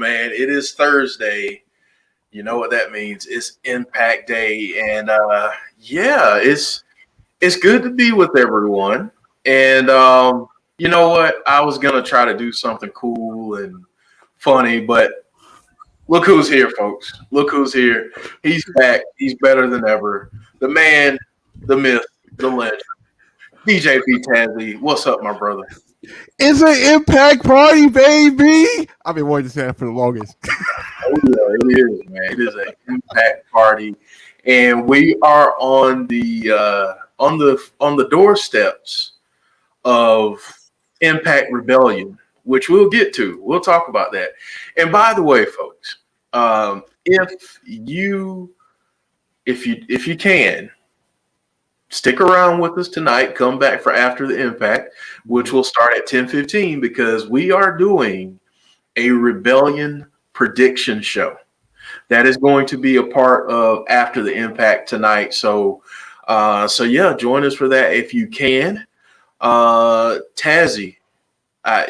man, it is Thursday. You know what that means? It's Impact Day, and yeah, it's good to be with everyone. And you know what? I was gonna try to do something cool and funny, but look who's here, folks. Look who's here. He's back. He's better than ever. The man, the myth, the legend. DJ P. Tazzy. What's up, my brother? It's an impact party, baby. I've been wanting to say that for the longest. Oh yeah, it is, man. It is an impact party, and we are on the doorsteps of Impact Rebellion, which we'll get to. We'll talk about that. And by the way, folks, if you can stick around with us tonight, come back for After the Impact, which will start at 10:15 because we are doing a Rebellion prediction show. That is going to be a part of After the Impact tonight. So yeah, join us for that if you can. Tazzy,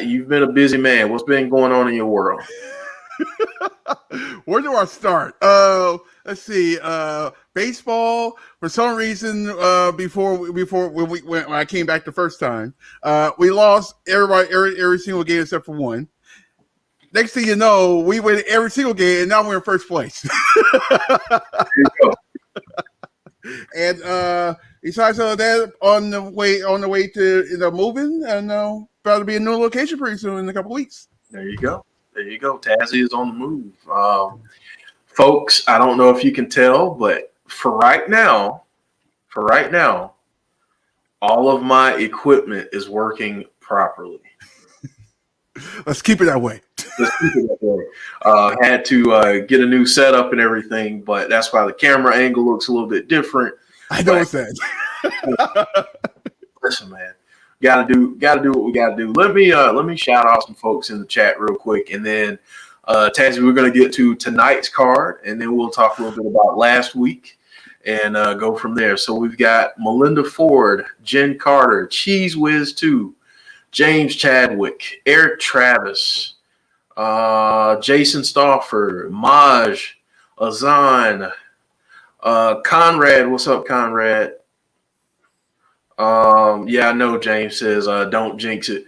you've been a busy man. What's been going on in your world? Where do I start? Let's see. Baseball. For some reason, when I came back the first time, we lost every single game except for one. Next thing you know, we win every single game, and now we're in first place. And besides that, on the way to moving, and about to be a new location pretty soon in a couple weeks. There you go. Tazzy is on the move. Folks, I don't know if you can tell, but for right now, all of my equipment is working properly. Let's keep it that way. Had to get a new setup and everything, but that's why the camera angle looks a little bit different. I know it's that. Listen, man, gotta do what we gotta do. Let me shout out some folks in the chat real quick, and then Tazzy, we're gonna get to tonight's card, and then we'll talk a little bit about last week and go from there. So we've got Melinda Ford, Jen Carter, Cheese Whiz 2, James Chadwick, Eric Travis, Jason Stauffer, Maj, Azan, Conrad. What's up, Conrad? Yeah, I know James says don't jinx it.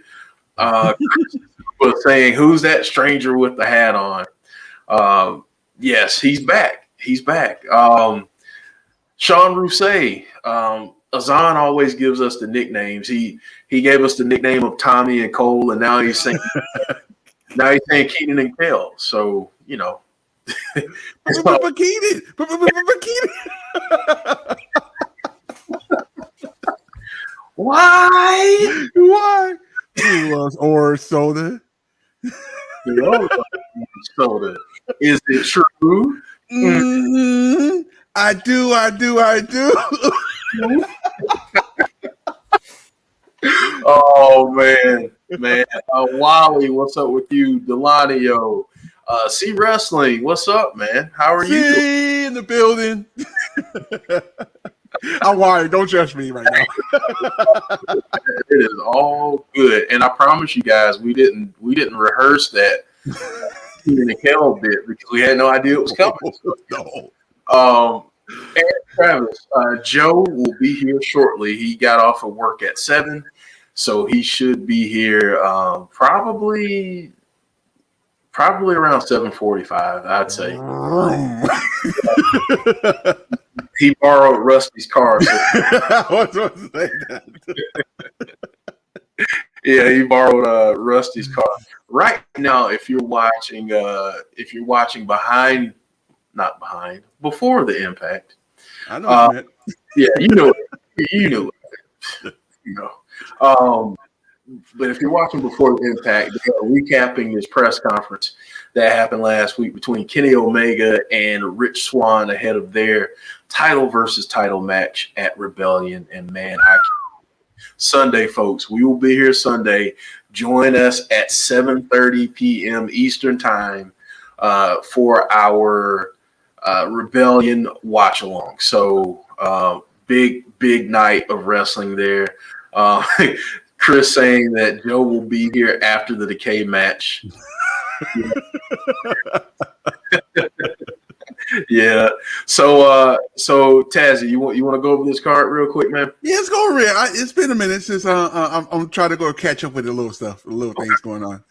Was saying, who's that stranger with the hat on? Yes, he's back. Sean Rousset. Azan always gives us the nicknames. He gave us the nickname of Tommy and Cole, and now he's saying Keenan and Kel. So you know, but Keenan. Why? He loves orange soda. Soda. Is it true? Mm-hmm. I do. Oh man. Wally, what's up with you? Delanio, C Wrestling, what's up, man? How are you in the building? I'm wired. Don't judge me right now. It is all good, and I promise you guys, we didn't rehearse that in the Kel bit because we had no idea it was coming. No. And Travis, Joe will be here shortly. He got off of work at 7, so he should be here probably around 7:45, I'd say. He borrowed Rusty's car. So. I was going to say that. Yeah, he borrowed Rusty's car. Right now, if you're watching before the Impact. I know what you meant. Yeah, you know but if you're watching before the Impact, they're recapping this press conference that happened last week between Kenny Omega and Rich Swann ahead of their title versus title match at Rebellion. And man, Sunday, folks, we will be here Sunday. Join us at 7:30 p.m. Eastern Time for our Rebellion watch along. So big night of wrestling there. Chris saying that Joe will be here after the Decay match. Yeah. So Tazzy, you want to go over this card real quick, man? Yeah, let's go over it. It's been a minute since I'm trying to go catch up with the little stuff, the little things going on.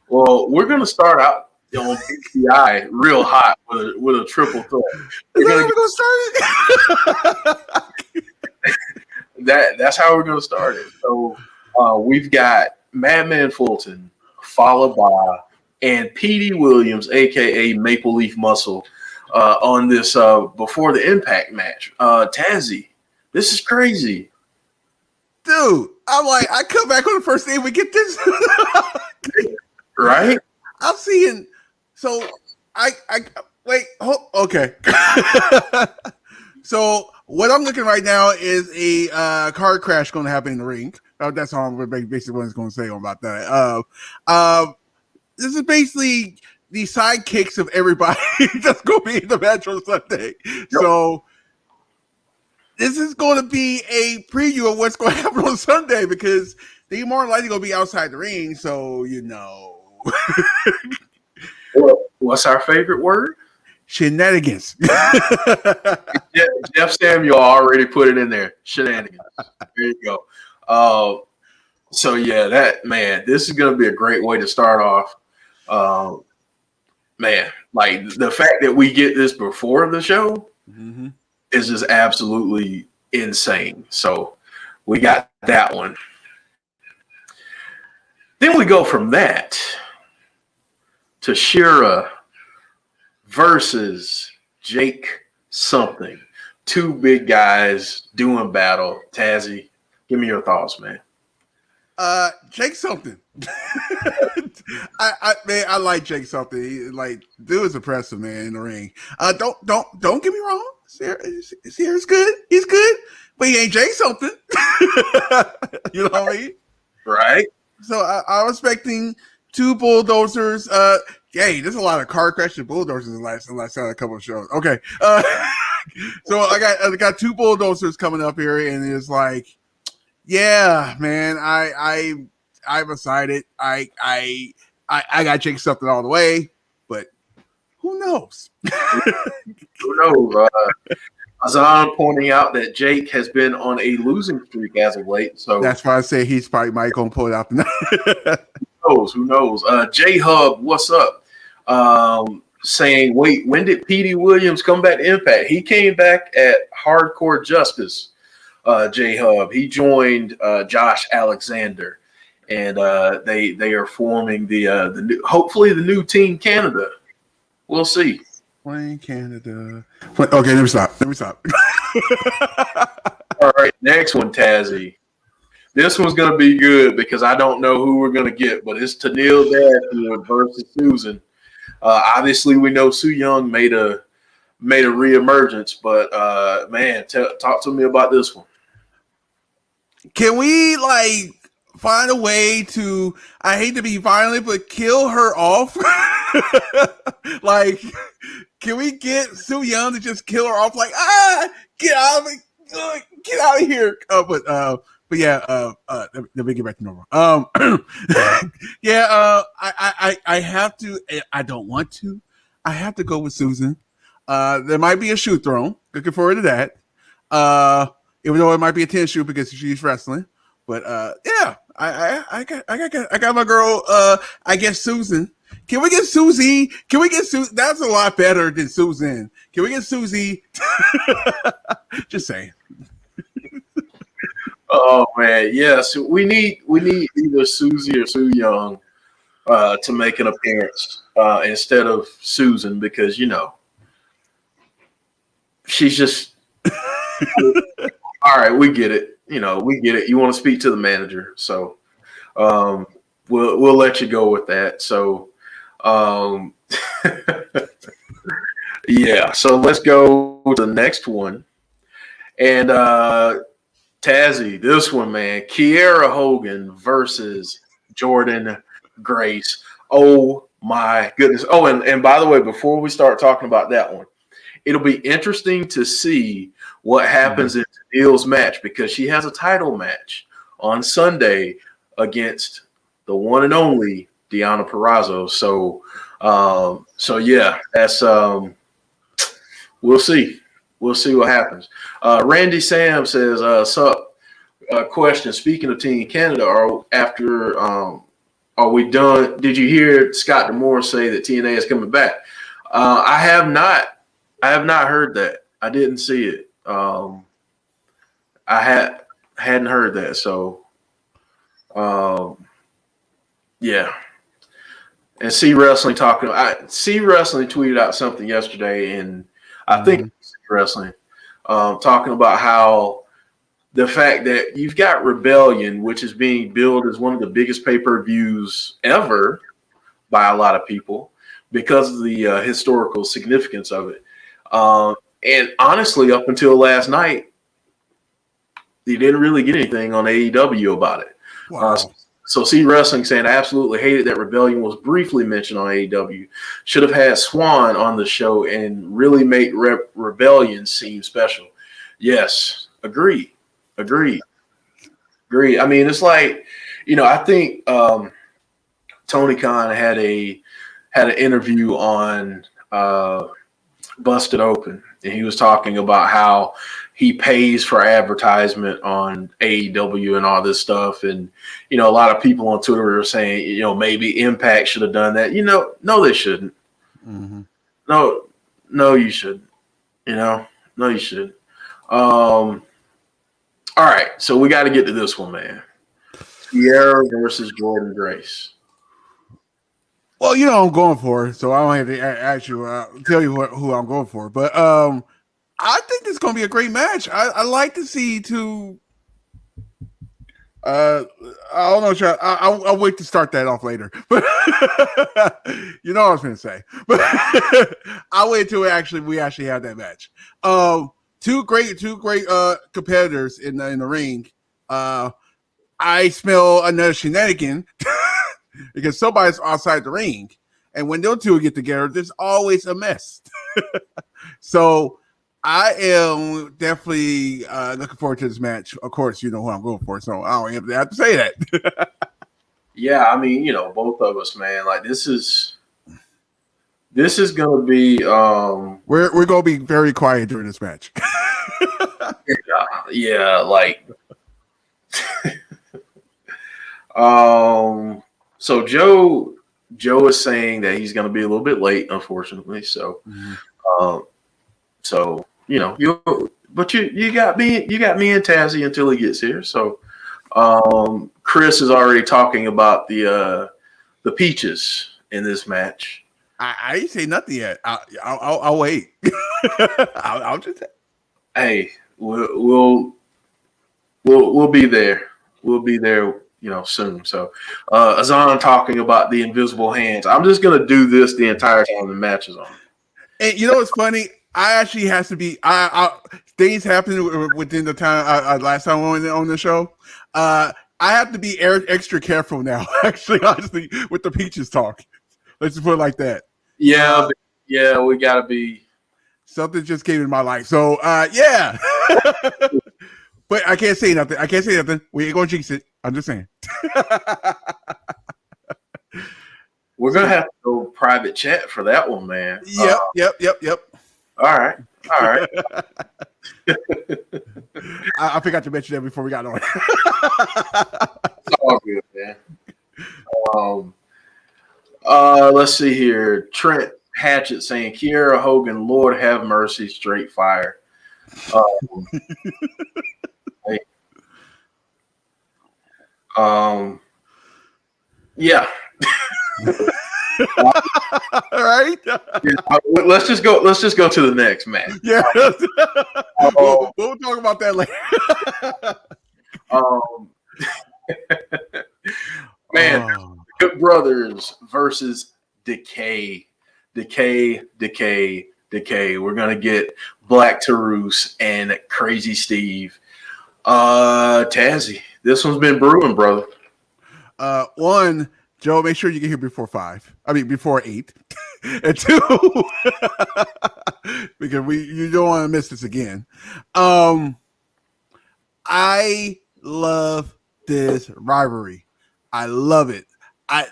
Well, we're gonna start out on PCI real hot with a triple threat. Is that how we're gonna start it? That's how we're gonna start it. So we've got Madman Fulton followed by and Petey Williams, aka Maple Leaf Muscle, on this before the Impact match. Tazzy, this is crazy, dude. I'm like, I come back on the first day we get this, right? I'm seeing. So I wait. Okay. So what I'm looking right now is a car crash going to happen in the ring. That's all I'm basically what I was going to say about that. This is basically the sidekicks of everybody that's going to be in the match on Sunday. Yep. So this is going to be a preview of what's going to happen on Sunday because they more than likely going to be outside the ring. So, you know. What's our favorite word? Shenanigans. Jeff Samuel already put it in there. Shenanigans. There you go. So yeah, this is going to be a great way to start off. Man, like the fact that we get this before the show is just absolutely insane. So we got that one. Then we go from that to Shira versus Jake something. Two big guys doing battle. Tazzy, give me your thoughts, man. Jake something. I like Jake something. Dude is impressive, man, in the ring. Don't get me wrong. Sierra's good. He's good, but he ain't Jake something. You know what I mean? Right. So I'm expecting two bulldozers. Hey, there's a lot of car crashes and bulldozers in the last a couple of shows. Okay. So I got two bulldozers coming up here, and it's like, yeah, man, I'm excited. I got Jake something all the way, but who knows? Who knows? Azan pointing out that Jake has been on a losing streak as of late, so that's why I say he's probably might gonna pull it out tonight. Who knows? J Hub, what's up? Saying, wait, when did Petey Williams come back to Impact? He came back at Hardcore Justice. J Hub, he joined Josh Alexander, and they are forming the new, hopefully the new Team Canada. We'll see. Playing Canada. Okay, let me stop. All right, next one, Tazzy. This one's going to be good because I don't know who we're going to get, but it's Tenil Dashwood versus Susan. Obviously, we know Su Yung made a reemergence, but man, talk to me about this one. Can we find a way to? I hate to be violent, but kill her off. Can we get Su Yung to just kill her off? Get out of here! But yeah, let me get back to normal. Yeah, I have to. I don't want to. I have to go with Susan. There might be a shoe thrown. Looking forward to that. Even though it might be a tennis shoe because she's wrestling. But yeah, I got my girl. I guess Susan. Can we get Susie? Can we get Susie? That's a lot better than Susan. Can we get Susie? Just saying. Oh man, yes, we need either Susie or Su Yung to make an appearance instead of Susan because she's just all right. We get it. We get it. You want to speak to the manager, so we'll let you go with that. So yeah. So let's go to the next one, and Tazzy, this one, man, Kiera Hogan versus Jordan Grace. Oh my goodness. Oh, and by the way, before we start talking about that one, it'll be interesting to see what happens in Tenil's match because she has a title match on Sunday against the one and only Deonna Purrazzo. So yeah, that's we'll see. We'll see what happens. Randy Sam says, "Sup? Question. Speaking of Team Canada, are we done? Did you hear Scott D'Amore say that TNA is coming back? I have not. I have not heard that. I didn't see it. I hadn't heard that. So, yeah. And C Wrestling tweeted out something yesterday, and I think C Wrestling talking about how the fact that you've got Rebellion, which is being billed as one of the biggest pay-per-views ever by a lot of people because of the historical significance of it. And honestly, up until last night, you didn't really get anything on AEW about it. Wow. So C Wrestling saying, I absolutely hated that Rebellion was briefly mentioned on AEW. Should have had Swann on the show and really make Rebellion seem special. Yes, agreed. I mean, it's like, I think Tony Khan had an interview on Busted Open, and he was talking about how he pays for advertisement on AEW and all this stuff. And, a lot of people on Twitter are saying, maybe Impact should have done that. No, they shouldn't. Mm-hmm. No, you shouldn't. No, you shouldn't. All right, so we got to get to this one, man. Sierra versus Jordan Grace. Well, I'm going for, so I don't have to actually tell you who I'm going for. But I think this is going to be a great match. I like to see two. I don't know. I'll wait to start that off later. But you know what I was going to say. But I'll wait till we actually have that match. Two great competitors in the ring. I smell another shenanigan because somebody's outside the ring, and when those two get together, there's always a mess. So I am definitely looking forward to this match. Of course, you know who I'm going for, so I don't even have to say that. Yeah, I mean, both of us, man. Like this is going to be. We're going to be very quiet during this match. Yeah, like. So Joe is saying that he's going to be a little bit late, unfortunately. So, you got me and Tazzy until he gets here. So, Chris is already talking about the peaches in this match. I didn't say nothing yet. I'll wait. I'll just say. Hey, we'll be there. We'll be there, soon. So, Azan talking about the invisible hands. I'm just gonna do this the entire time the match is on. And what's funny? I actually has to be. Things happened within the time last time on the show. I have to be extra careful now. Actually, honestly, with the peaches talk. Let's just put it like that. Yeah, we gotta be. Something just came in my life. So, yeah. But I can't say nothing. We ain't gonna jinx it. I'm just saying. We're gonna have to go private chat for that one, man. Yep. All right. I forgot to mention that before we got on. It's all good, man. Let's see here. Trent Hatchett saying Kiera Hogan, Lord have mercy, straight fire. Yeah. All right. Let's just go to the next match. Yeah. We'll talk about that later. Man, Good Brothers versus Decay. Decay. We're gonna get Black Taurus and Crazy Steve. Tazzy, this one's been brewing, brother. One, Joe, make sure you get here before 5. I mean, before 8. And 2, because you don't want to miss this again. I love this rivalry. I love it. I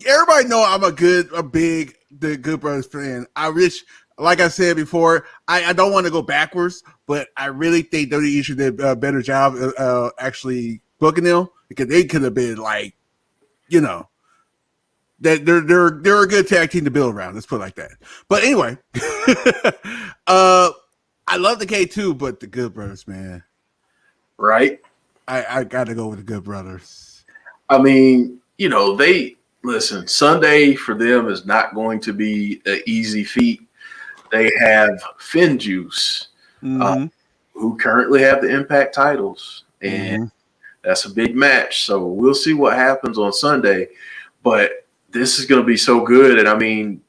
Everybody know I'm a Good Brothers fan. I wish, like I said before, I don't want to go backwards, but I really think WWE should did a better job actually booking them, because they could have been like, that they're a good tag team to build around. Let's put it like that. But anyway, I love the K too, but the Good Brothers, man, right? I got to go with the Good Brothers. I mean, they listen. Sunday for them is not going to be an easy feat. They have Finn Juice, who currently have the Impact titles, and that's a big match. So we'll see what happens on Sunday. But this is going to be so good. And I mean,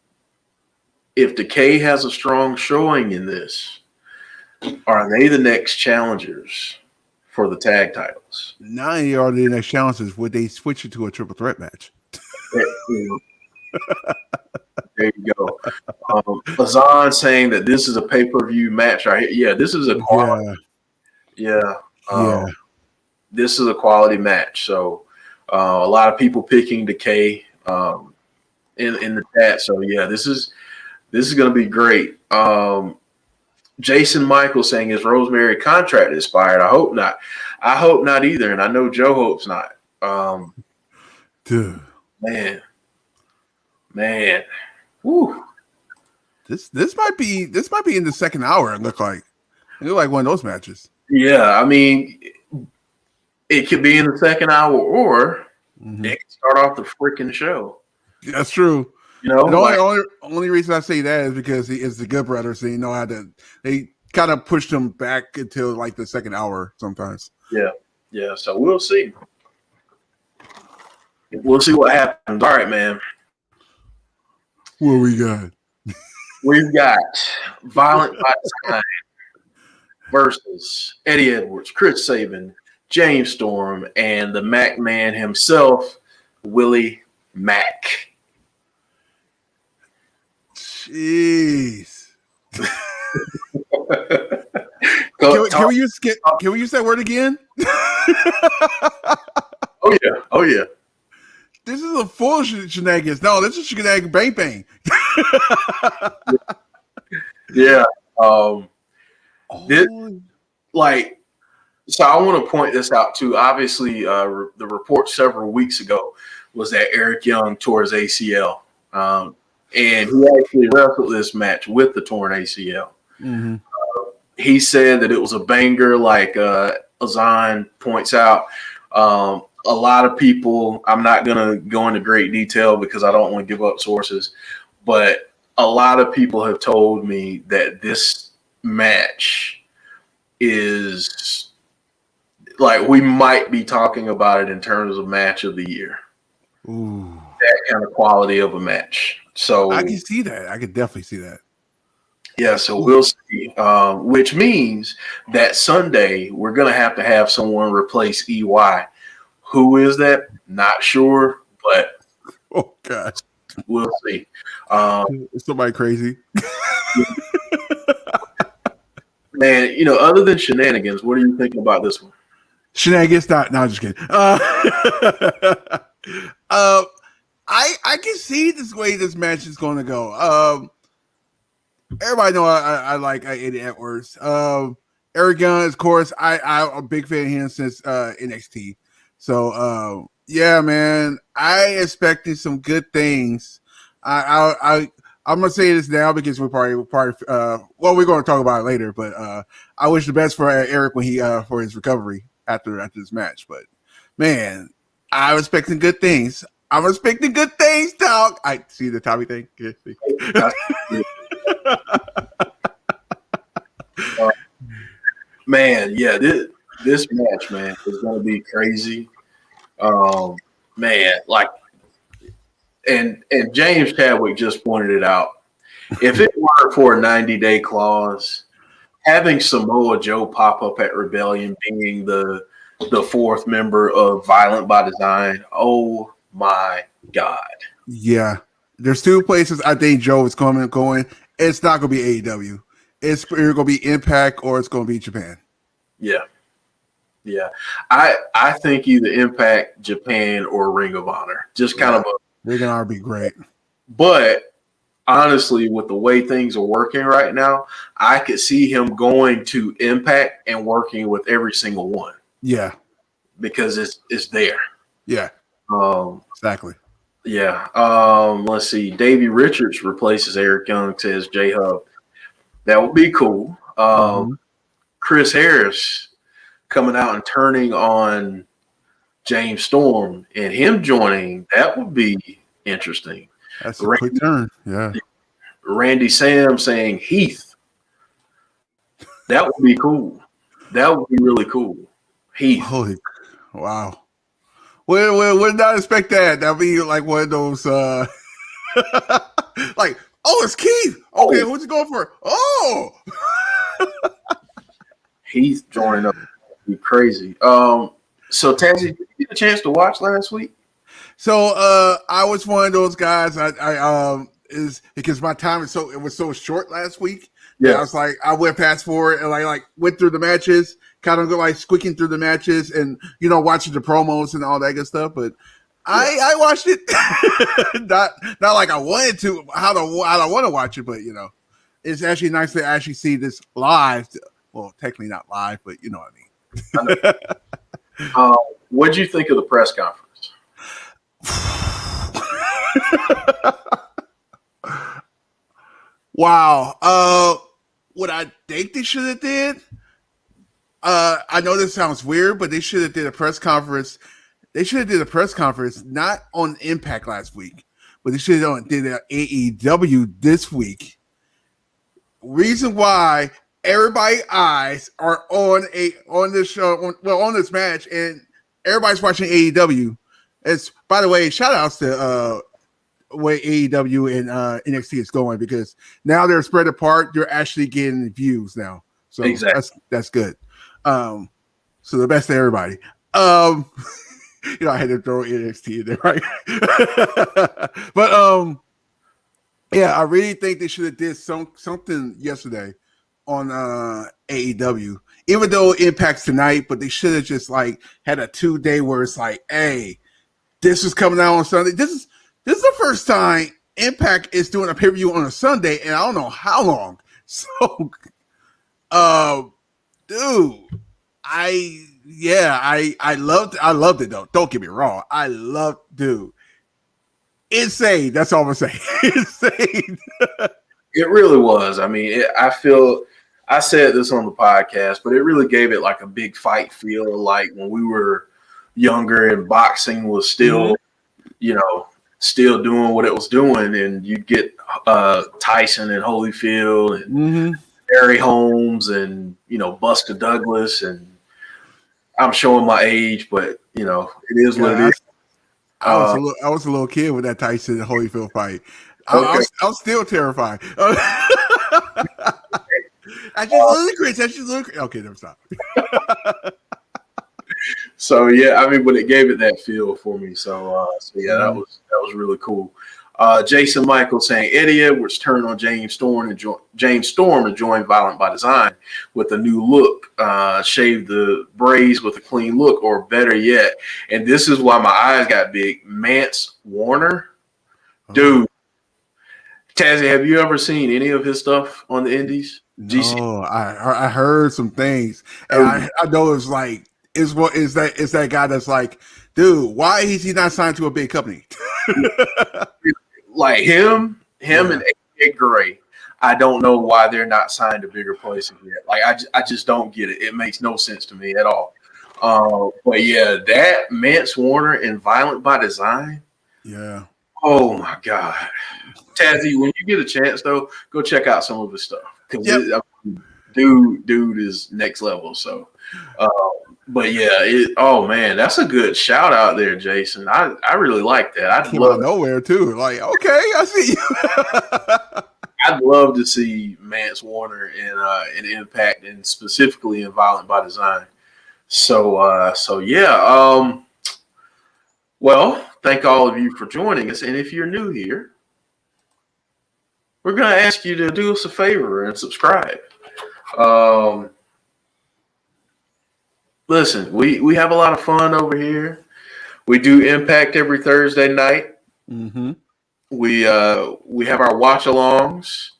if Decay has a strong showing in this, are they the next challengers for the tag titles? Now you are the next challengers. Would they switch it to a triple threat match? There you go. Azan saying that this is a pay-per-view match right here. Yeah, this is a quality. Yeah. This is a quality match. So a lot of people picking Decay in the chat. So yeah, this is going to be great. Jason Michael saying, is Rosemary contract expired? I hope not. I hope not either, and I know Joe hopes not. Dude, man. Woo. This might be in the second hour. It look like one of those matches. Yeah, I mean, it could be in the second hour, or it can start off the freaking show. That's true. The only reason I say that is because it's the Good Brothers. So how to they kind of push them back until like the second hour sometimes. Yeah. So we'll see. We'll see what happens. All right, man. What we got? We've got Violent by Design versus Eddie Edwards, Chris Sabin, James Storm, and the Mac Man himself, Willie Mack. Jeez. Can we use that word again? Oh yeah. This is a full shenanigans. No, this is shenanigans bang bang. Yeah. So I want to point this out too. Obviously, the report several weeks ago was that Eric Young tore his ACL. And he actually wrestled this match with the torn ACL. He said that it was a banger, like Azan points out. A lot of people, I'm not going to go into great detail because I don't want to give up sources, but a lot of people have told me that this match is like, we might be talking about it in terms of match of the year. Ooh. That kind of quality of a match. So I can see that. I can definitely see that. Yeah, so we'll see. Which means that Sunday we're going to have someone replace EY. Who is that? Not sure, but oh god, we'll see. Is somebody crazy? Man, other than shenanigans, what are you thinking about this one? Shenanigans? No, I'm just kidding. I can see this way this match is going to go. Everybody know I like Eddie Edwards. Eric Young, of course, I'm a big fan of him since NXT. So yeah, man, I expected some good things. I'm gonna say this now because we're probably we're going to talk about it later. But I wish the best for Eric when he for his recovery after this match. But man, I'm expecting good things. I'm expecting good things, dog. I see the Tommy thing. Man, yeah, this match, man, is going to be crazy. Man, like, and James Chadwick just pointed it out. If it weren't for a 90-day clause, having Samoa Joe pop up at Rebellion, being the fourth member of Violent by Design, oh my God. Yeah. There's two places I think Joe is going. It's not going to be AEW. It's either going to be Impact or it's going to be Japan. Yeah. Yeah, I think either Impact, Japan, or Ring of Honor. Just kind of a. Ring of Honor be great. But honestly, with the way things are working right now, I could see him going to Impact and working with every single one. Yeah, because it's there. Yeah, exactly. Yeah. Let's see. Davey Richards replaces Eric Young, says J Hub. That would be cool. Chris Harris coming out and turning on James Storm and him joining, that would be interesting. That's a quick turn. Yeah. Randy Sam saying Heath. That would be cool. That would be really cool. Heath. Holy, wow. Would not expect that. That'd be like one of those, like, oh, it's Keith. Okay, who's he going for? Oh, Heath joining up. Be crazy. So Tansy, did you get a chance to watch last week? So I was one of those guys. I is because my time is it was so short last week. Yeah, I was like, I went past forward and like went through the matches, kind of go like squeaking through the matches and watching the promos and all that good stuff. But I watched it, not like I wanted to, how I want to watch it, but it's actually nice to actually see this live. Well, technically not live, but you know what I mean. What did you think of the press conference? Wow. What I think they should have did, I know this sounds weird, but they should have did a press conference. They should have did a press conference not on Impact last week, but they should have did an AEW this week. Reason why everybody's eyes are on this show, on this match, and everybody's watching AEW. It's, by the way, shout outs to way AEW and NXT is going, because now they're spread apart. They're actually getting views now, so exactly. that's good. So the best to everybody. I had to throw NXT in there, right? But yeah, I really think they should have did something yesterday on AEW, even though Impact's tonight, but they should have just like had a 2-day where it's like, hey, this is coming out on Sunday. This is the first time Impact is doing a pay-per-view on a Sunday, and I don't know how long. So, dude, I loved it though. Don't get me wrong, dude. Insane. That's all I'm gonna say. Insane. It really was. I mean, I said this on the podcast, but it really gave it like a big fight feel, like when we were younger and boxing was still, still doing what it was doing, and you'd get Tyson and Holyfield and Barry Holmes and Buster Douglas, and I'm showing my age, but it is what it is. I was a little kid with that Tyson and Holyfield fight. I was still terrified. That's just ludicrous. Okay, never stop. So yeah, I mean, but it gave it that feel for me. So yeah, that was really cool. Jason Michael saying Eddie Edwards turned on James Storm to join Violent by Design with a new look, shave the braids with a clean look, or better yet, and this is why my eyes got big. Mance Warner, dude. Tazzy, have you ever seen any of his stuff on the Indies? No, I heard some things, and I know it's like is that guy that's like, dude, why is he not signed to a big company? Like him and AJ Gray, I don't know why they're not signed to bigger places yet. Like I just don't get it. It makes no sense to me at all. But yeah, that Mance Warner and Violent by Design. Yeah. Oh my God, Tazzy, when you get a chance though, go check out some of his stuff, because dude is next level. So, but yeah, oh man, that's a good shout out there, Jason. I really like that. I'd love nowhere too. Like, okay, I see you. I'd love to see Mance Warner in Impact, and specifically in Violent by Design. So yeah. Well, thank all of you for joining us, and if you're new here, we're going to ask you to do us a favor and subscribe. listen, we have a lot of fun over here. We do Impact every Thursday night. Mm-hmm. We have our watch alongs,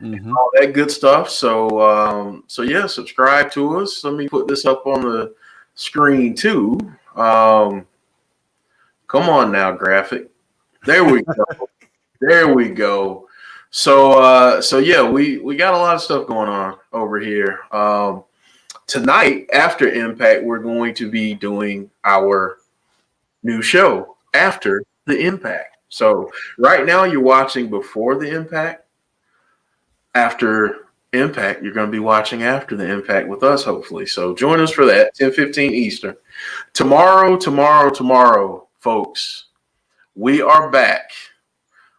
Mm-hmm. all that good stuff. So yeah, subscribe to us. Let me put this up on the screen too. Come on now, graphic. There we go. There we go. So yeah, we got a lot of stuff going on over here. Tonight after Impact, we're going to be doing our new show after the Impact. So right now you're watching before the Impact. After Impact, you're going to be watching after the Impact with us, hopefully. So join us for that, 10:15 Eastern. Tomorrow, folks, we are back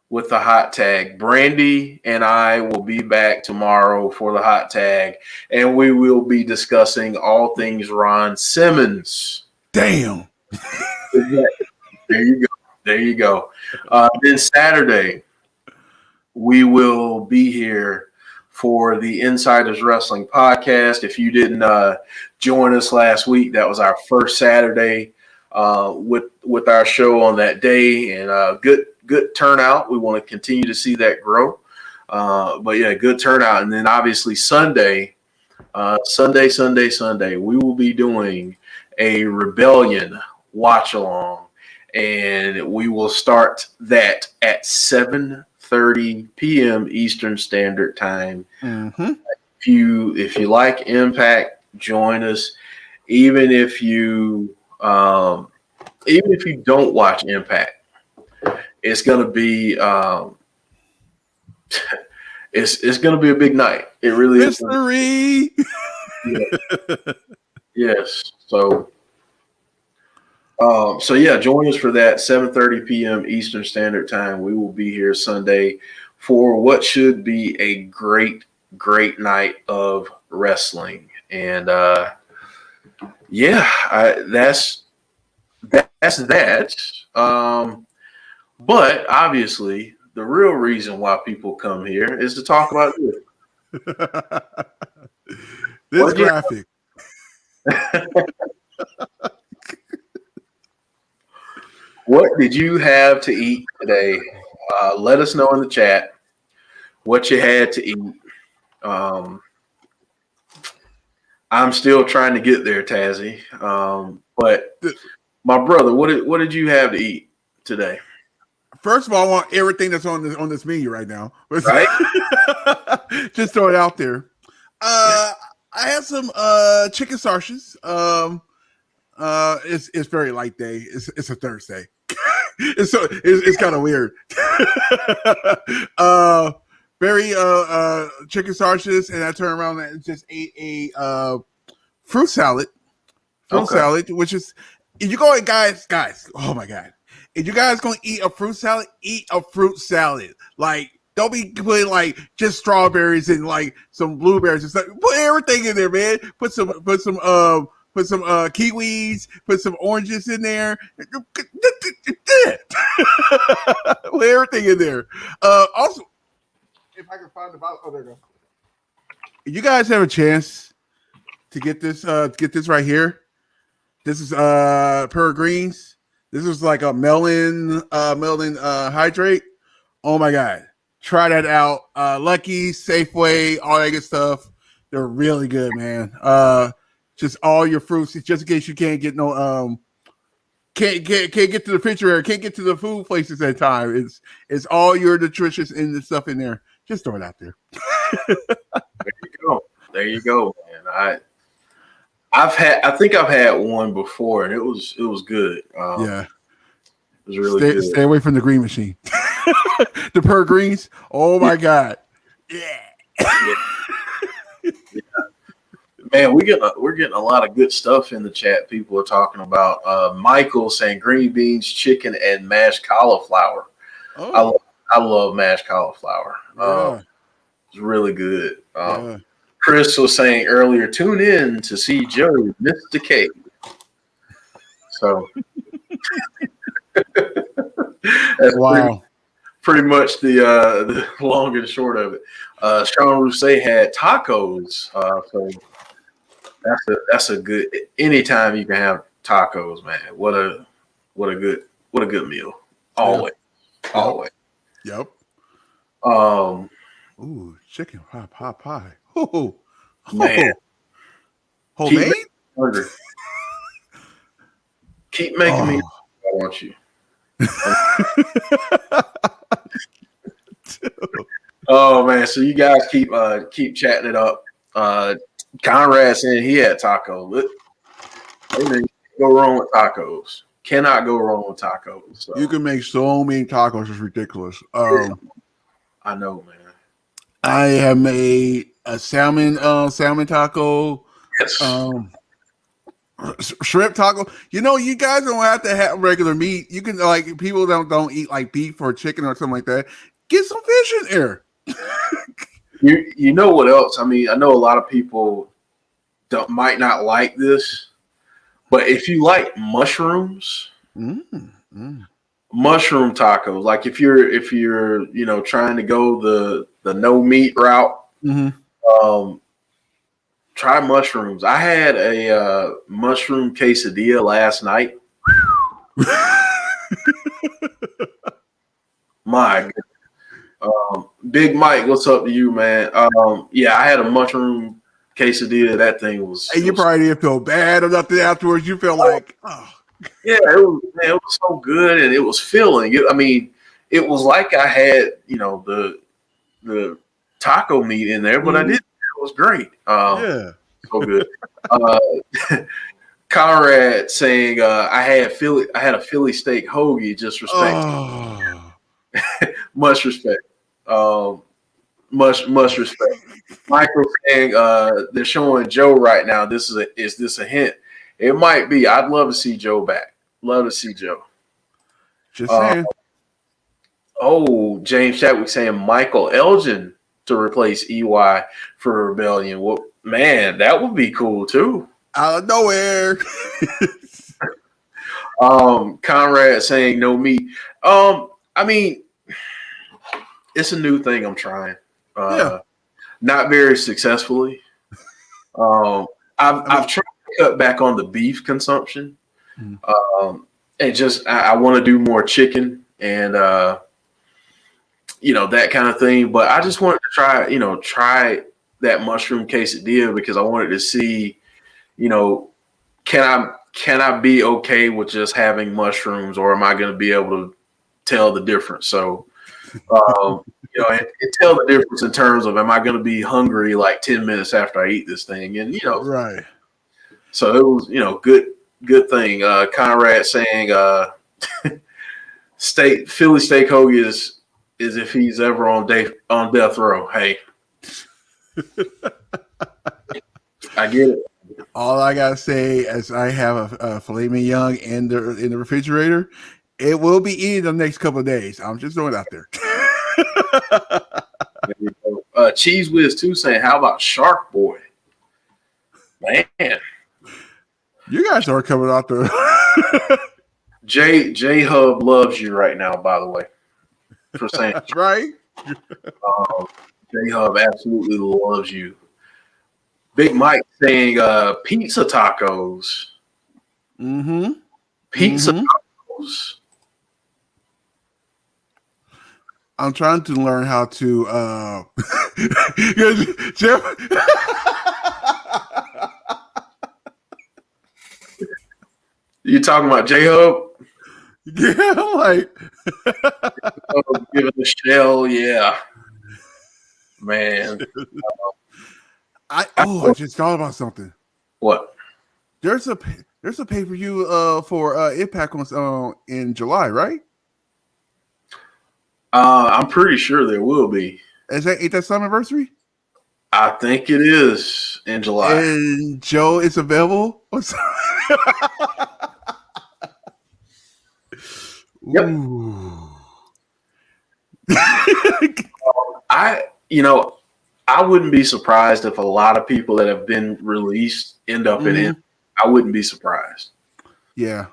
with the hot tag. Brandy and I will be back tomorrow for the hot tag, and we will be discussing all things Ron Simmons. Damn. There you go. There you go. Then Saturday, we will be here for the Insiders Wrestling podcast. If you didn't join us last week, that was our first Saturday with our show on that day, and good turnout. We want to continue to see that grow. But yeah, good turnout. And then obviously Sunday, we will be doing a Rebellion watch along, and we will start that at 7:30 p.m. Eastern Standard Time. Mm-hmm. If you like Impact, join us. Even if you don't watch Impact, it's gonna be it's gonna be a big night. It really is. Mystery. Yeah. Yes. So yeah, join us for that 7:30 p.m. Eastern Standard Time. We will be here Sunday for what should be a great night of wrestling. And that's that. But obviously, the real reason why people come here is to talk about this. This graphic. What did you have to eat today? Let us know in the chat what you had to eat. I'm still trying to get there, Tazzy. But my brother, what did you have to eat today? First of all, I want everything that's on this menu right now. Right? Just throw it out there. I had some chicken sausages. It's very light day. It's a Thursday. it's kind of weird. Very chicken sausages, and I turned around and just ate a fruit salad. Salad, which is if you go guys, oh my god. If you guys gonna eat a fruit salad, eat a fruit salad. Like, don't be putting like just strawberries and like some blueberries and stuff. Put everything in there, man. Put some kiwis, put some oranges in there. Put everything in there. Also, if I can find the bottle, there you go. If you guys have a chance to get this right here, this is Peregrines. This is like a melon hydrate. Oh my god. Try that out. Lucky, Safeway, all that good stuff. They're really good, man. Just all your fruits, just in case you can't get no can't get to the refrigerator, can't get to the food places at time. It's all your nutritious and the stuff in there. Just throw it out there. There you go, man. I think I've had one before, and it was good. Yeah, it was really good. Stay away from the green machine. The Peregrines. Oh my god. Yeah. Man, we're getting a lot of good stuff in the chat. People are talking about Michael saying green beans, chicken, and mashed cauliflower. Oh. I love mashed cauliflower. Yeah. It's really good. Chris was saying earlier, tune in to see Joe miss Decay. So that's wow. Pretty much the long and short of it. Sean Rousset had tacos, so That's a good. Anytime you can have tacos, man. What a good meal. Always, always. Yep. Ooh, chicken pot pie. Oh, man. Homemade? Keep making me. I want you. Oh man, so you guys keep chatting it up. Conrad saying he had tacos. Go wrong with tacos. Cannot go wrong with tacos. So. You can make so many tacos. It's ridiculous. I know, man. I have made a salmon taco. Yes. Shrimp taco. You guys don't have to have regular meat. You can people don't eat like beef or chicken or something like that. Get some fish in there. You know what else? I mean, I know a lot of people might not like this, but if you like mushrooms, mushroom tacos, like if you're trying to go the no meat route, try mushrooms. I had a mushroom quesadilla last night. My goodness. Big Mike, what's up to you, man? Yeah, I had a mushroom quesadilla. That thing was. And you probably didn't feel bad or nothing afterwards. You feel like, oh. Yeah, it was so good, and it was filling. It was like I had the taco meat in there, but I didn't. It was great. Yeah, so good. Conrad saying I had a Philly steak hoagie. Just respect. Oh. Much respect. Much respect. Michael saying they're showing Joe right now. Is this a hint? It might be. I'd love to see Joe back. Love to see Joe. Just saying. James Chadwick saying Michael Elgin to replace EY for Rebellion. Well, man, that would be cool too. Out of nowhere. Conrad saying no meat. I mean, it's a new thing I'm trying. Not very successfully. I've tried to cut back on the beef consumption. And just I want to do more chicken and that kind of thing. But I just wanted to try that mushroom quesadilla because I wanted to see, can I be okay with just having mushrooms, or am I going to be able to tell the difference? So, and tell the difference in terms of, am I going to be hungry like 10 minutes after I eat this thing? And, right. So it was, good thing. Conrad saying, Philly steak hoagie is if he's ever on death row. Hey, I get it. All I gotta say is I have a filet mignon in the refrigerator. It will be eaten the next couple of days. I'm just throwing it out there. Cheese Whiz too saying, how about Shark Boy? Man, you guys are coming out there. J Hub loves you right now, by the way, for saying that's right. J Hub absolutely loves you. Big Mike saying pizza tacos. Pizza tacos. I'm trying to learn how to Jeff. You talking about J-Hub? Yeah, I'm like giving the shell, yeah. Man. I just thought about something. What? There's a pay-per-view for Impact in July, right? I'm pretty sure there will be. Ain't that Summerversary? I think it is in July. And Joe is available. Yep. I wouldn't be surprised if a lot of people that have been released end up in it. I wouldn't be surprised. Yeah.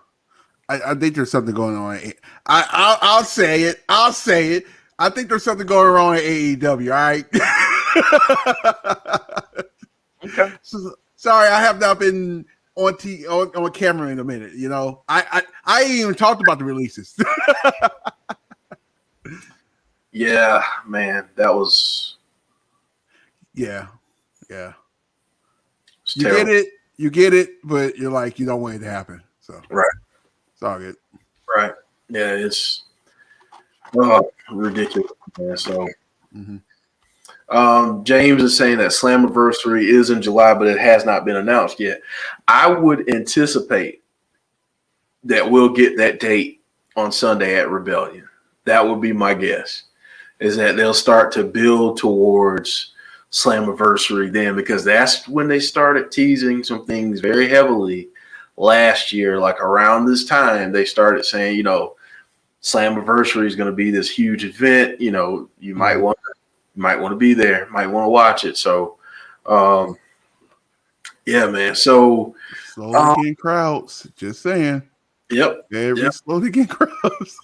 I think there's something going on. I'll say it. I think there's something going on at AEW. All right. Okay. Sorry, I have not been on camera in a minute. You know, I ain't even talked about the releases. Yeah, man, that was yeah. terrible. You get it, but you're like, you don't want it to happen. So Right. it's all good. Right. Yeah, it's ridiculous, man. So James is saying that Slammiversary is in July, but it has not been announced yet. I would anticipate that we'll get that date on Sunday at Rebellion. That would be my guess, is that they'll start to build towards Slammiversary then, because that's when they started teasing some things very heavily last year. Like around this time, they started saying, Slammiversary is going to be this huge event. You might want to be there, might want to watch it. So, yeah, man. So slowly getting crowds. Just saying. Yep. Very slowly getting crowds.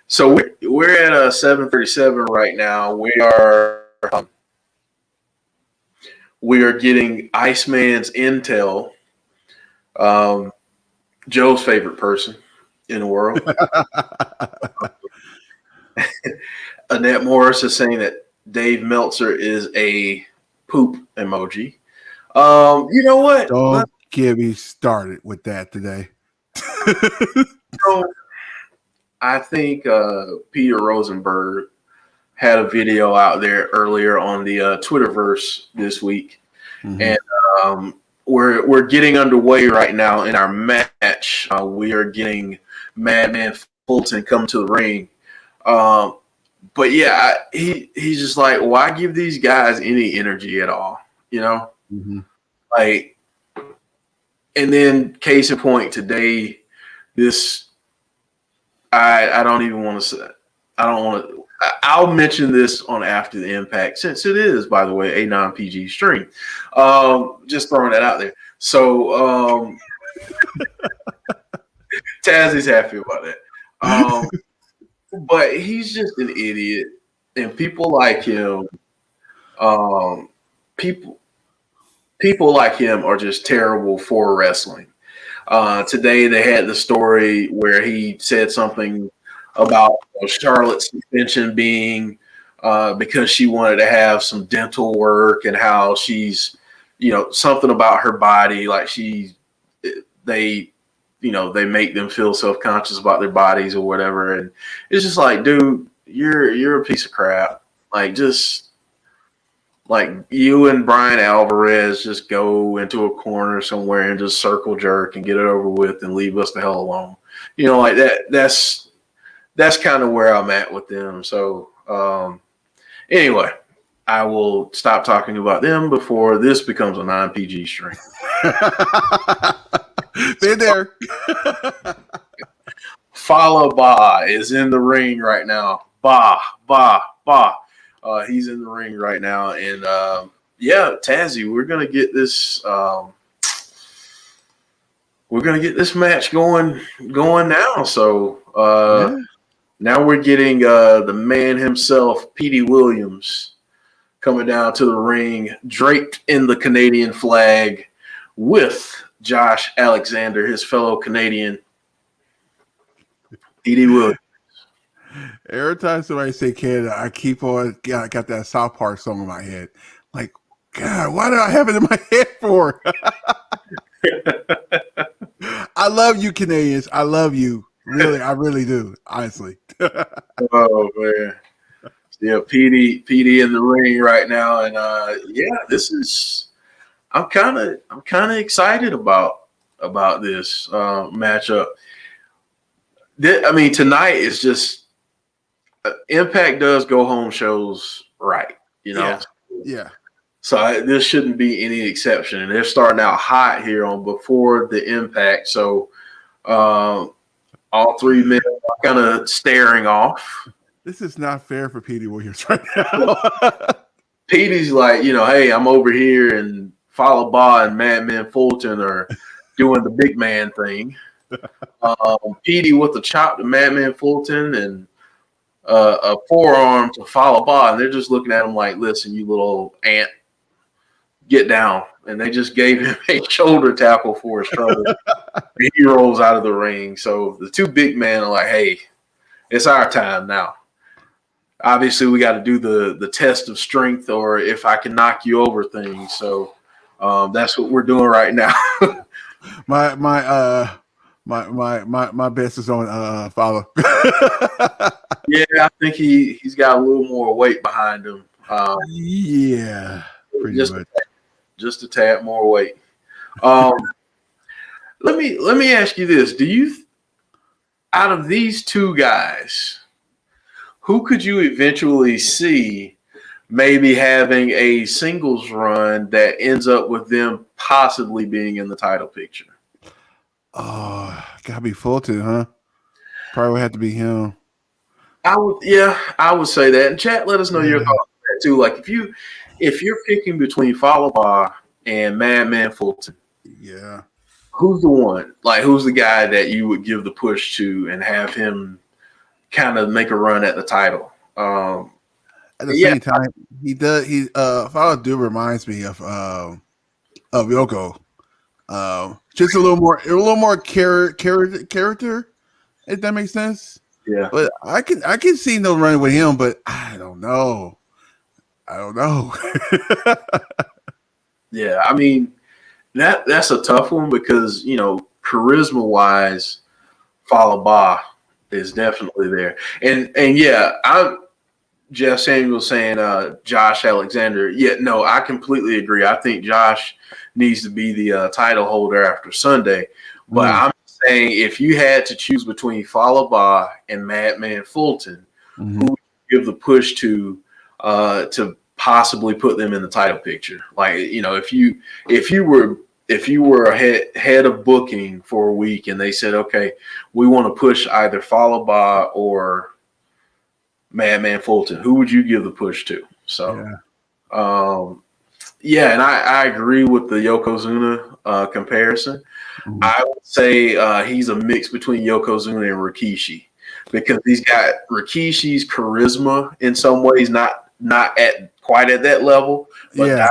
So we're at 7:37 right now. We are getting Iceman's intel. Joe's favorite person in the world. Annette Morris is saying that Dave Meltzer is a poop emoji. You know what? Don't get me started with that today. I think Peter Rosenberg had a video out there earlier on the Twitterverse this week, and we're getting underway right now in our match. We are getting Madman Fulton come to the ring. But yeah, he's just like, why give these guys any energy at all? Like, and then case in point today, I don't even want to say, I don't want to, I'll mention this on After the Impact, since it is, by the way, a non-PG stream. Just throwing that out there. So Tazzy's happy about that. But he's just an idiot, and people like him, people like him are just terrible for wrestling. Today they had the story where he said something about Charlotte's suspension being because she wanted to have some dental work, and how she's, something about her body, like they make them feel self-conscious about their bodies or whatever. And it's just like, dude, you're a piece of crap. Like, just like you and Brian Alvarez just go into a corner somewhere and just circle jerk and get it over with and leave us the hell alone. Like that. That's kind of where I'm at with them. So anyway, I will stop talking about them before this becomes a non-PG stream. Been there. Fala Ba is in the ring right now. Ba. He's in the ring right now, and Tazzy, we're gonna get this. We're gonna get this match going now. So now we're getting the man himself, Petey Williams, coming down to the ring, draped in the Canadian flag, with Josh Alexander, his fellow Canadian. Petey Williams. Every time somebody say Canada, I got that South Park song in my head. Like, God, why do I have it in my head for? I love you, Canadians. I love you. Really, I really do. Honestly. Oh man. Yeah, Petey in the ring right now, and this is. I'm kind of excited about this matchup. Tonight is just. Impact does go home shows right, Yeah. So this shouldn't be any exception. And they're starting out hot here on before the Impact. So all three men are kind of staring off. This is not fair for Petey Williams right now. Petey's like, hey, I'm over here, and Fala Ba and Madman Fulton are doing the big man thing. Petey with the chop to Madman Fulton, and a forearm to Fala Ba, and they're just looking at him like, listen, you little ant, get down. and they just gave him a shoulder tackle for his trouble. He rolls out of the ring. So the two big men are like, hey, it's our time now. Obviously, we got to do the test of strength, or if I can knock you over things. So that's what we're doing right now. my best is on Fowler. Yeah, I think he's got a little more weight behind him. Yeah, pretty much. Just a tad more weight. Let me ask you this: do you, out of these two guys, who could you eventually see maybe having a singles run that ends up with them possibly being in the title picture? Oh, gotta be Fulton, huh? Probably would have to be him. I would say that. And chat, let us know your thoughts on that too. Like if you're picking between Falaba and Madman Fulton, Yeah. who's the one? Like who's the guy that you would give the push to and have him kind of make a run at the title? At the same time, he does. Fowler do reminds me of Yoko. Just a little more character, if that makes sense. Yeah. But I can see no running with him, but I don't know. Yeah, I mean that's a tough one because charisma wise, Falaba is definitely there, and yeah, I'm Jeff Samuel saying Josh Alexander. Yeah, no, I completely agree. I think Josh needs to be the title holder after Sunday, but I'm saying if you had to choose between Falaba and Madman Fulton, who would you give the push to possibly put them in the title picture? Like, if you were head of booking for a week and they said, okay, we want to push either Falaba or Madman Fulton, who would you give the push to? So, and I agree with the Yokozuna comparison. I would say he's a mix between Yokozuna and Rikishi because he's got Rikishi's charisma in some ways, not quite at that level, but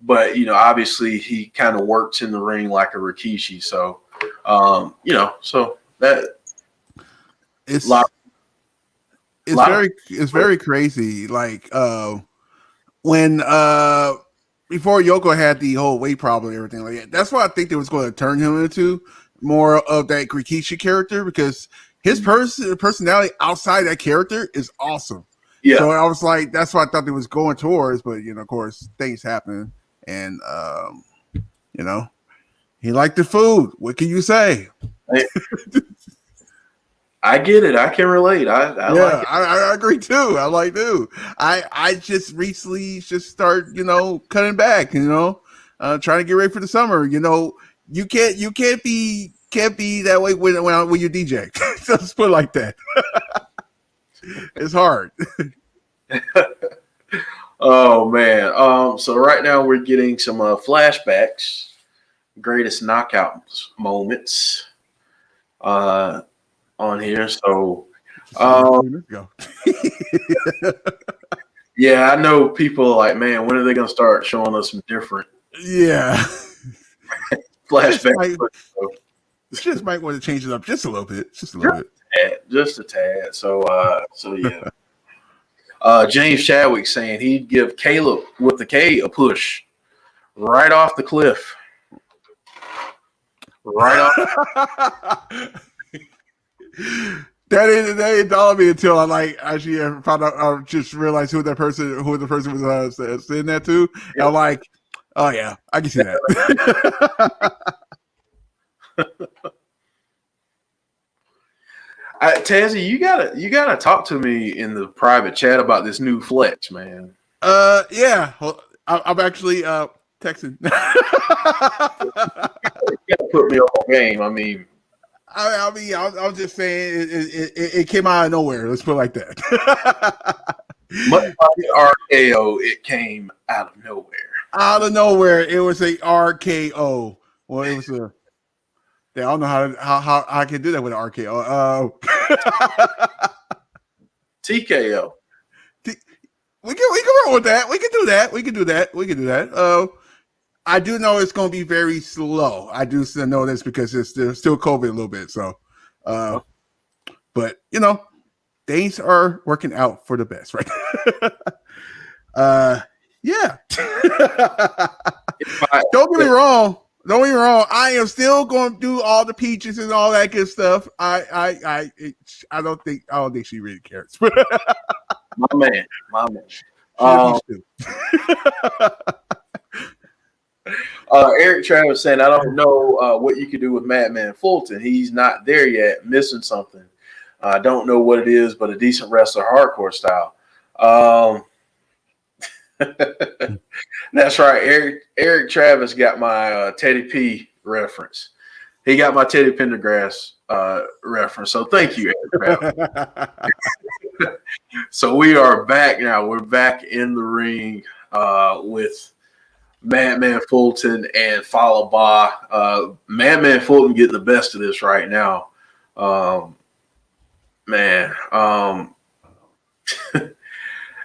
but obviously he kind of works in the ring like a Rikishi. So, so that it's very crazy. Like when before Yoko had the whole weight problem and everything like that. That's why I think they was going to turn him into more of that Rikishi character because his personality outside that character is awesome. Yeah. So I was like, that's what I thought they was going towards, but of course, things happen, and he liked the food. What can you say? I get it. I can relate. I like it. I agree too. I just recently start cutting back. Trying to get ready for the summer. You can't be that way when you DJ. Let's put it like that. It's hard. Oh man. So right now we're getting some flashbacks, greatest knockout moments on here. So yeah, I know people are like, man, when are they gonna start showing us some different flashbacks? Just might want to change it up just a little bit. Just a tad. So yeah. James Chadwick saying he'd give Caleb with the K a push right off the cliff. Right off. That didn't dawn on me until I actually found out. I just realized who the person was saying that to. Yep. I'm like, oh yeah, I can see that. Tazzy, you gotta talk to me in the private chat about this new flex, man. Yeah. Well, I'm actually texting. You gotta put me on game. I mean, I was just saying it came out of nowhere. Let's put it like that. Much like RKO, it came out of nowhere. Out of nowhere, it was a RKO. Well, it was a. I don't know how I can do that with an RKO. TKO. We can roll with that. We can do that. I do know it's going to be very slow. I do still know this because it's still COVID a little bit. So, but things are working out for the best, right? Yeah. Don't get me wrong. Don't get me wrong. I am still going to do all the peaches and all that good stuff. I don't think she really cares. My man. Eric Travis saying, I don't know what you could do with Madman Fulton. He's not there yet, missing something. I don't know what it is, but a decent wrestler, hardcore style. That's right. Eric Travis got my Teddy P reference. He got my Teddy Pendergrass reference. So thank you, Eric Travis. So we are back now. We're back in the ring with Madman Fulton and followed by Madman Fulton getting the best of this right now.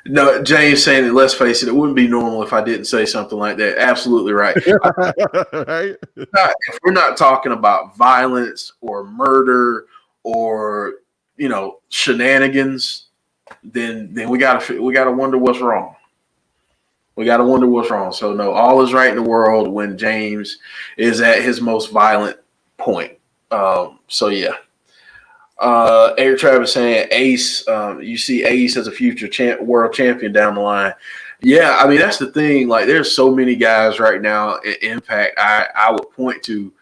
No, James saying it, let's face it, it wouldn't be normal if I didn't say something like that. Absolutely right. Right? If we're not talking about violence or murder or shenanigans, then we gotta wonder what's wrong. We gotta wonder what's wrong. So no, all is right in the world when James is at his most violent point. So yeah. Eric Travis saying Ace, you see Ace as a future world champion down the line. Yeah, I mean, that's the thing. Like, there's so many guys right now in Impact I would point to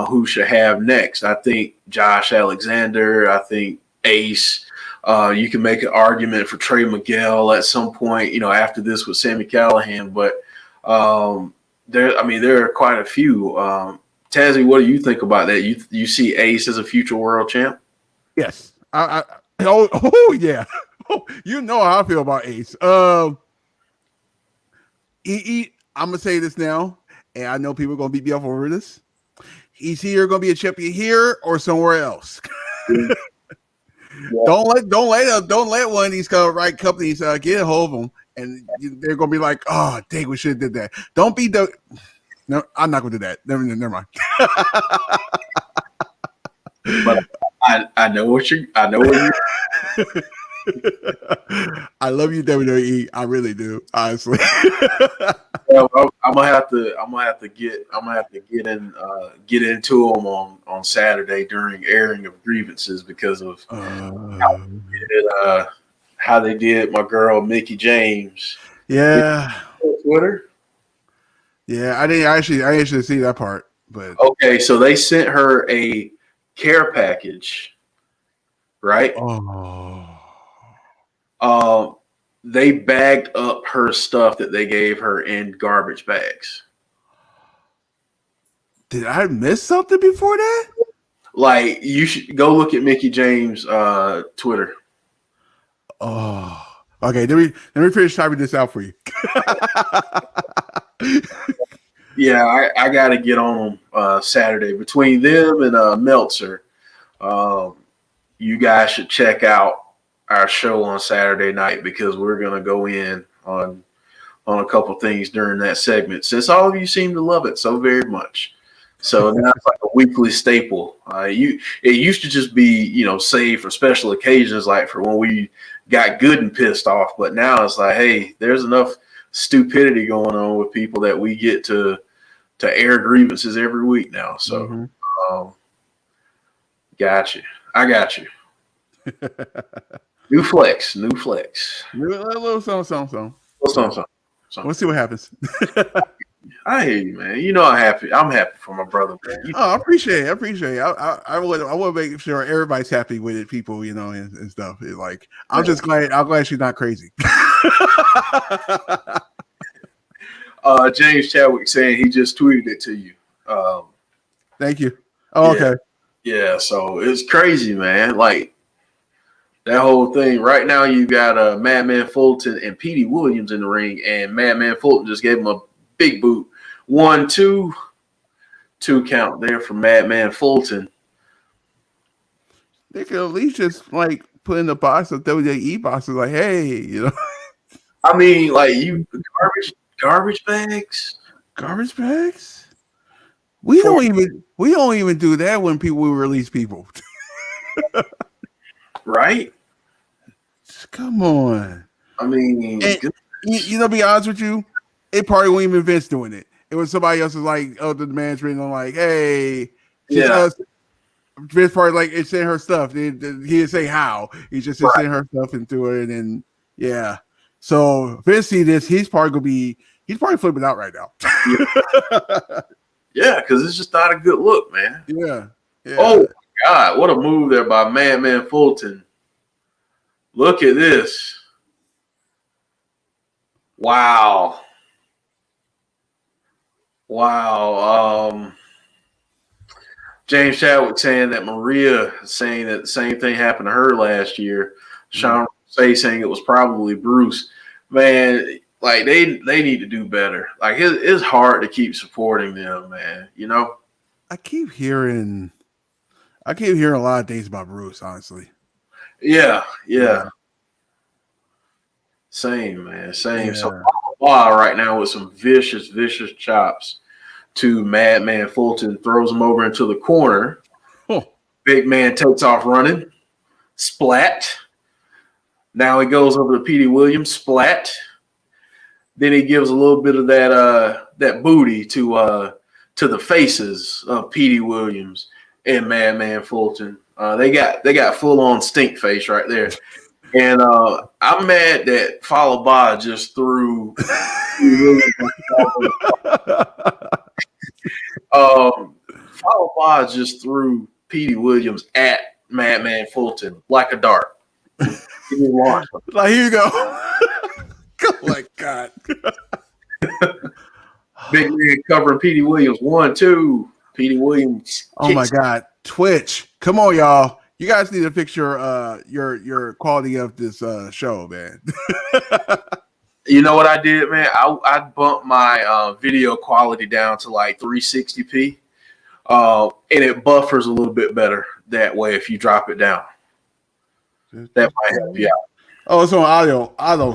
who should have next. I think Josh Alexander. I think Ace. You can make an argument for Trey Miguel at some point, after this with Sami Callihan. But there are quite a few. Tazzy, what do you think about that? You see Ace as a future world champ? Yes. Yeah. You know how I feel about Ace. I'm gonna say this now, and I know people are gonna beat me up over this. He's here gonna be a champion here or somewhere else. Yeah. Don't let one of these companies get a hold of them, and they're gonna be like, oh dang, we should have did that. Don't be the. No, I'm not gonna do that. Never mind. But I know what you. I love you, WWE. I really do, honestly. Well, I'm gonna have to get into them on Saturday during airing of grievances because of how they did my girl Mickie James. Yeah. Twitter. Yeah, I didn't actually see that part, but okay, so they sent her a care package, right? They bagged up her stuff that they gave her in garbage bags. Did I miss something before that? Like, you should go look at Mickie James' Twitter. Oh, okay. Let me finish typing this out for you. Yeah, I got to get on them Saturday. Between them and Meltzer, you guys should check out our show on Saturday night because we're going to go in on a couple things during that segment since all of you seem to love it so very much. So now it's like a weekly staple. It used to just be, saved for special occasions, like for when we got good and pissed off. But now it's like, hey, there's enough stupidity going on with people that we get to air grievances every week now. So, got you. I got you. New flex. A little something. We'll see what happens. I hear you, man. I'm happy for my brother, man. I appreciate it. I would make sure everybody's happy with it, people, and stuff. It's like, I'm glad she's not crazy. James Chadwick saying he just tweeted it to you. Thank you. Oh, yeah. Okay. Yeah, so it's crazy, man. Like, that whole thing. Right now, you got Madman Fulton and Petey Williams in the ring, and Madman Fulton just gave him a big boot. 1, 2 count there from Madman Fulton. They could at least just put in the box of WWE boxes, like, hey, I mean, like, you garbage bags. Garbage bags? We don't even do that when we release people. Right? Come on. I mean, And, to be honest with you, it probably wasn't even Vince doing it. It was somebody else was like, the management, and I'm like, hey, just us. Vince probably like it sent her stuff. He didn't say how. He just sent her stuff into it, and yeah. So Vince see this, he's probably flipping out right now. Yeah, because it's just not a good look, man. Yeah. Oh my God, what a move there by Madman Fulton. Look at this. Wow. James Chadwick saying that Maria saying that the same thing happened to her last year. Sean saying it was probably Bruce. Man, like they need to do better. Like it's hard to keep supporting them, man. I keep hearing a lot of things about Bruce, honestly. Yeah. Same, man. Same. Yeah. So right now with some vicious chops to Madman Fulton, throws him over into the corner. Big man takes off running. Splat. Now he goes over to Petey Williams. Splat. Then he gives a little bit of that booty to the faces of Petey Williams and Madman Fulton. They got full on stink face right there. And I'm mad that Follow By just threw Follow By just threw Petey Williams at Madman Fulton like a dart. Like, here you go. Oh my God. Big man covering Petey Williams. 1, 2. Petey Williams. Oh my God. Twitch. Come on, y'all. You guys need to fix your quality of this show, man. You know what I did, man? I bumped my video quality down to like 360p, and it buffers a little bit better that way if you drop it down. That might help you out. Oh, it's on audio.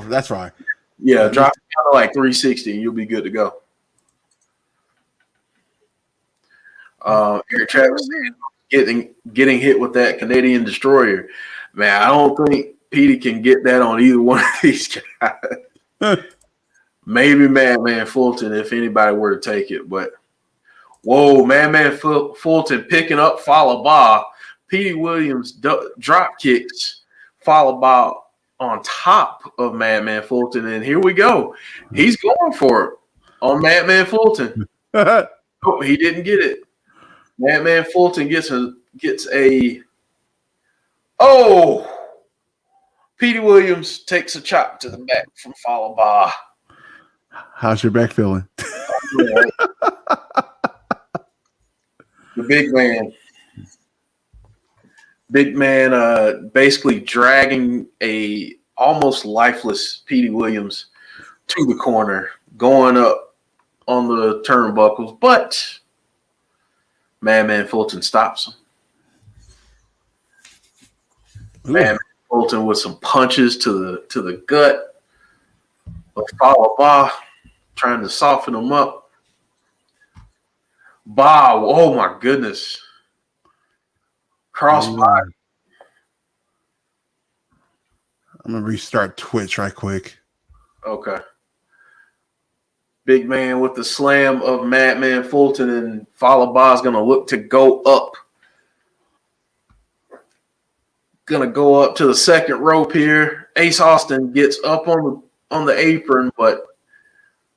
That's right. Yeah, drop it down to like 360 and you'll be good to go. Eric Travis getting hit with that Canadian destroyer. Man, I don't think Petey can get that on either one of these guys. Maybe Madman Fulton if anybody were to take it, but whoa, Madman Fulton picking up Follow By. Petey Williams drop kicks Follow By on top of Madman Fulton, and here we go. He's going for it on Madman Fulton. Oh, he didn't get it. Madman Fulton gets a Petey Williams takes a chop to the back from Follow By. How's your back feeling? The big man basically dragging a almost lifeless Petey Williams to the corner, going up on the turnbuckles, but Madman Fulton stops him. Madman Fulton with some punches to the gut, but Follow By trying to soften him up. Bob, oh my goodness. Crossbody. I'm going to restart Twitch right quick. Okay. Big man with the slam of Madman Fulton, and Follow By is going to look to go up. Going to go up to the second rope here. Ace Austin gets up on the apron, but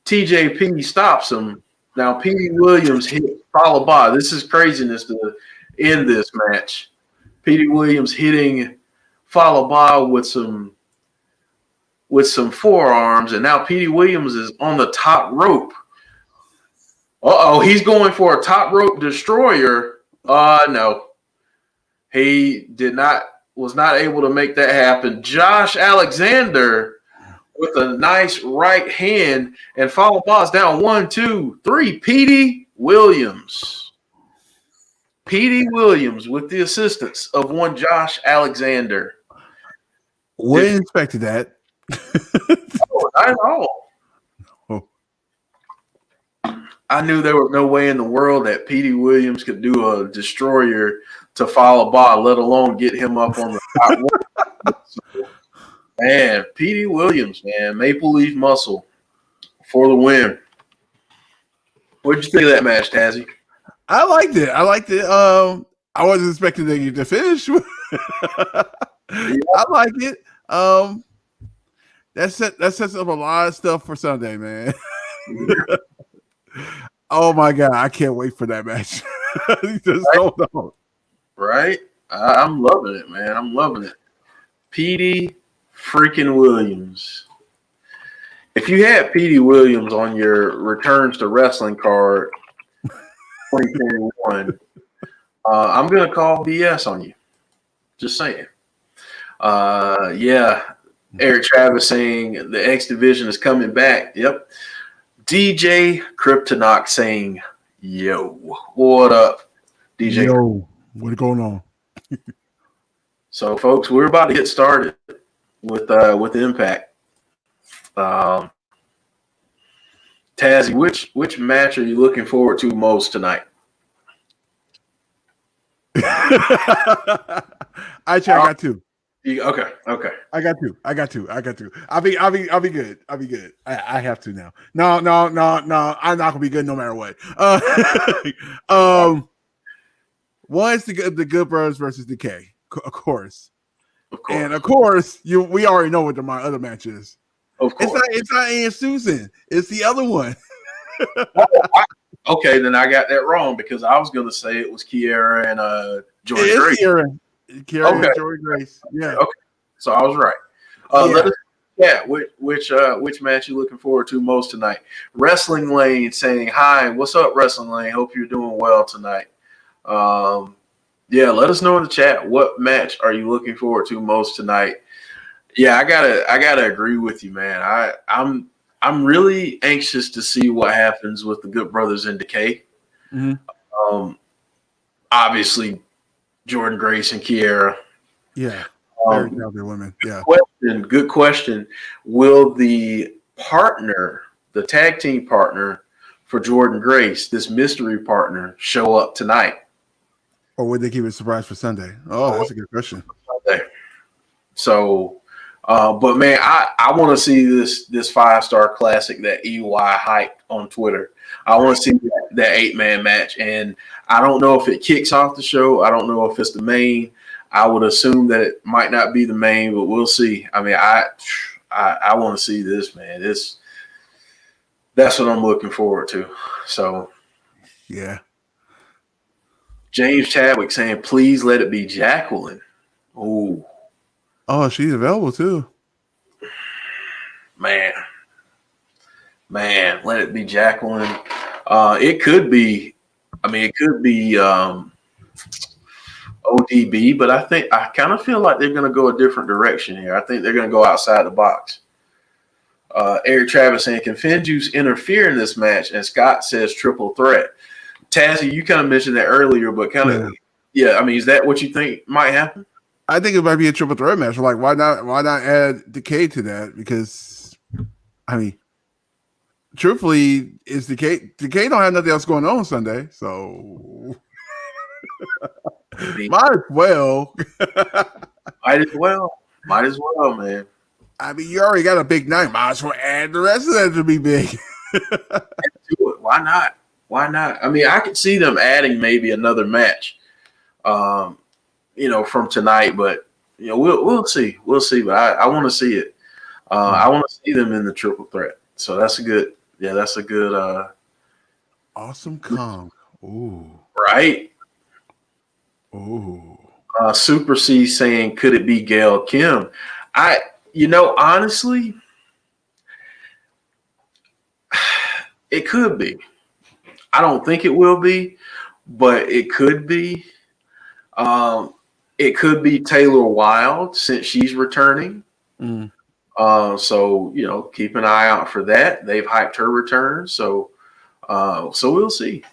TJP stops him. Now, Petey Williams hit Follow By. This is craziness to end this match. Petey Williams hitting Follow By with some forearms, and now Petey Williams is on the top rope. He's going for a top rope destroyer. No. He was not able to make that happen. Josh Alexander with a nice right hand, and Follow By down 1, 2, 3. Petey Williams. Petey Williams with the assistance of one Josh Alexander. Wouldn't expected that. No, not at all. I knew there was no way in the world that Petey Williams could do a destroyer to follow Bob, let alone get him up on the top one. So, man, Petey Williams, man, Maple Leaf Muscle for the win. What'd you think of that match, Tazzy? I liked it. I wasn't expecting them to finish. I like it. That sets up a lot of stuff for Sunday, man. Oh my god, I can't wait for that match. Just hold on. Right? I'm loving it, man. I'm loving it. Petey freaking Williams. If you had Petey Williams on your returns to wrestling card 2021, I'm going to call BS on you. Just saying. Yeah. Eric Travis saying the X Division is coming back. Yep. DJ Kryptonox saying, yo, what up, DJ? Yo, what's going on? So, folks, we're about to get started with Impact. Tazzy, which match are you looking forward to most tonight? I got two. Okay. I got two. I'll be good. I have to now. No. I'm not gonna be good no matter what. One is the Good Brothers versus Decay, of course. And of course, we already know what my other match is. Of course, it's not Ian Susan. It's the other one. Okay, then I got that wrong because I was going to say it was Kiera and Jordan Grace. Kiera and Jordan Grace. Yeah. Okay, so I was right. Which match you looking forward to most tonight? Wrestling Lane saying hi. What's up, Wrestling Lane? Hope you're doing well tonight. Let us know in the chat what match are you looking forward to most tonight. Yeah, I gotta agree with you, man. I'm really anxious to see what happens with the Good Brothers in Decay. Mm-hmm. Obviously, Jordan Grace and Kiera. Yeah, very talented women. Yeah. Good question. Will the tag team partner for Jordan Grace, this mystery partner, show up tonight? Or would they keep it a surprise for Sunday? Oh, that's a good question. So, but man, I want to see this 5-star classic that EY hyped on Twitter. I want to see that 8-man match, and I don't know if it kicks off the show. I don't know if it's the main. I would assume that it might not be the main, but we'll see. I mean, I want to see this, man. That's what I'm looking forward to. So, yeah. James Chadwick saying, please let it be Jacqueline. Ooh. Oh, she's available too. Man, let it be Jacqueline. It could be ODB, but I kind of feel like they're going to go a different direction here. I think they're going to go outside the box. Eric Travis saying, can FinJuice interfere in this match? And Scott says triple threat. Tazzy, you kind of mentioned that earlier, but I mean, is that what you think might happen? I think it might be a triple threat match. Like, why not add Decay to that? Because, I mean, truthfully, it's Decay don't have nothing else going on Sunday, so might as well. Might as well, man. I mean, you already got a big night. Might as well add the rest of that to be big. Why not? I mean, I could see them adding maybe another match, from tonight. But we'll see. But I want to see it. I want to see them in the triple threat. So that's a good. Awesome Kong. Ooh. Right. Ooh. Super C saying, could it be Gail Kim? Honestly, it could be. I don't think it will be, but it could be. It could be Taylor Wilde since she's returning. Mm. So keep an eye out for that. They've hyped her return, so we'll see.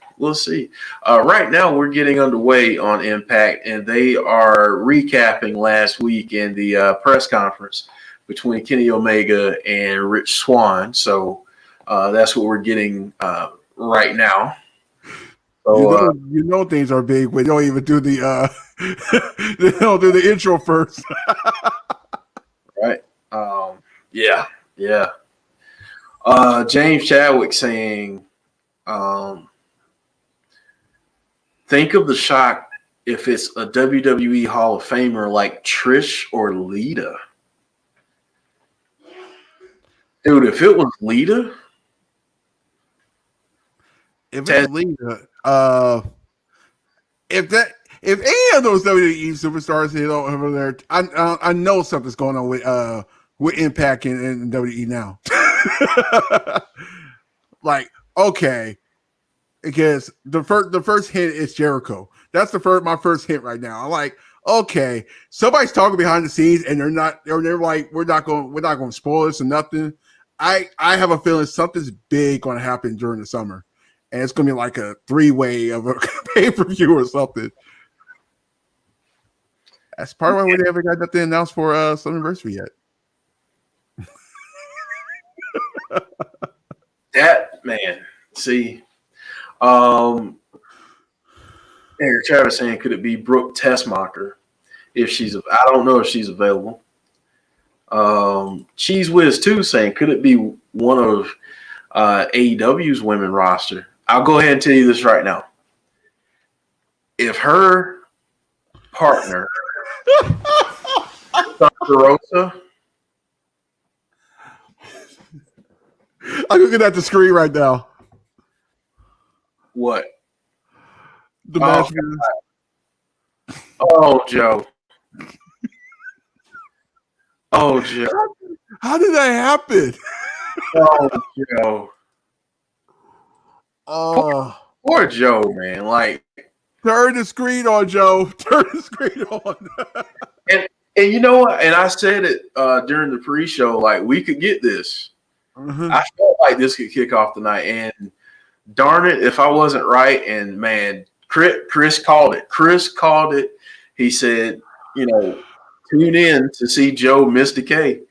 Right now, we're getting underway on Impact, and they are recapping last week in the press conference between Kenny Omega and Rich Swann. So that's what we're getting right now. You So, know things are big when you don't even do the they don't do the intro first. right. Yeah, yeah. James Chadwick saying, think of the shock if it's a WWE Hall of Famer like Trish or Lita. Dude, if it was Lita, If it's Lita, if any of those WWE superstars hit over there, I know something's going on with Impact and WWE now. Like, okay, because the first hint is Jericho. That's my first hint right now. I'm like, okay, somebody's talking behind the scenes, and they're like, we're not going to spoil this or nothing. I have a feeling something's big going to happen during the summer, and it's going to be like a 3-way of a pay-per-view or something. That's part of why we haven't got nothing announced for Summerversary yet. that man, see, Eric Travis saying, could it be Brooke Tessmacher if she's? I don't know if she's available. Cheese Whiz 2 saying, could it be one of AEW's women roster? I'll go ahead and tell you this right now. If her partner, Thunder Rosa, I'm looking at the screen right now. what? The match. Oh, Joe. Oh, Joe. How did that happen? Oh, Joe. Poor Joe, man. Like, turn the screen on, Joe. Turn the screen on. and you know what? And I said it during the pre-show, like, we could get this. Mm-hmm. I felt like this could kick off the night. And darn it, if I wasn't right, and man, Chris called it. Chris called it. He said, tune in to see Joe miss Decay.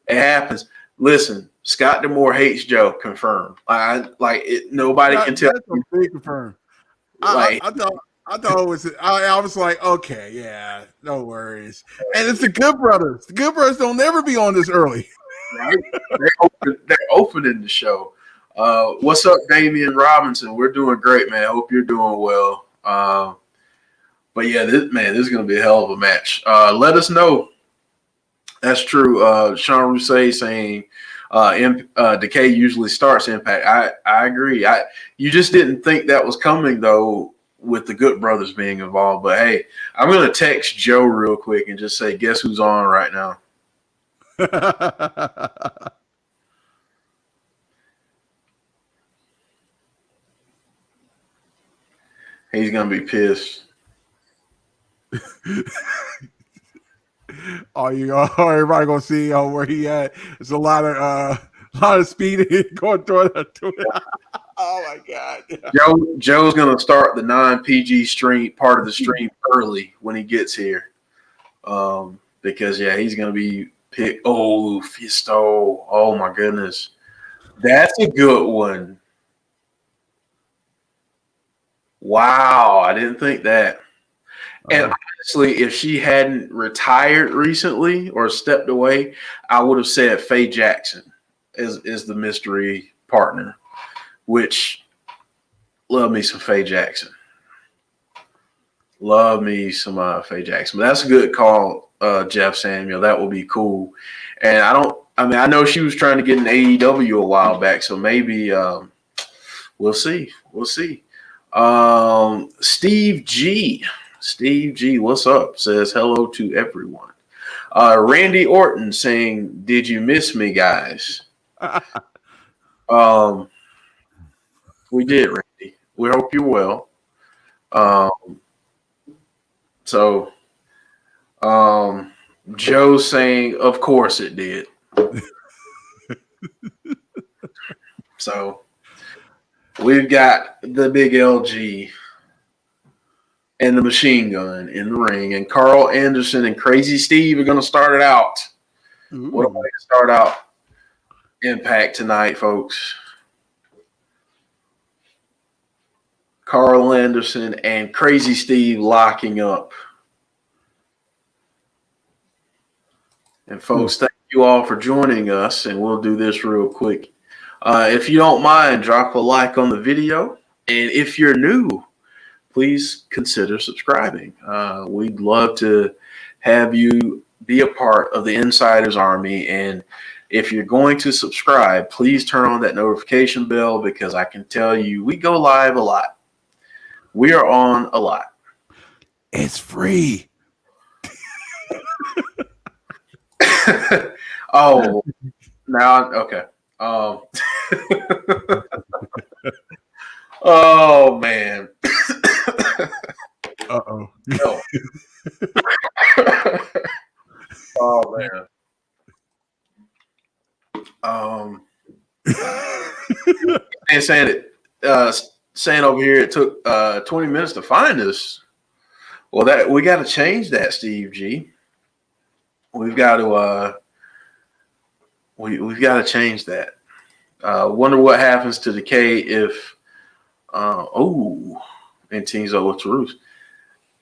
It happens. Listen, Scott D'Amore hates Joe. Confirmed. Nobody can tell. That's a big confirm. I thought it was. I was like, okay, yeah, no worries. And it's the Good Brothers. The Good Brothers don't ever be on this early. Right? They're opening the show. What's up, Damian Robinson? We're doing great, man. Hope you're doing well. But yeah, this is going to be a hell of a match. Let us know. That's true. Sean Rousset saying Decay usually starts Impact. I agree. You just didn't think that was coming, though, with the Good Brothers being involved. But, hey, I'm going to text Joe real quick and just say, guess who's on right now? He's going to be pissed. Everybody gonna see where he at. It's a lot of speed going through it. Oh my god! Joe's gonna start the non-PG stream part of the stream early when he gets here, because he's gonna be picked. Oh, Fisto! Oh my goodness, that's a good one. Wow, I didn't think that. And honestly, if she hadn't retired recently or stepped away, I would have said Faye Jackson is the mystery partner, which love me some Faye Jackson. Love me some Faye Jackson. But that's a good call, Jeff Samuel. That will be cool. And I know she was trying to get an AEW a while back, so maybe we'll see. We'll see. Steve G, what's up? Says hello to everyone. Randy Orton saying, "Did you miss me, guys?" We did, Randy. We hope you're well. Joe saying, "Of course it did." So we've got the big LG and the machine gun in the ring, and Carl Anderson and Crazy Steve are going to start it out. Ooh. What a way to start out Impact tonight, folks. Carl Anderson and Crazy Steve locking up. And folks, thank you all for joining us, and we'll do this real quick. If you don't mind, drop a like on the video. And if you're new, please consider subscribing. We'd love to have you be a part of the Insiders Army. And if you're going to subscribe, please turn on that notification bell, because I can tell you we go live a lot. We are on a lot. It's free. Oh, now, okay. Oh, man. Uh-oh. No. Oh, man. And saying over here it took 20 minutes to find us. Well, that we got to change that, Steve G. We've got to we've got to change that. Wonder what happens to Decay if and teams over to Roos.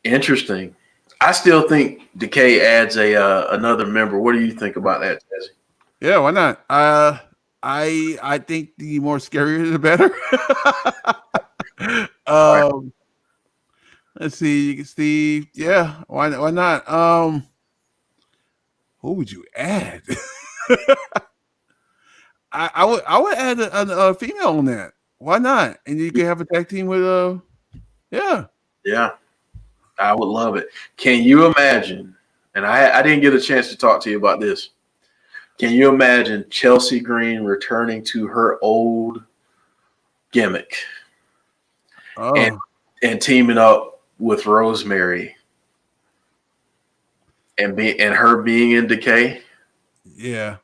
Interesting. I still think Decay adds another member. What do you think about that, Jesse? Yeah, why not? I think the more scarier the better. Let's see, Steve. Yeah, why not? Who would you add? I would add a female on that. Why not? And you can have a tag team with yeah. I would love it. Can you imagine? And I didn't get a chance to talk to you about this. Can you imagine Chelsea Green returning to her old gimmick and teaming up with Rosemary and her being in Decay? Yeah,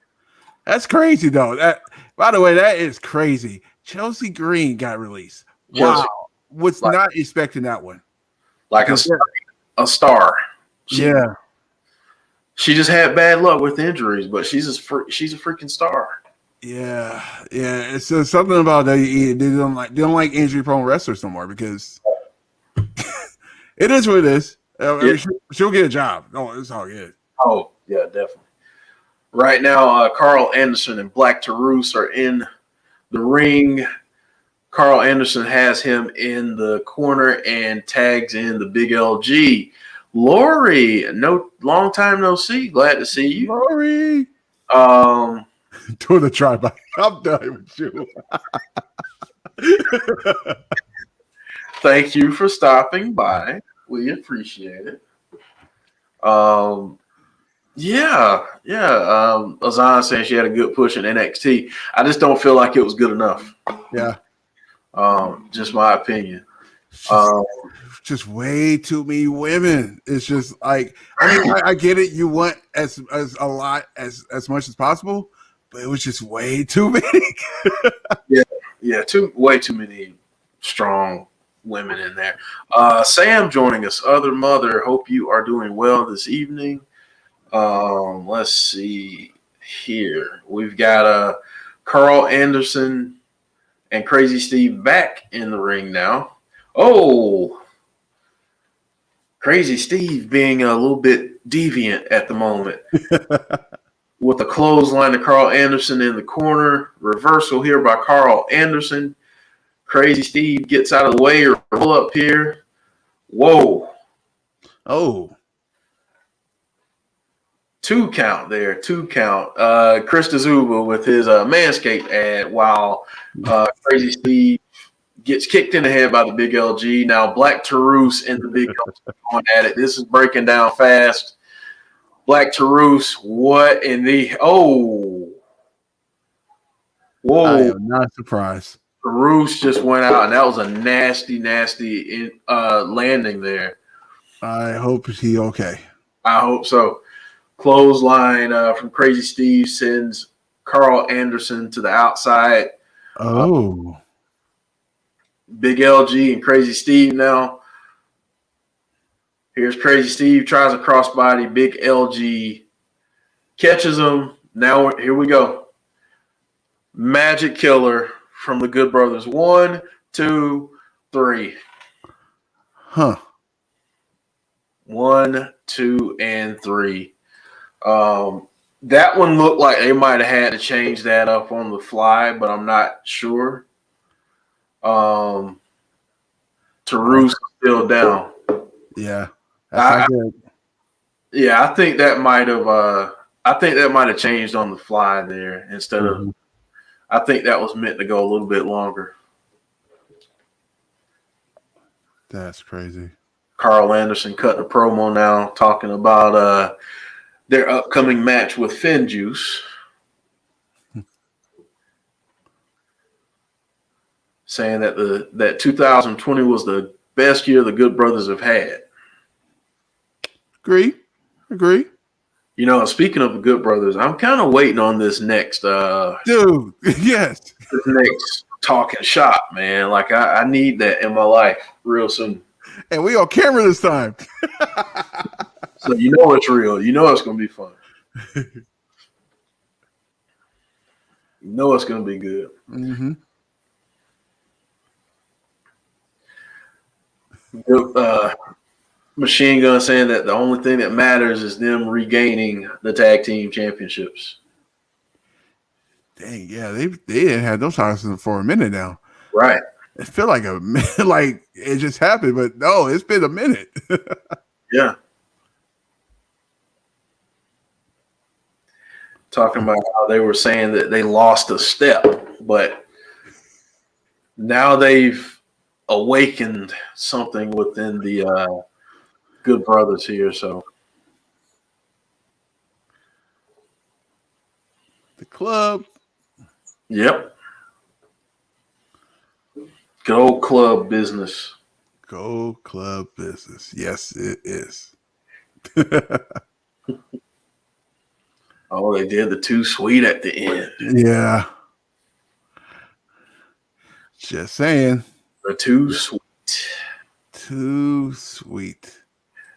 that's crazy though. That, by the way, that is crazy. Chelsea Green got released. Wow, was not expecting that one. Like a star. She just had bad luck with injuries, but she's a freaking star. Yeah. It's something about that. They don't like injury prone wrestlers no more, because it is what it is. She'll get a job. No, it's all good. Oh yeah, definitely. Right now, Carl Anderson and Black Taurus are in the ring. Carl Anderson has him in the corner and tags in the big LG. Lori, long time no see. Glad to see you. Lori. Do the try-by. I'm done with you. Thank you for stopping by. We appreciate it. Azana saying she had a good push in NXT. I just don't feel like it was good enough. Yeah. Just my opinion. Just way too many women. It's just like, I mean, I get it. You want as much as possible, but it was just way too many. Way too many strong women in there. Sam joining us, other mother. Hope you are doing well this evening. Let's see here. We've got Carl Anderson and Crazy Steve back in the ring now. Oh, Crazy Steve being a little bit deviant at the moment. With a clothesline to Carl Anderson in the corner. Reversal here by Carl Anderson. Crazy Steve gets out of the way or roll up here. Whoa. Oh. 2 count there. 2 count. Chris Zuba with his Manscaped ad, while Crazy Steve gets kicked in the head by the big LG. Now Black Taurus and the big LG going at it. This is breaking down fast. Black Taurus, what in the whoa. I am not surprised. Taurus just went out, and that was a nasty landing there. I hope he's okay. I hope so. Clothesline from Crazy Steve sends Carl Anderson to the outside. Oh. Big LG and Crazy Steve now. Here's Crazy Steve, tries a crossbody. Big LG catches him. Now here we go. Magic Killer from the Good Brothers. 1, 2, 3. Huh. 1, 2, and 3. That one looked like they might have had to change that up on the fly, but I'm not sure. Taurus still down. Yeah. That's not good. Yeah, I think that might have changed on the fly there instead of. I think that was meant to go a little bit longer. That's crazy. Carl Anderson cut the promo now talking about their upcoming match with Finjuice. Saying that 2020 was the best year the Good Brothers have had. Agree. You know, speaking of the Good Brothers, I'm kind of waiting on this next dude. Yes. This next talking shop, man. Like I need that in my life real soon. And we on camera this time. So you know it's real. You know it's gonna be fun. You know it's gonna be good. Mm-hmm. Machine Gun saying that the only thing that matters is them regaining the tag team championships. Dang, yeah, they didn't have those titles for a minute now. Right. It feel like a minute, like it just happened, but no, it's been a minute. Yeah. Talking about how they were saying that they lost a step, but now they've awakened something within the Good Brothers here. So The club. Yep. Good old club business. Go club business. Yes, it is. Oh, they did the too sweet at the end. Yeah. Just saying. The too sweet. Too sweet.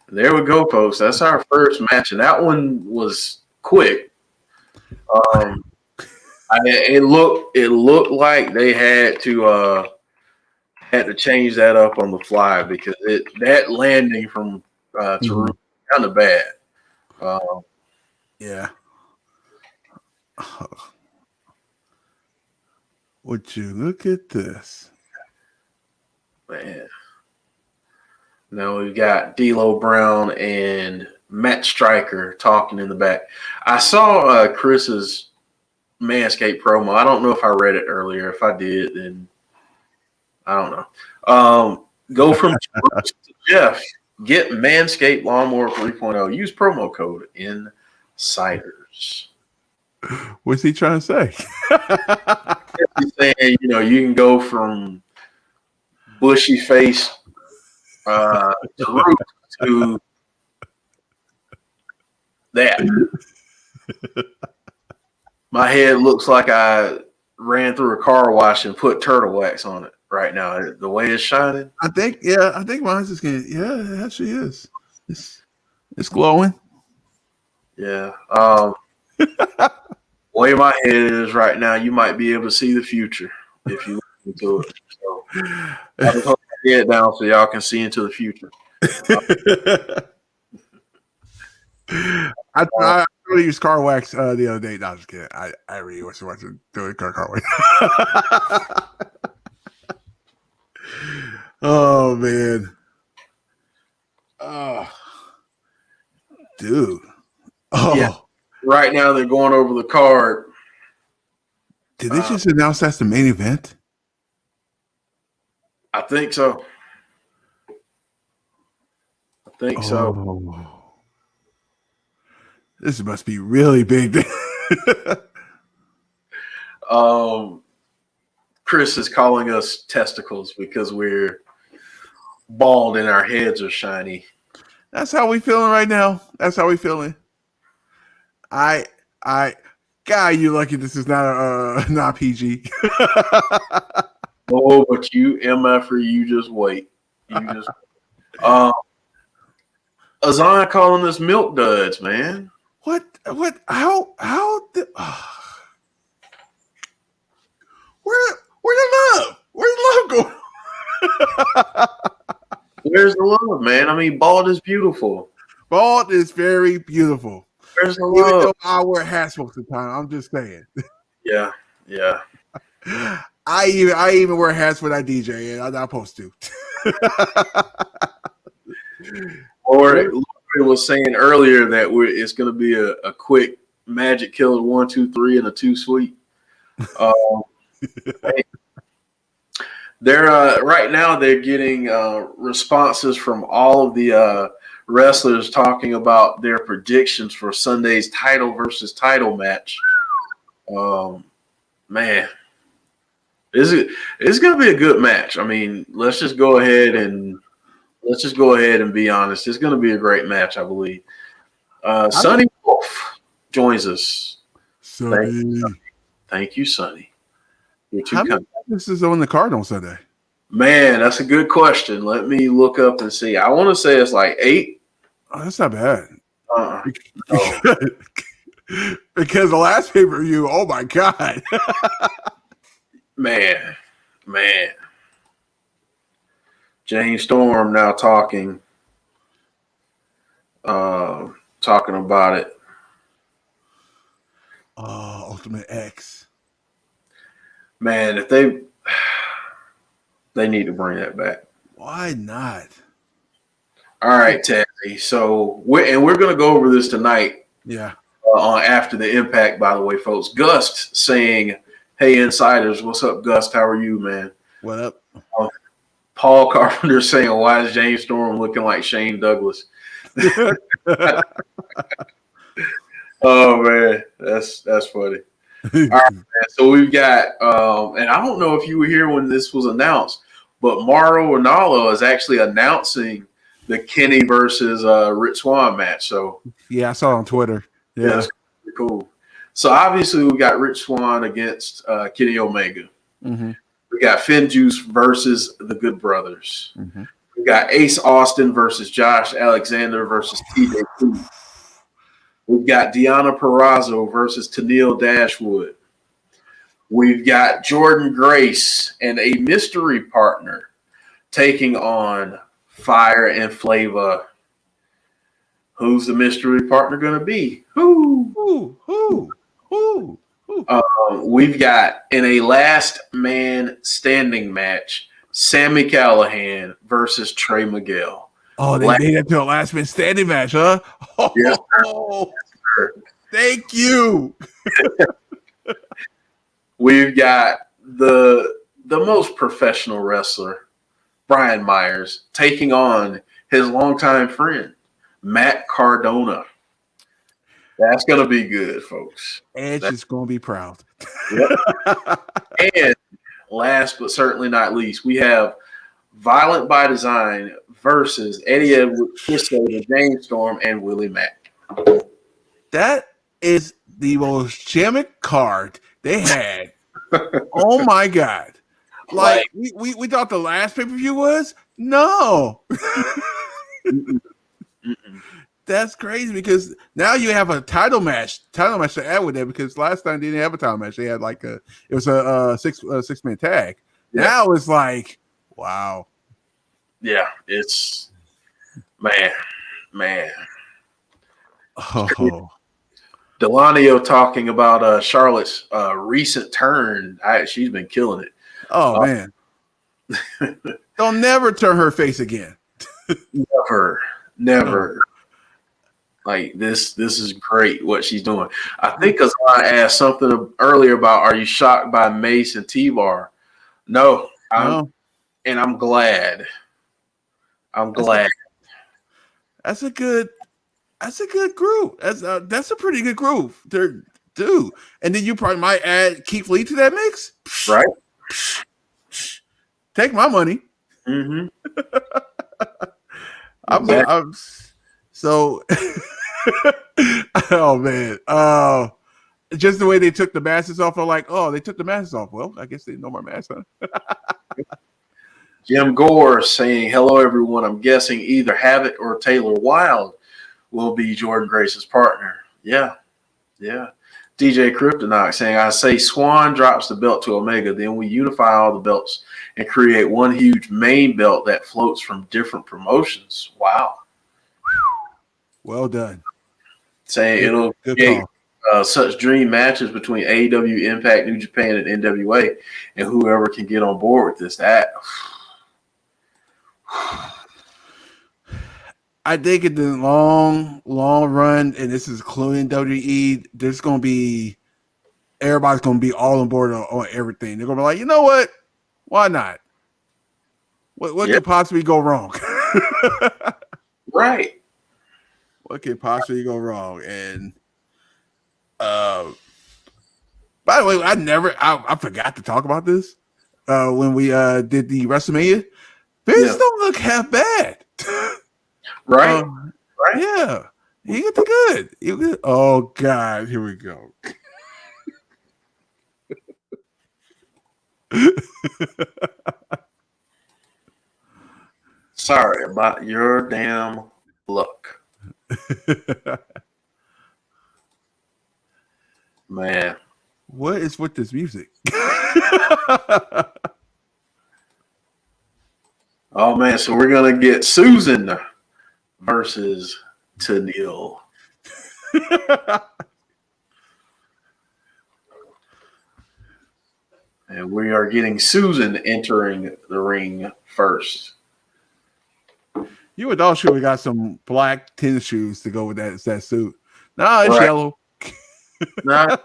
There we go, folks. That's our first match, and that one was quick. It looked like they had to change that up on the fly because that landing from Taru kind of bad. Yeah. Would you look at this? Man. Now we've got D'Lo Brown and Matt Stryker talking in the back. I saw Chris's Manscaped promo. I don't know if I read it earlier. If I did, then I don't know. Go from to Jeff. Get Manscaped Lawnmower 3.0. Use promo code INSIDERS. What's he trying to say? He's saying, you can go from bushy face to that. My head looks like I ran through a car wash and put turtle wax on it right now. The way it's shining. I think mine's just getting, it actually is. It's glowing. Yeah. Way my head is right now, you might be able to see the future if you look into it. So I just hold my head down so y'all can see into the future. I really used car wax the other day. No, I'm just kidding. I really was watching doing car wax. Oh man. Oh, dude. Oh, yeah. Right now they're going over the card. Did they just announce that's the main event? I think so. So. This must be really big. Chris is calling us testicles because we're bald and our heads are shiny. That's how we feeling right now. That's how we feeling. God, you lucky this is not PG. Oh, but you MFer, you just wait. Azan calling us milk duds, man. What? How where the love? Where's love going? Where's the love, man? I mean, bald is beautiful. Bald is very beautiful. Where's the Even love? though I wear hats most of the time, I'm just saying. Yeah, yeah. I even wear hats when I DJ, and I'm not supposed to. Lori was saying earlier that it's going to be a quick Magic Killer 1, 2, 3 and a 2 sweet. They're right now they're getting responses from all of the wrestlers talking about their predictions for Sunday's title versus title match. Man, it's going to be a good match. I mean, let's just go ahead and be honest. It's going to be a great match, I believe. Sonny Wolf joins us. Sonny. Thank you, Sonny. How many this is on the card on Sunday? Man, that's a good question. Let me look up and see. I want to say it's like 8. Oh, that's not bad. No. Because the last pay-per-view, oh my God. Man. James Storm now talking about it. Ultimate X. Man, if they need to bring that back. Why not? All right, Tazzy. So we're going to go over this tonight. Yeah. After the Impact, by the way, folks. Gust saying, "Hey, insiders, what's up, Gust? How are you, man? What up?" Paul Carpenter saying, "Why is James Storm looking like Shane Douglas?" Oh man, that's funny. All right, man. So we've got, and I don't know if you were here when this was announced, but Mauro Ranallo is actually announcing the Kenny versus Rich Swann match. So yeah, I saw it on Twitter. Yeah, that's pretty cool. So obviously we got Rich Swann against Kenny Omega. Mm-hmm. We got Finn Juice versus the Good Brothers. Mm-hmm. We got Ace Austin versus Josh Alexander versus TJP. We've got Deonna Purrazzo versus Tenil Dashwood. We've got Jordan Grace and a mystery partner taking on Fire and Flava. Who's the mystery partner going to be? Who? We've got in a last man standing match, Sami Callihan versus Trey Miguel. Oh, they made it to a last man standing match, huh? Yes, sir. Thank you. We've got the most professional wrestler, Brian Myers, taking on his longtime friend, Matt Cardona. That's going to be good, folks. Edge is going to be proud. Yep. And last but certainly not least, we have Violent by Design versus Eddie Edwards, Chris Sabin, James Storm, and Willie Mack. That is the most gimmick card they had. Oh my God. Like we thought the last pay-per-view was? No. That's crazy because now you have a title match to add with that because last time they didn't have a title match. They had it was a six-man tag. Yeah. Now it's like, wow. Yeah, it's man. Oh. Delanio talking about Charlotte's recent turn. She's been killing it. Oh man. They'll never turn her face again. Never. Like this is great what she's doing. I think Azan asked something earlier about are you shocked by Mace and T-Bar? No. And I'm glad. That's a good group. That's a pretty good group. Dude. And then you probably might add Keith Lee to that mix. Right. Take my money. Mm-hmm. I'm so oh man. Just the way they took the masks off, I'm like, oh, they took the masks off. Well, I guess they no more masks, huh? Jim Gore saying, hello, everyone. I'm guessing either Havoc or Taylor Wilde will be Jordan Grace's partner. Yeah. DJ Kryptonite saying, I say Swann drops the belt to Omega, then we unify all the belts and create one huge main belt that floats from different promotions. Wow. Well done. Saying it'll create such dream matches between AEW, Impact, New Japan, and NWA, and whoever can get on board with this. I think in the long run, and this is including WWE, there's going to be everybody's going to be all on board on everything. They're going to be like, you know what? Why not? What could possibly go wrong? Right. What could possibly go wrong? And by the way, I forgot to talk about this when we did the WrestleMania. Vince don't look half bad. Right. Right. Yeah. He looked good. Oh God, here we go. Sorry about your damn luck. Man. What is with this music? Oh man, so we're gonna get Susan versus Tenil. And we are getting Susan entering the ring first. You would also we got some black tennis shoes to go with that suit. No, it's yellow. Nah.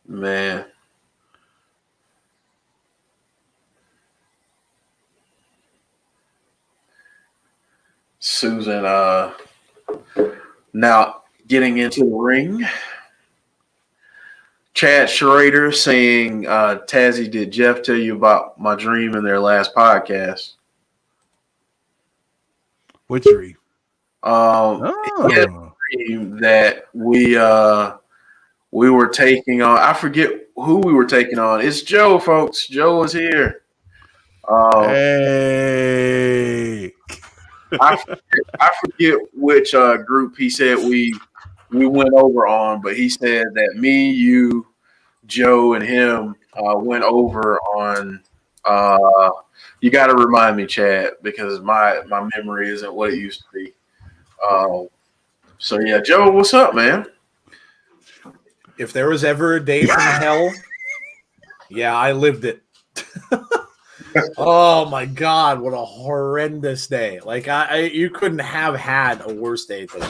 Man. Susan now getting into the ring. Chad Schrader saying, Tazzy, did Jeff tell you about my dream in their last podcast? What dream? He had a dream that we were taking on. I forget who we were taking on. It's Joe, folks. Joe is here. Hey. I forget which group he said we went over on, but he said that me, you, Joe, and him went over on. You got to remind me, Chad, because my memory isn't what it used to be. So yeah, Joe, what's up, man? If there was ever a day from hell, yeah, I lived it. Oh my God, what a horrendous day! Like you couldn't have had a worse day today.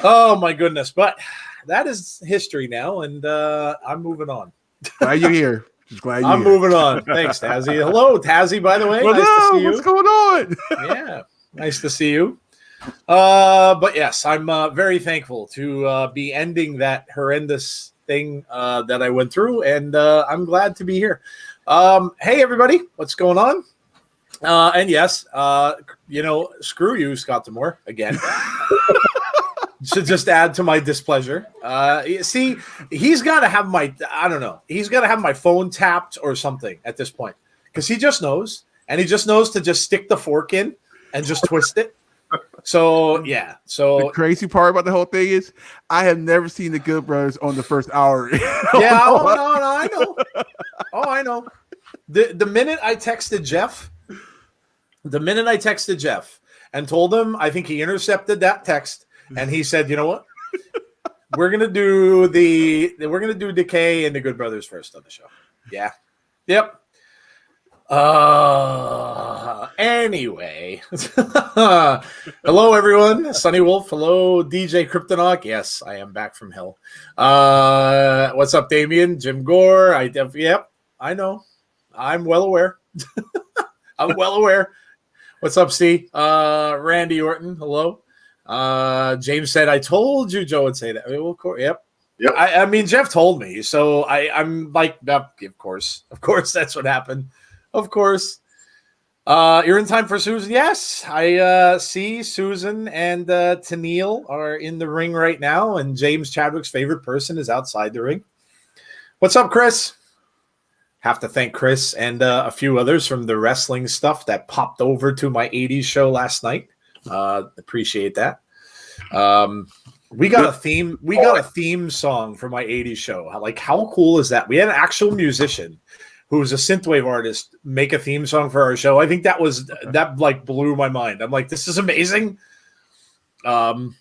Oh my goodness, but that is history now, and I'm moving on. Glad you're here. Just glad you're I'm here. moving on. Thanks, Tazzy. Hello, Tazzy. By the way, Hello, nice to see you. what's going on? Yeah, nice to see you. But yes, I'm very thankful to be ending that horrendous thing that I went through, and I'm glad to be here. Hey, everybody, what's going on? And yes, screw you, Scott Demore, again. Should just add to my displeasure. See, he's got to have he's got to have my phone tapped or something at this point, because he just knows, and he just knows to just stick the fork in and just twist it. So yeah. So the crazy part about the whole thing is, I have never seen the Good Brothers on the first hour. Yeah. I know. Oh, I know. The minute I texted Jeff, and told him, I think he intercepted that text, and he said, "You know what? We're gonna do Decay and the Good Brothers first on the show." Yeah. Yep. Anyway. Hello, everyone. Sunny Wolf. Hello, DJ Kryptonok. Yes, I am back from hell. What's up, Damien? Jim Gore. Yep. I know. I'm well aware. I'm well aware. What's up, Steve? Randy Orton. Hello. James said, I told you Joe would say that. Well, of course, yep. I mean, Jeff told me, so I'm like, of course, that's what happened. Of course. You're in time for Susan. Yes, I see Susan and Tenil are in the ring right now, and James Chadwick's favorite person is outside the ring. What's up, Chris? Have to thank Chris and a few others from the wrestling stuff that popped over to my 80s show last night Appreciate that. We got a theme. We got a theme song for my '80s show. Like, how cool is that? We had an actual musician who was a synthwave artist make a theme song for our show. I think that like blew my mind. I'm like, this is amazing. But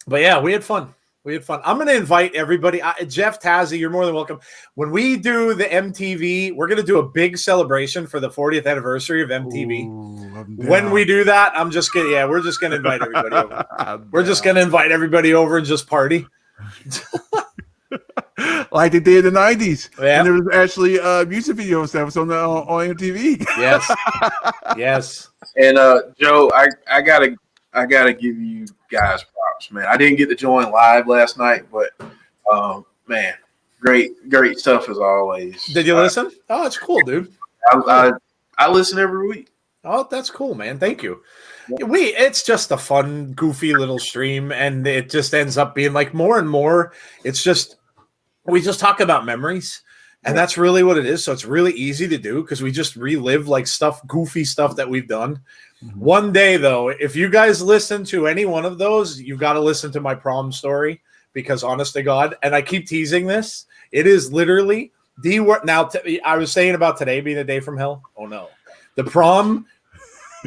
yeah, we had fun. I'm going to invite everybody. Jeff, Tazzy, you're more than welcome. When we do the MTV, we're going to do a big celebration for the 40th anniversary of MTV. Ooh, when we do that, I'm just going to, we're just going to invite everybody over. We're just going to invite everybody over and just party. Like they did in the 90s. Yeah. And there was actually music videos that was on MTV. Yes. Yes. And Joe, I gotta give you guys props, man. I didn't get to join live last night, but man, great stuff as always. Did you listen? Oh, it's cool, dude. I listen every week. Oh, that's cool, man. Thank you. It's just a fun, goofy little stream, and it just ends up being like more and more. It's just we just talk about memories, and that's really what it is. So it's really easy to do because we just relive like goofy stuff that we've done. Mm-hmm. One day, though, if you guys listen to any one of those, you've got to listen to my prom story because, honest to God, and I keep teasing this, it is literally the word. Now, I was saying about today being a day from hell. Oh no, the prom.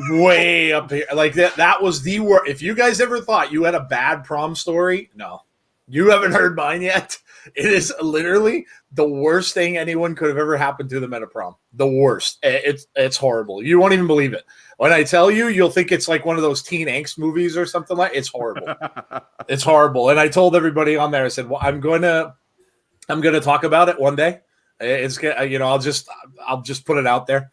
Way up here, like that was the word. If you guys ever thought you had a bad prom story, no, you haven't heard mine yet. It is literally the worst thing anyone could have ever happened to them at a prom. The worst. It's horrible. You won't even believe it. When I tell you, you'll think it's like one of those teen angst movies or something like. It's horrible. It's horrible. And I told everybody on there, I said, well, I'm going to talk about it one day. It's I'll just put it out there.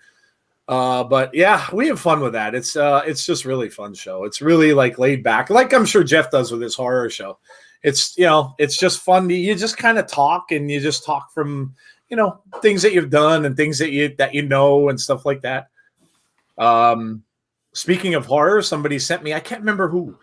But yeah, we have fun with that. It's just really fun show. It's really like laid back, like I'm sure Jeff does with his horror show. It's it's just fun. You just kind of talk and you just talk from things that you've done and things that you know and stuff like that. Speaking of horror, somebody sent me, I can't remember who.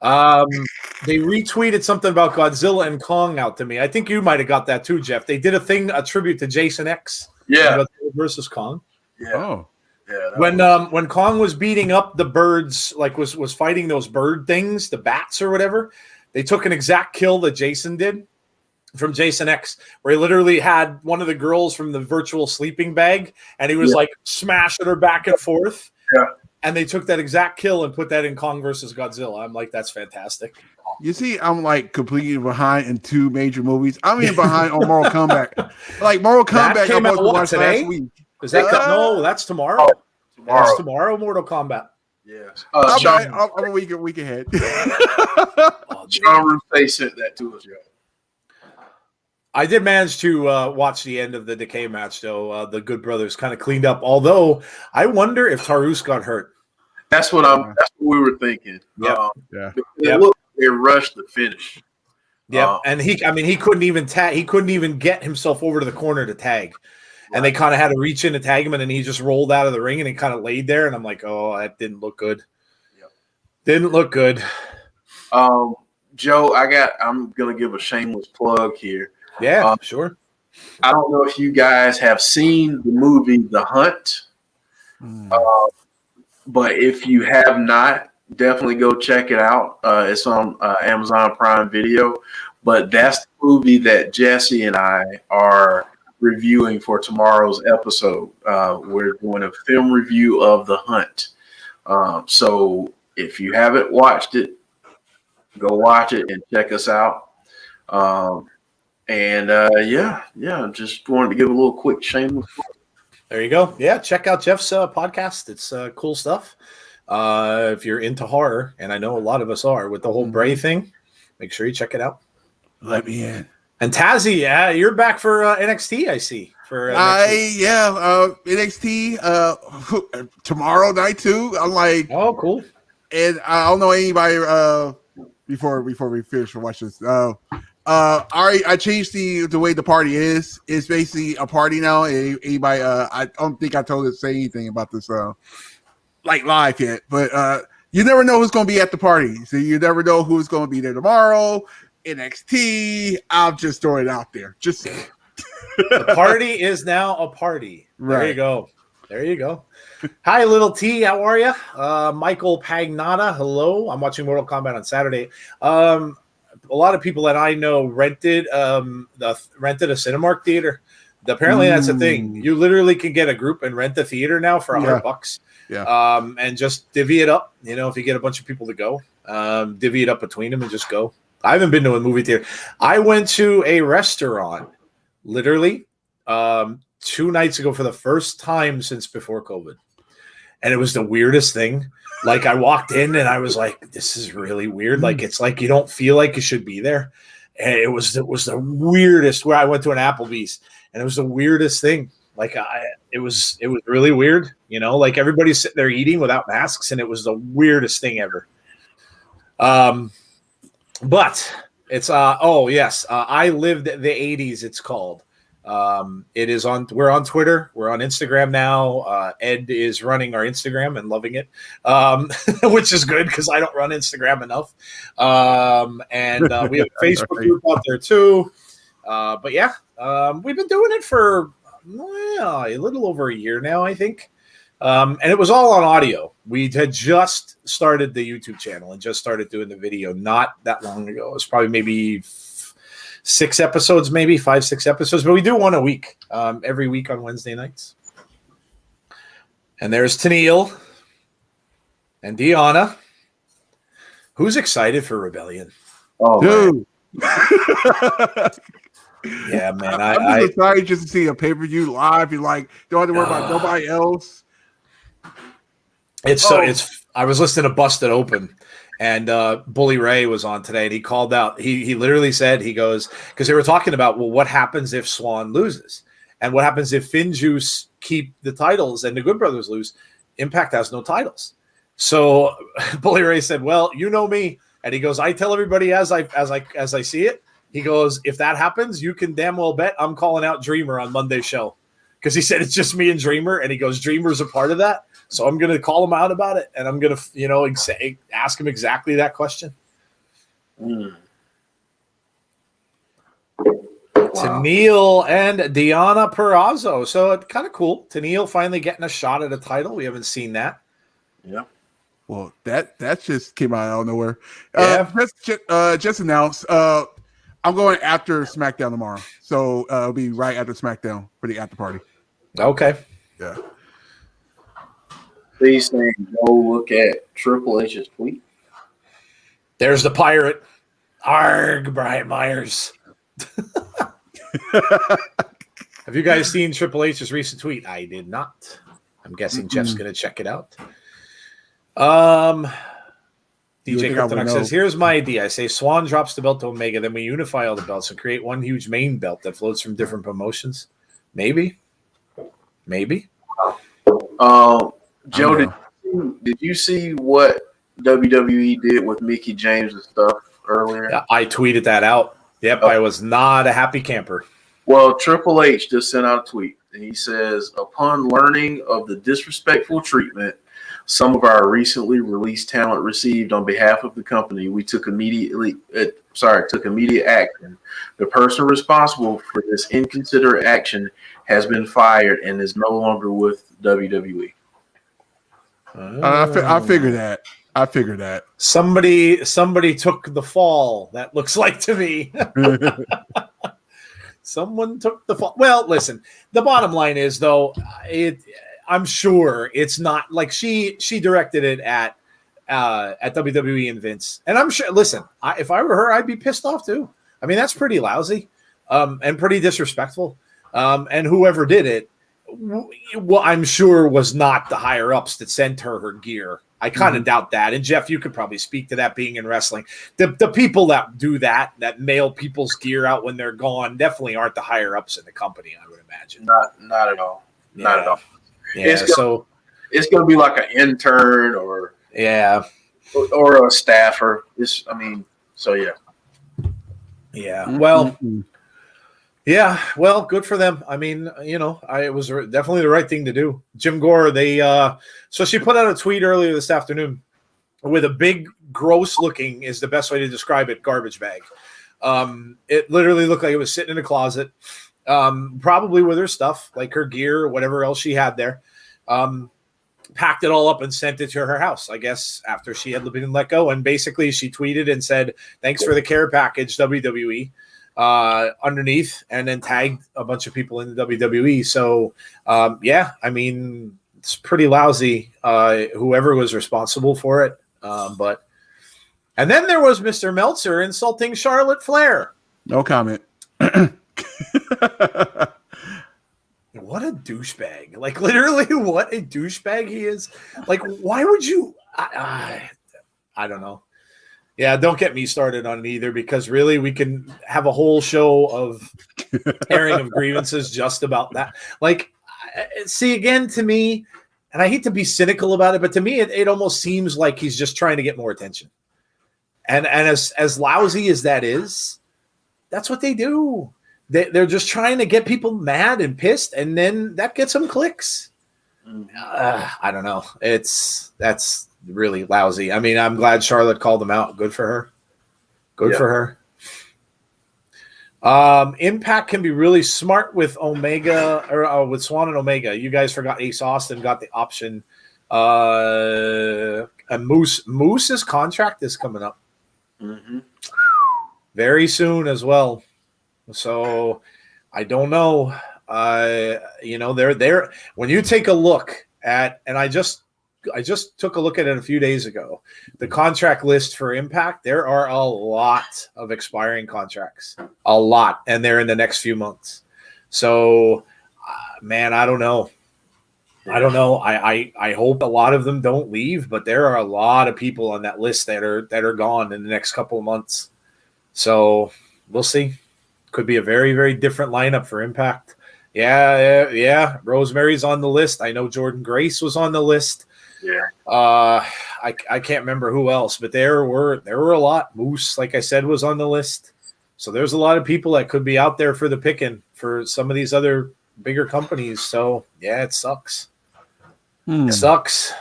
They retweeted something about Godzilla and Kong out to me. I think you might have got that too, Jeff. They did a tribute to Jason X. Yeah. Godzilla versus Kong. Yeah. Oh. Yeah, when Kong was beating up the birds, like was fighting those bird things, the bats or whatever, they took an exact kill that Jason did from Jason X, where he literally had one of the girls from the virtual sleeping bag, and he was like smashing her back and forth. Yeah. And they took that exact kill and put that in Kong versus Godzilla. I'm like, that's fantastic. You see, I'm like completely behind in two major movies. I'm even behind on Mortal Kombat. Like Mortal Kombat, came out watched today? last week. Is that no? That's tomorrow. That's tomorrow. Mortal Kombat. Yes. I'm a week ahead. John Ruffey sent that to us, I did manage to watch the end of the Decay match, though. The Good Brothers kind of cleaned up. Although I wonder if Tarus got hurt. That's what we were thinking. Yeah. They rushed the finish. Yeah, and he couldn't even tag. He couldn't even get himself over to the corner to tag. And they kind of had to reach in to tag him, and then he just rolled out of the ring, and he kind of laid there. And I'm like, oh, that didn't look good. Yep. Didn't look good. Joe, I'm gonna give a shameless plug here. Yeah, sure. I don't know if you guys have seen the movie The Hunt, but if you have not, definitely go check it out. It's on Amazon Prime Video. But that's the movie that Jesse and I are reviewing for tomorrow's episode. We're doing a film review of The Hunt. So if you haven't watched it, go watch it and check us out. Just wanted to give a little quick shameless plug. There you go. Yeah, check out Jeff's podcast. It's cool stuff. If you're into horror, and I know a lot of us are with the whole Bray thing, make sure you check it out. Let me in. And Tazzy, you're back for NXT, I see. NXT tomorrow night too. I'm like, oh, cool. And I don't know anybody before we finish watch this. I changed the way the party is. It's basically a party now. Anybody? I don't think I told her to say anything about this like live yet, but you never know who's going to be at the party. So you never know who's going to be there tomorrow. NXT. I'll just throw it out there. Just the party is now a party. Right. There you go. There you go. Hi, little T. How are you? Michael Pagnata. Hello. I'm watching Mortal Kombat on Saturday. A lot of people that I know rented a Cinemark theater. Apparently, that's a thing. You literally can get a group and rent a theater now for $100. Yeah. And just divvy it up. You know, if you get a bunch of people to go, divvy it up between them and just go. I haven't been to a movie theater. I went to a restaurant literally 2 nights ago for the first time since before COVID. And it was the weirdest thing. Like I walked in and I was like, this is really weird. Like, it's like, you don't feel like you should be there. And it was the weirdest, where I went to an Applebee's and it was the weirdest thing. Like it was really weird, you know, like everybody's sitting there eating without masks. And it was the weirdest thing ever. But it's, I lived the 80s. It's called. It is on. We're on Twitter. We're on Instagram now. Ed is running our Instagram and loving it, which is good because I don't run Instagram enough. And we have a Facebook group out there too. But yeah, we've been doing it for a little over a year now, I think. And it was all on audio. We had just started the YouTube channel and just started doing the video not that long ago. It was probably maybe 6 episodes, maybe 5-6 episodes, but we do one a week, every week on Wednesday nights. And there's Tenil and Deanna. Who's excited for Rebellion? Oh, dude. Yeah, man. I'm just excited just to see a pay-per-view live. You're like, don't have to worry about nobody else. I was listening to Busted Open. And Bully Ray was on today, and he called out. He literally said, he goes, because they were talking about, well, what happens if Swann loses, and what happens if Finjuice keep the titles and the Good Brothers lose? Impact has no titles. So Bully Ray said, well, you know me, and he goes, I tell everybody as I see it. He goes, if that happens, you can damn well bet I'm calling out Dreamer on Monday's show, because he said it's just me and Dreamer, and he goes, Dreamer's a part of that. So I'm going to call him out about it, and I'm going to, ask him exactly that question. Wow. Tenil and Deanna Purrazzo. So it's kind of cool. Tenil finally getting a shot at a title. We haven't seen that. Yeah. Well, that just came out of nowhere. Yeah. Just announced. I'm going after SmackDown tomorrow, so it'll be right after SmackDown for the after party. Okay. Yeah. Please saying go look at Triple H's tweet. There's the pirate. Arg, Brian Myers. Have you guys seen Triple H's recent tweet? I did not. I'm guessing Jeff's going to check it out. DJ Kryptonite says, here's my idea. I say Swann drops the belt to Omega, then we unify all the belts and create one huge main belt that floats from different promotions. Maybe. Joe, did you see what WWE did with Mickie James and stuff earlier? Yeah, I tweeted that out. Yep, I was not a happy camper. Well, Triple H just sent out a tweet, and he says, upon learning of the disrespectful treatment some of our recently released talent received on behalf of the company, we took immediate action. The person responsible for this inconsiderate action has been fired and is no longer with WWE. I figured that. Somebody took the fall. That looks like to me. Someone took the fall. Well, listen. The bottom line is, though, I'm sure it's not like she directed it at WWE and Vince, and I'm sure. Listen, if I were her, I'd be pissed off too. I mean, that's pretty lousy, and pretty disrespectful. And whoever did it, well, I'm sure was not the higher ups that sent her gear. I kind of doubt that. And Jeff, you could probably speak to that being in wrestling. The people that do that mail people's gear out when they're gone, definitely aren't the higher ups in the company, I would imagine. Not at all. Not at all. Yeah, it's gonna be like an intern or a staffer. Yeah. Well, yeah. Well, good for them. I mean, it was definitely the right thing to do. Jim Gore, so she put out a tweet earlier this afternoon with a big, gross looking is the best way to describe it, garbage bag. It literally looked like it was sitting in a closet, probably with her stuff, like her gear or whatever else she had there. packed it all up and sent it to her house, I guess, after she had been let go. And basically she tweeted and said, "Thanks for the care package, WWE," underneath, and then tagged a bunch of people in the WWE. So, yeah, I mean, it's pretty lousy, whoever was responsible for it. And then there was Mr. Meltzer insulting Charlotte Flair. No comment. What a douchebag. Like, literally, what a douchebag he is. Like, why would you? I don't know. Yeah, don't get me started on it either, because really we can have a whole show of airing of grievances just about that. Like, see, again, to me, and I hate to be cynical about it, but to me, it almost seems like he's just trying to get more attention. And as lousy as that is, that's what they do. They're just trying to get people mad and pissed, and then that gets them clicks. I don't know. That's really lousy. I mean, I'm glad Charlotte called them out. Good for her. Good for her. Impact can be really smart with Omega, or with Swann and Omega. You guys forgot Ace Austin got the option. And Moose's contract is coming up very soon as well. So I don't know. They're when you take a look at, and I just took a look at it a few days ago, the contract list for Impact, there are a lot of expiring contracts, a lot, and they're in the next few months. So, man, I don't know. I hope a lot of them don't leave, but there are a lot of people on that list that are gone in the next couple of months. So we'll see. Could be a very, very different lineup for Impact. Yeah. Rosemary's on the list. I know Jordan Grace was on the list. Yeah. I can't remember who else, but there were a lot. Moose, like I said, was on the list. So there's a lot of people that could be out there for the picking for some of these other bigger companies. So yeah, it sucks. It sucks.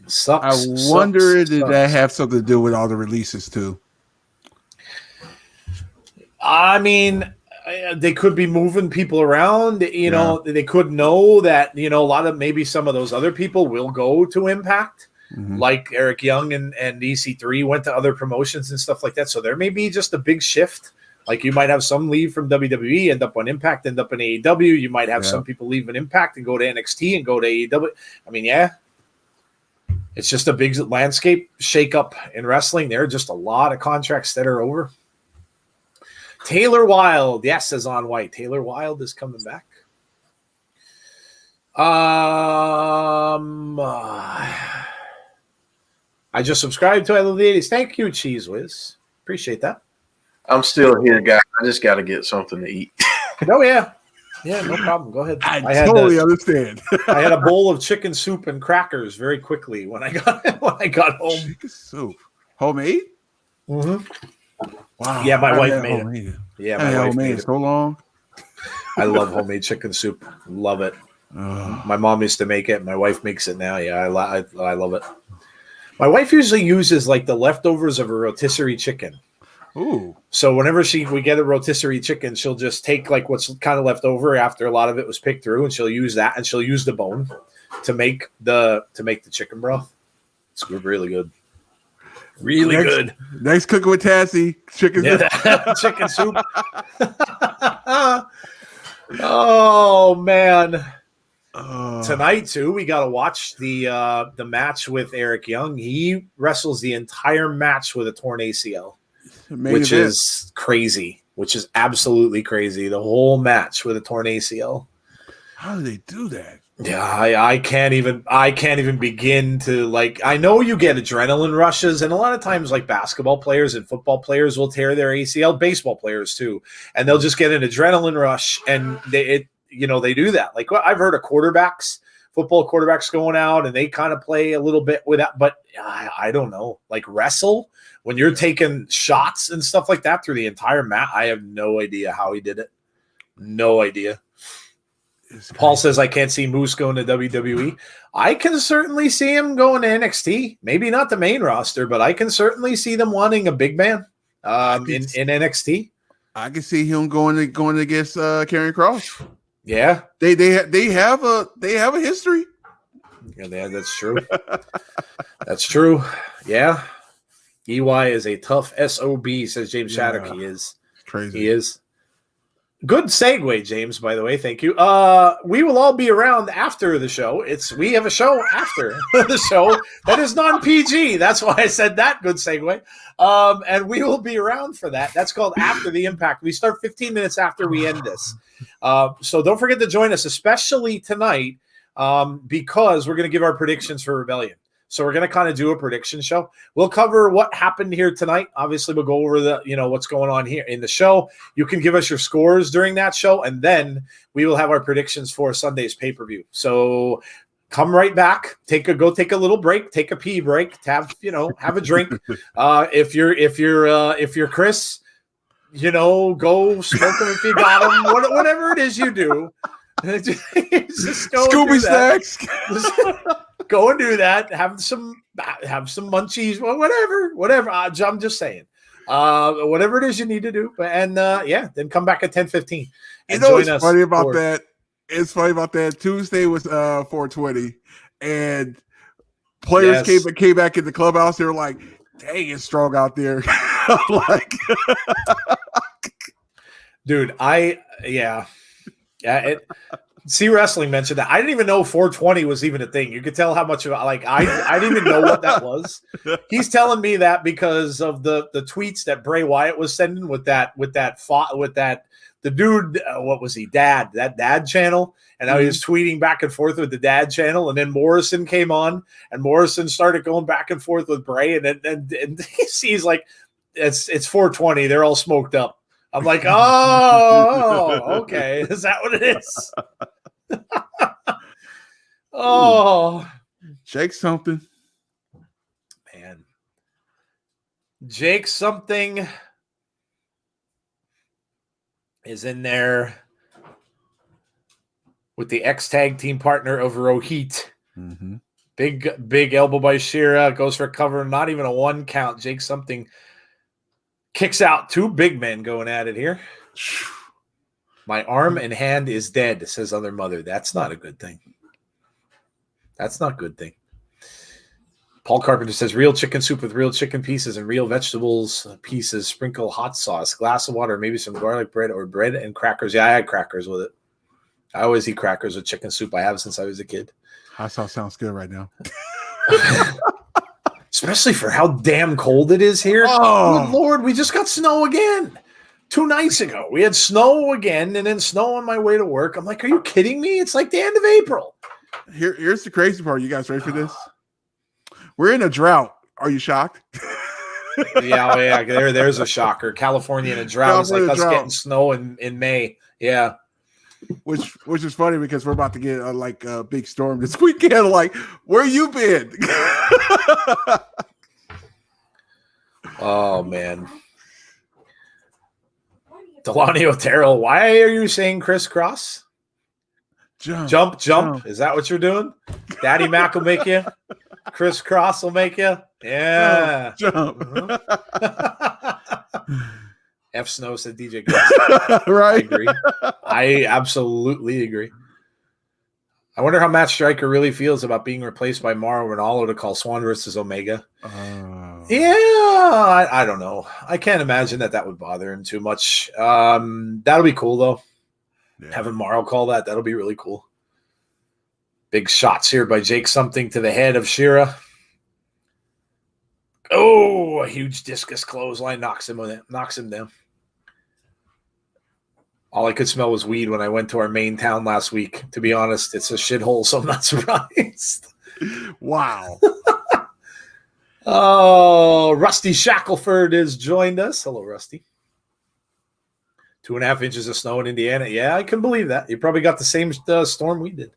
It sucks. I wonder, did that have something to do with all the releases too? I mean, they could be moving people around. They could know that, a lot of, maybe some of those other people will go to Impact, like Eric Young and EC3 went to other promotions and stuff like that. So there may be just a big shift. Like, you might have some leave from WWE, end up on Impact, end up in AEW. You might have some people leave an Impact and go to NXT and go to AEW. I mean, yeah. It's just a big landscape shakeup in wrestling. There are just a lot of contracts that are over. Taylor Wilde, yes, says On White. Taylor Wilde is coming back. I just subscribed to I Love the 80s. Thank you, Cheese Whiz. Appreciate that. I'm still here, guys. I just got to get something to eat. Oh, yeah. Yeah, no problem. Go ahead. I totally understand. I had a bowl of chicken soup and crackers very quickly when I got home. Chicken soup. Homemade? Mm-hmm. Wow. Yeah, my wife made it. Yeah, my wife made it. So long. I love homemade chicken soup. Love it. My mom used to make it. My wife makes it now. Yeah, I love it. My wife usually uses like the leftovers of a rotisserie chicken. Ooh. So whenever we get a rotisserie chicken, she'll just take like what's kind of left over after a lot of it was picked through, and she'll use that, and she'll use the bone to make the chicken broth. It's really good. Really good. Next cooking with Tassie. Chicken soup. Chicken soup. Oh man. Tonight too, we got to watch the match with Eric Young. He wrestles the entire match with a torn ACL, which is crazy. Which is absolutely crazy. The whole match with a torn ACL. How do they do that? Yeah, I can't even begin to, like, I know you get adrenaline rushes, and a lot of times like basketball players and football players will tear their ACL, baseball players too, and they'll just get an adrenaline rush, and they do that. Like, I've heard of football quarterbacks going out and they kind of play a little bit with that, but I don't know, like wrestle when you're taking shots and stuff like that through the entire mat. I have no idea how he did it. No idea. Paul says, I can't see Moose going to WWE. I can certainly see him going to NXT. Maybe not the main roster, but I can certainly see them wanting a big man in NXT. I can see him going against Karrion Kross. Yeah. They have a history. Yeah, that's true. That's true. Yeah. EY is a tough SOB, says James Shattuck. He is. It's crazy. He is. Good segue, James, by the way. Thank you. We will all be around after the show. We have a show after the show that is non-PG. That's why I said that. Good segue. And we will be around for that. That's called After the Impact. We start 15 minutes after we end this. So don't forget to join us, especially tonight, because we're going to give our predictions for Rebellion. So we're going to kind of do a prediction show. We'll cover what happened here tonight. Obviously, we'll go over what's going on here in the show. You can give us your scores during that show, and then we will have our predictions for Sunday's pay-per-view. So come right back. Go take a little break. Take a pee break. Have a drink. If you're Chris, go smoke them if you got them. Whatever it is you do, just go Scooby snacks. Go and do that. Have some munchies. Well, whatever. I'm just saying. Whatever it is you need to do. And then come back at 10:15. What's funny about that? It's funny about that. Tuesday was 420, and players came back in the clubhouse. They were like, "Dang, it's strong out there." Like, dude, See Wrestling mentioned that. I didn't even know 420 was even a thing. You could tell how much of I didn't even know what that was. He's telling me that because of the tweets that Bray Wyatt was sending with the dude. What was he? That dad channel, and now he was tweeting back and forth with the dad channel, and then Morrison came on, and Morrison started going back and forth with Bray, and he's like, it's 420. They're all smoked up. I'm like, oh, okay. Is that what it is? Oh, Jake something. Man. Jake something is in there with the ex-tag team partner of Rohit. Mm-hmm. Big elbow by Shira. Goes for a cover. Not even a 1 count. Jake something kicks out. 2 big men going at it here. My arm and hand is dead, says other mother. That's not a good thing. That's not a good thing. Paul Carpenter says real chicken soup with real chicken pieces and real vegetables pieces. Sprinkle hot sauce, glass of water, maybe some garlic bread or bread and crackers. Yeah, I had crackers with it. I always eat crackers with chicken soup. I have since I was a kid. Hot sauce sounds good right now. Especially for how damn cold it is here. Oh, good Lord, we just got snow again. 2 nights ago, we had snow again, and then snow on my way to work. I'm like, are you kidding me? It's like the end of April. Here's the crazy part. You guys ready for this? We're in a drought. Are you shocked? Yeah. There's a shocker. California in a drought. It's like us getting snow in May. Yeah. Which is funny because we're about to get a big storm this weekend. Like, where you been? Oh man. Delani Otero, why are you saying crisscross? Jump. Is that what you're doing? Daddy Mac will make you. Crisscross will make you. Yeah. Jump. F Snow said DJ Grass. Right. I agree. I absolutely agree. I wonder how Matt Stryker really feels about being replaced by Mauro Ranallo to call Swann versus Omega. Yeah, I don't know. I can't imagine that would bother him too much. That'll be cool, though. Yeah. Having Mauro call that'll be really cool. Big shots here by Jake something to the head of Shira. Oh, a huge discus clothesline knocks him down. All I could smell was weed when I went to our main town last week. To be honest, it's a shithole, so I'm not surprised. Wow. Oh, Rusty Shackelford has joined us. Hello, Rusty. 2.5 inches of snow in Indiana. Yeah, I can believe that. You probably got the same storm we did.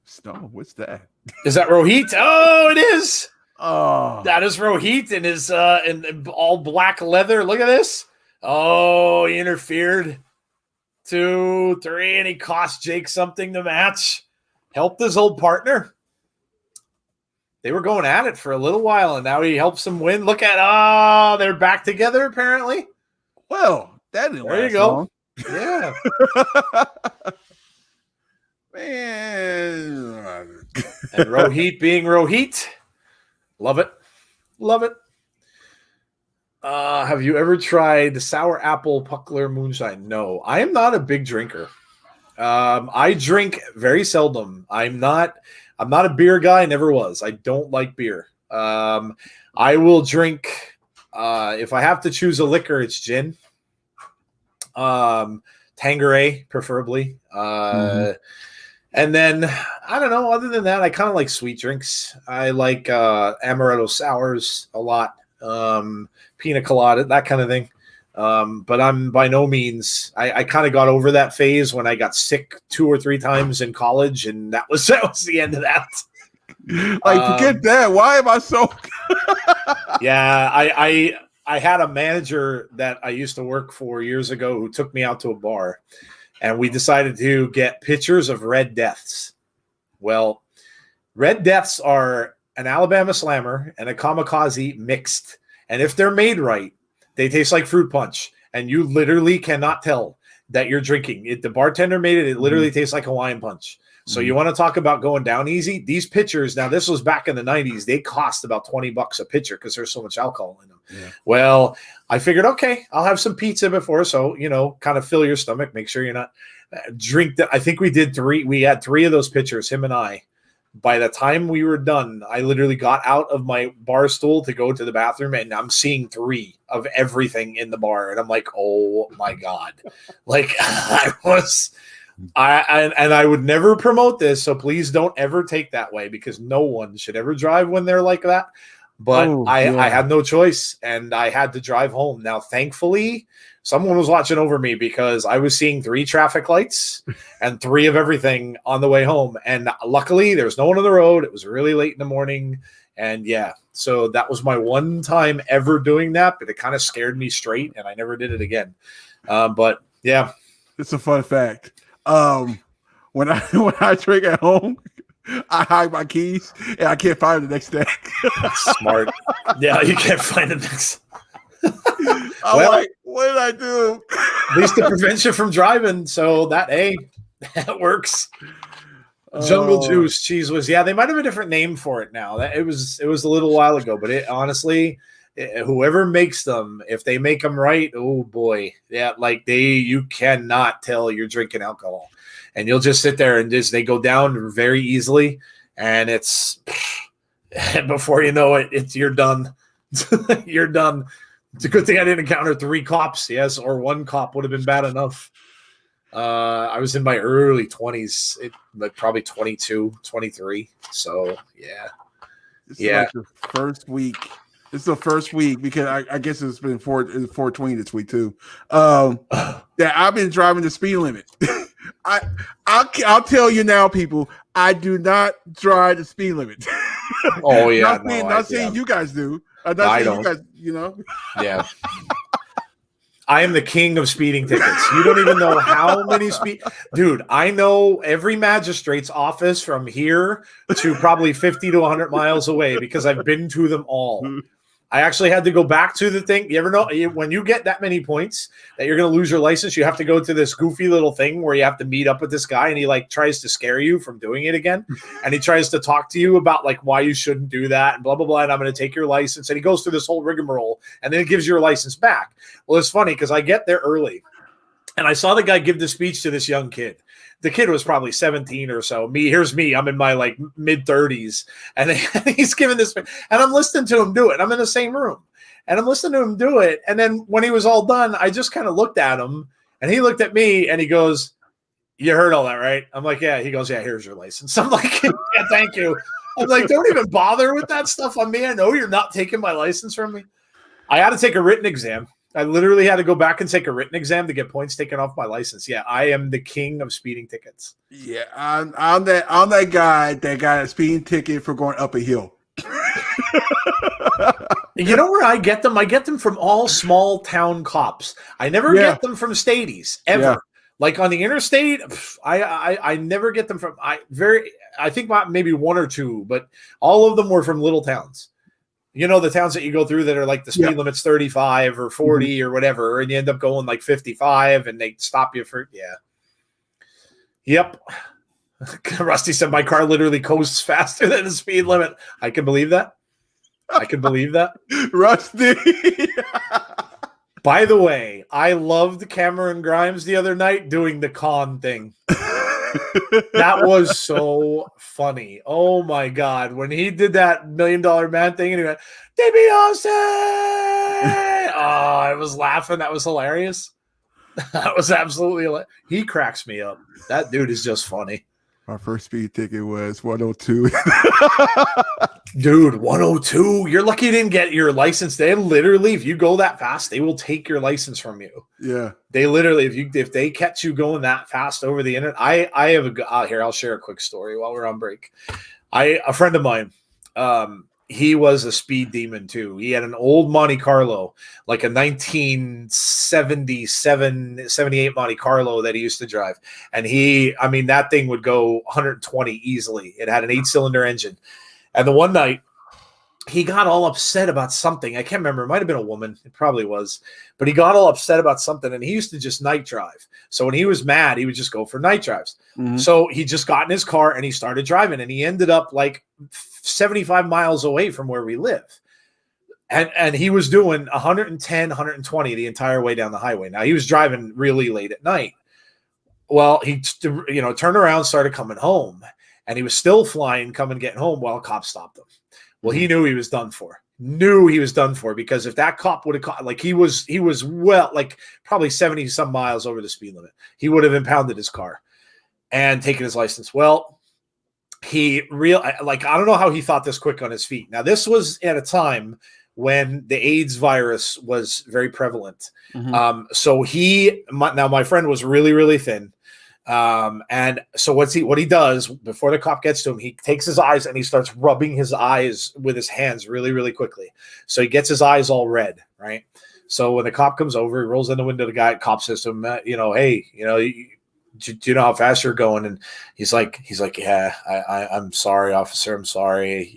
Snow? What's that? Is that Rohit? Oh, it is. Oh, that is Rohit in his in all black leather. Look at this. Oh, he interfered. 2, 3, and he cost Jake something to match. Helped his old partner. They were going at it for a little while, and now he helps him win. Look at they're back together apparently. Well, that didn't there last you go. long. Yeah. Man. And Rohit being Rohit. Love it. Love it. Have you ever tried sour apple puckler moonshine? No, I am not a big drinker. I drink very seldom. I'm not a beer guy. Never was. I don't like beer. I will drink, if I have to choose a liquor, it's gin. Tanqueray, preferably. And then, I don't know, other than that, I kind of like sweet drinks. I like amaretto sours a lot, pina colada, that kind of thing. But I'm by no means, I kind of got over that phase when I got sick 2 or 3 times in college, and that was the end of that. Like, forget that. Why am I so... Yeah, I had a manager that I used to work for years ago who took me out to a bar, and we decided to get pictures of Red Deaths. Well, Red Deaths are an Alabama Slammer and a Kamikaze mixed. And if they're made right, they taste like fruit punch. And you literally cannot tell that you're drinking it. The bartender made it. It literally tastes like Hawaiian punch. So you want to talk about going down easy? These pitchers, now this was back in the 90s, they cost about $20 a pitcher because there's so much alcohol in them. Yeah. Well, I figured, okay, I'll have some pizza before. So, kind of fill your stomach. Make sure you're not drink that. I think we did 3. We had 3 of those pitchers, him and I. By the time we were done, I literally got out of my bar stool to go to the bathroom, and I'm seeing 3 of everything in the bar. And I'm like, oh my God. Like I would never promote this. So please don't ever take that way, because no one should ever drive when they're like that. But I had no choice, and I had to drive home. Now, thankfully, someone was watching over me, because I was seeing 3 traffic lights and 3 of everything on the way home. And luckily, there was no one on the road. It was really late in the morning. And yeah, so that was my one time ever doing that, but it kind of scared me straight, and I never did it again. But yeah. It's a fun fact. When I drink at home, I hide my keys, and I can't find the next day. Smart. Yeah, you can't find the next. I'm like, what did I do? At least it prevents you from driving. So that works. Jungle Juice cheese whiz. Yeah, they might have a different name for it now. It was a little while ago, but it honestly, whoever makes them, if they make them right, oh boy, yeah, like you cannot tell you're drinking alcohol, and you'll just sit there and they go down very easily, and it's before you know it, you're done. You're done. It's a good thing I didn't encounter 3 cops, yes, or 1 cop would have been bad enough. I was in my early 20s, like probably 22, 23. So, yeah. This is like the first week. It's the first week, because I guess it's been 420 this week too. That I've been driving the speed limit. I'll tell you now, people, I do not drive the speed limit. Oh yeah, not saying you guys do. I'm not saying you guys, Yeah. I am the king of speeding tickets. You don't even know how many dude, I know every magistrate's office from here to probably 50 to 100 miles away, because I've been to them all. I actually had to go back to the thing. You ever know when you get that many points that you're going to lose your license, you have to go to this goofy little thing where you have to meet up with this guy, and he like tries to scare you from doing it again. And he tries to talk to you about like why you shouldn't do that and blah, blah, blah. And I'm going to take your license. And he goes through this whole rigmarole, and then it gives your license back. Well, it's funny because I get there early, and I saw the guy give the speech to this young kid. The kid was probably 17 or so. Here's me. I'm in my like mid 30s, and he's giving this, and I'm listening to him do it. I'm in the same room, and I'm listening to him do it. And then when he was all done, I just kind of looked at him, and he looked at me, and he goes, "You heard all that, right?" I'm like, "Yeah." He goes, "Yeah, here's your license." I'm like, "Yeah, thank you." I'm like, "Don't even bother with that stuff on me. I know you're not taking my license from me." I had to take a written exam. I literally had to go back and take a written exam to get points taken off my license. Yeah, I am the king of speeding tickets. Yeah, I'm that guy that got a speeding ticket for going up a hill. You know where I get them? I get them from all small town cops. I never get them from stadies ever. Yeah. Like on the interstate, I never get them from. I think maybe 1 or 2, but all of them were from little towns. You know, the towns that you go through that are like the speed limit's 35 or 40 or whatever, and you end up going like 55 and they stop you for, Yep. Rusty said, my car literally coasts faster than the speed limit. I can believe that. Rusty. By the way, I loved Cameron Grimes the other night doing the con thing. That was so funny. Oh my God. When he did that $1 Million Man thing and he went, DiBiase! Oh, I was laughing. That was hilarious. That was absolutely hilarious. He cracks me up. That dude is just funny. My first speed ticket was 102. Dude, 102. You're lucky you didn't get your license. They literally, if you go that fast, they will take your license from you. Yeah. They literally, if they catch you going that fast over the internet, I have here, I'll share a quick story while we're on break. A friend of mine, he was a speed demon too. He had an old Monte Carlo, like a 1977, 78 Monte Carlo that he used to drive. And that thing would go 120 easily. It had an 8-cylinder engine. And the one night he got all upset about something. I can't remember. It might've been a woman. It probably was, but he got all upset about something and he used to just night drive. So when he was mad, he would just go for night drives. Mm-hmm. So he just got in his car and he started driving and he ended up like 75 miles away from where we live. And he was doing 110, 120 the entire way down the highway. Now he was driving really late at night. Well, he, turned around, started coming home and he was still flying, getting home while a cop stopped him. Well, he knew he was done for. Because if that cop would have caught, like he was probably 70 some miles over the speed limit, he would have impounded his car and taken his license. Well, I don't know how he thought this quick on his feet. Now, this was at a time when the AIDS virus was very prevalent. Mm-hmm. So my friend was really, really thin. And so what he does before the cop gets to him, he takes his eyes and he starts rubbing his eyes with his hands really, really quickly. So he gets his eyes all red, right? So when the cop comes over, he rolls in the window, the cop says to him, hey, do you know how fast you're going? And he's like, yeah, I'm sorry, officer. I'm sorry.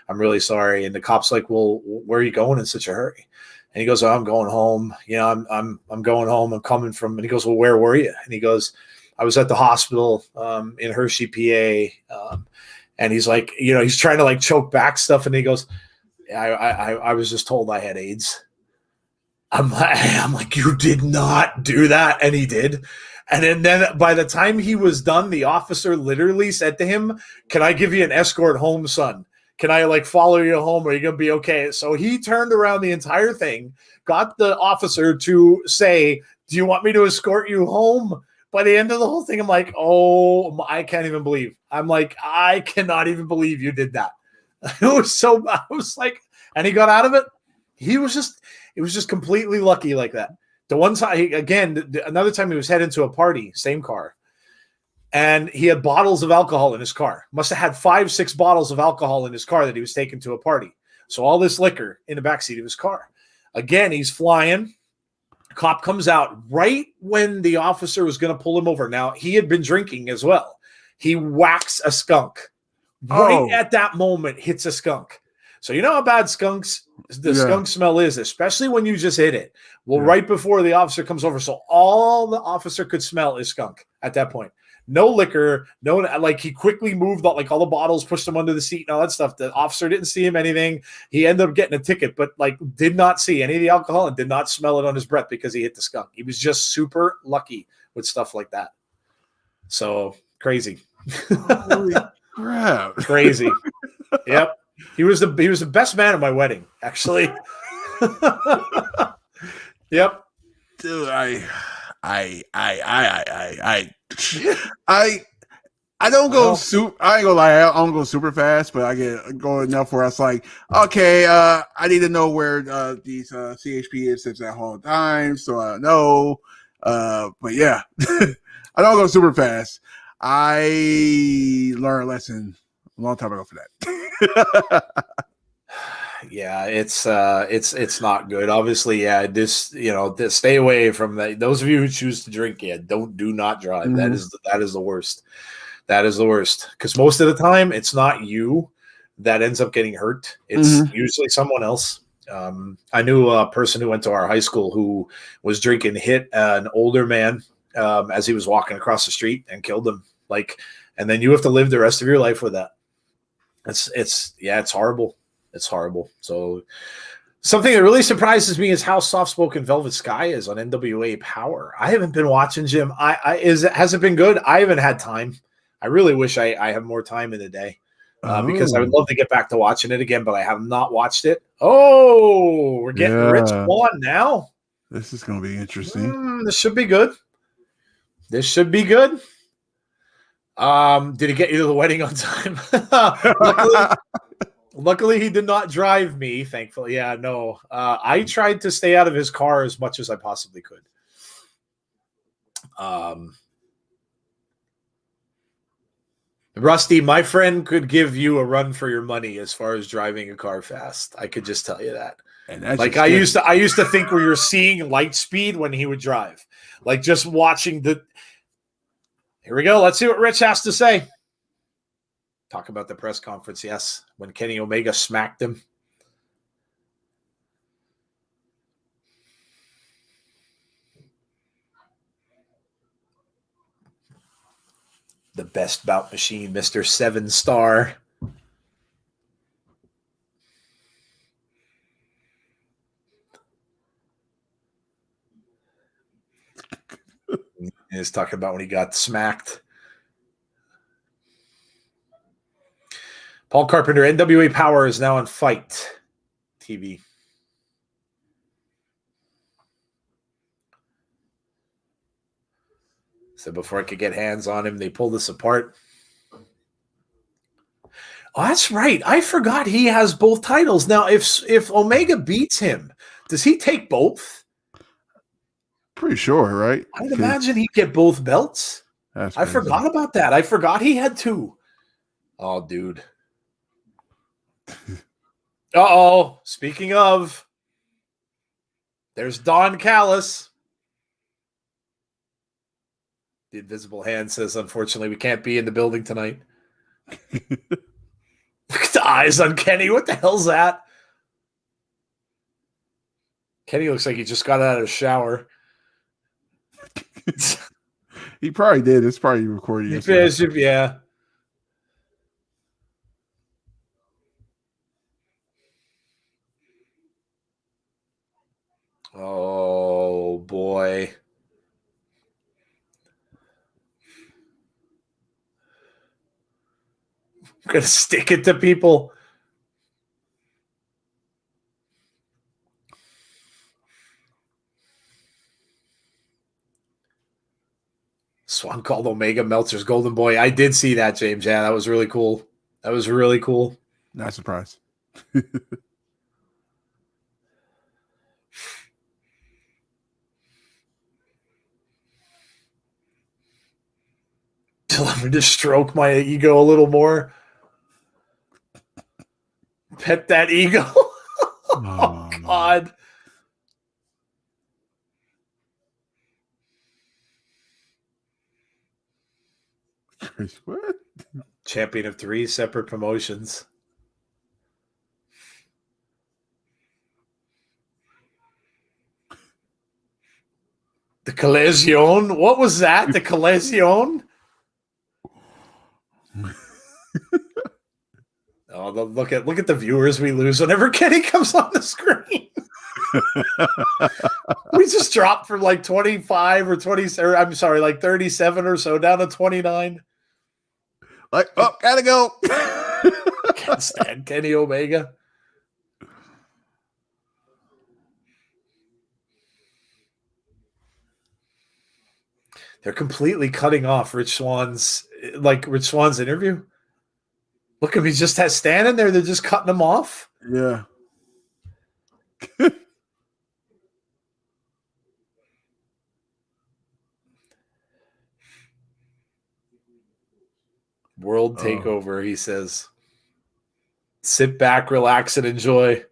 I'm really sorry. And the cop's like, well, where are you going in such a hurry? And he goes, oh, I'm going home. I'm going home. I'm coming from, and he goes, well, where were you? And he goes, I was at the hospital in Hershey, PA. And he's like, he's trying to like choke back stuff. And he goes, I was just told I had AIDS. I'm like, you did not do that. And he did. And then by the time he was done, the officer literally said to him, can I give you an escort home, son? Can I follow you home? Are you going to be okay? So he turned around the entire thing, got the officer to say, do you want me to escort you home? By the end of the whole thing, I'm like, oh, I can't even believe. I'm like, I cannot even believe you did that. I was like, and he got out of it. It was just completely lucky like that. The one time, another time he was heading to a party, same car. And he had bottles of alcohol in his car. Must have had 5-6 bottles of alcohol in his car that he was taking to a party. So all this liquor in the backseat of his car. Again, he's flying. Cop comes out right when the officer was going to pull him over. Now, he had been drinking as well. He whacks a skunk. Right at that moment, hits a skunk. So you know how bad skunk smell is, especially when you just hit it. Well, right before the officer comes over. So all the officer could smell is skunk at that point. No liquor, he quickly moved all the bottles, pushed them under the seat and all that stuff. The officer didn't see him anything. He ended up getting a ticket, but did not see any of the alcohol and did not smell it on his breath because he hit the skunk. He was just super lucky with stuff like that. So crazy. Holy crap. Crazy. Yep. He was the best man at my wedding, actually. Yep. Dude, I don't go super. I ain't gonna lie. I don't go super fast, but I go enough where I was like, okay, I need to know where these CHP is at all times, so I know. But yeah, I don't go super fast. I learned a lesson a long time ago for that. Yeah, it's not good. Obviously, stay away from that. Those of you who choose to drink, do not drive. Mm-hmm. That is the worst. That is the worst. Because most of the time, it's not you that ends up getting hurt. It's usually someone else. I knew a person who went to our high school who was drinking, hit an older man as he was walking across the street and killed him. And then you have to live the rest of your life with that. It's horrible. It's horrible. So something that really surprises me is how soft-spoken Velvet Sky is on NWA Power. I haven't been watching, Jim. Has it been good? I haven't had time. I really wish I had more time in the day. Because I would love to get back to watching it again, but I have not watched it. Oh, we're getting Rich Swann now. This is going to be interesting. This should be good. Did he get you to the wedding on time? Luckily, he did not drive me, thankfully. Yeah, no. I tried to stay out of his car as much as I possibly could. Rusty, my friend could give you a run for your money as far as driving a car fast. I could just tell you that. And that's I used to think we were seeing light speed when he would drive. Just watching the. Here we go. Let's see what Rich has to say. Talk about the press conference, yes, when Kenny Omega smacked him. The best bout machine, Mr. 7-star. He's talking about when he got smacked. Paul Carpenter, NWA Power is now on Fight TV. So before I could get hands on him, they pulled us apart. Oh, that's right. I forgot he has both titles. Now, if Omega beats him, does he take both? Pretty sure, right? I'd imagine he'd get both belts. I forgot about that. I forgot he had two. Oh, dude. Uh-oh. Speaking of, there's Don Callis. The invisible hand says, unfortunately, we can't be in the building tonight. Look at the eyes on Kenny. What the hell's that? Kenny looks like he just got out of the shower. He probably did. It's probably recording. Yeah. Oh, boy. I'm going to stick it to people. Swann called Omega Meltzer's golden boy. I did see that, James. Yeah, that was really cool. Not surprised. Let me just stroke my ego a little more. Pet that ego. Oh, God. What? Champion of 3 separate promotions. The Collision? What was that? The Collision? Oh, look at the viewers we lose whenever Kenny comes on the screen. We just dropped from 25 or 20, or I'm sorry, 37 or so down to 29. Gotta go. Can't stand Kenny Omega. They're completely cutting off Rich Swann's interview. Look at him, he's just standing there. They're just cutting him off. Yeah. World takeover, he says. Sit back, relax, and enjoy.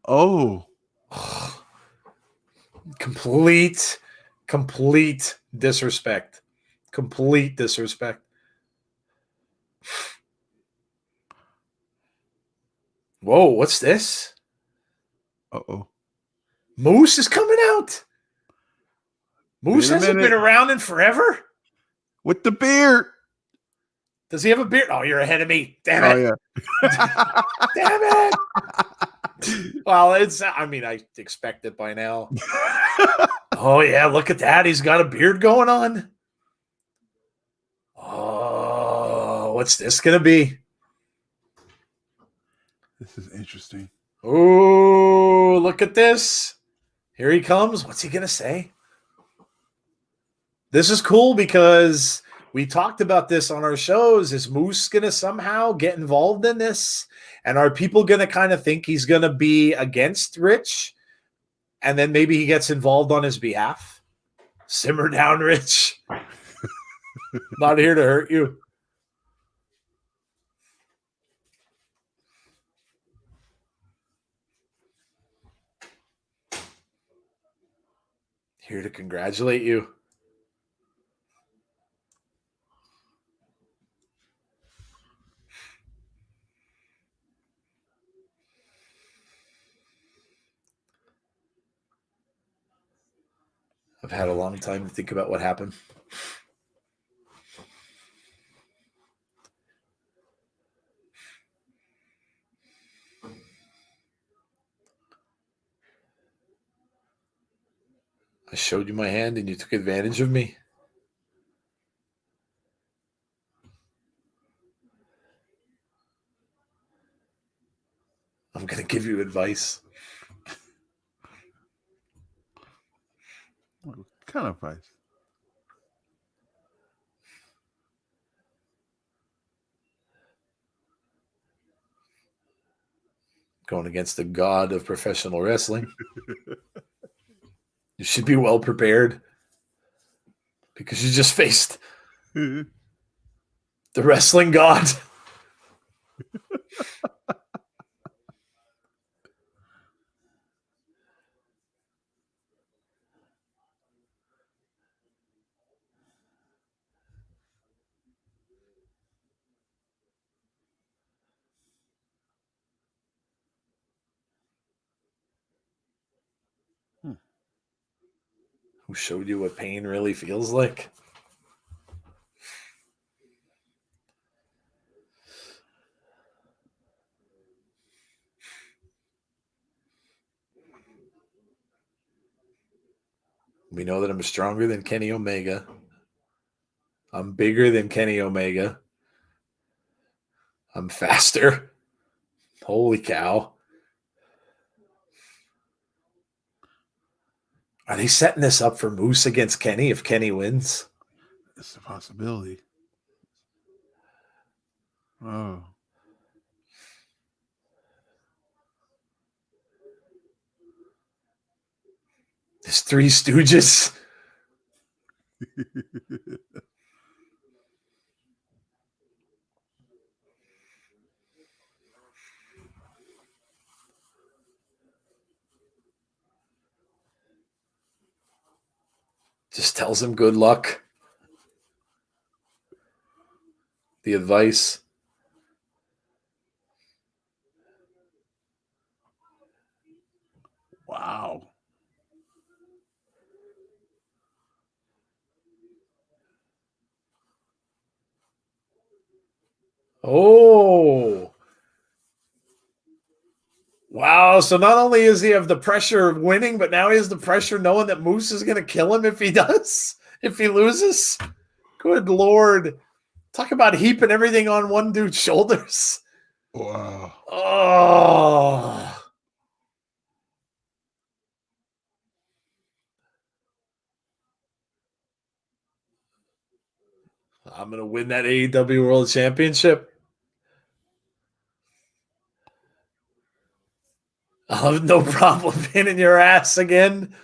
Oh. Complete disrespect. Complete disrespect. Whoa, what's this? Uh-oh. Moose is coming out. Moose Wait a hasn't minute. been around in forever. With the beard. Does he have a beard? Oh, you're ahead of me. Damn it. Oh, yeah. Damn it. Well, I expect it by now. Oh, yeah, look at that. He's got a beard going on. Oh, what's this going to be? This is interesting. Oh, look at this. Here he comes. What's he going to say? This is cool because we talked about this on our shows. Is Moose going to somehow get involved in this? And are people going to kind of think he's going to be against Rich? And then maybe he gets involved on his behalf? Simmer down, Rich. Not here to hurt you. Here to congratulate you. I've had a long time to think about what happened. I showed you my hand and you took advantage of me. I'm going to give you advice. What kind of advice? Going against the god of professional wrestling. You should be well prepared because you just faced the wrestling god. Who showed you what pain really feels like? We know that I'm stronger than Kenny Omega. I'm bigger than Kenny Omega. I'm faster. Holy cow. Are they setting this up for Moose against Kenny if Kenny wins? It's a possibility. Oh. There's Three Stooges. Just tells him good luck. The advice. Wow. Oh. Wow. So not only does he have the pressure of winning, but now he has the pressure knowing that Moose is going to kill him if he does, if he loses. Good Lord. Talk about heaping everything on one dude's shoulders. Wow. Oh. I'm going to win that AEW World Championship. I'll have no problem pinning your ass again.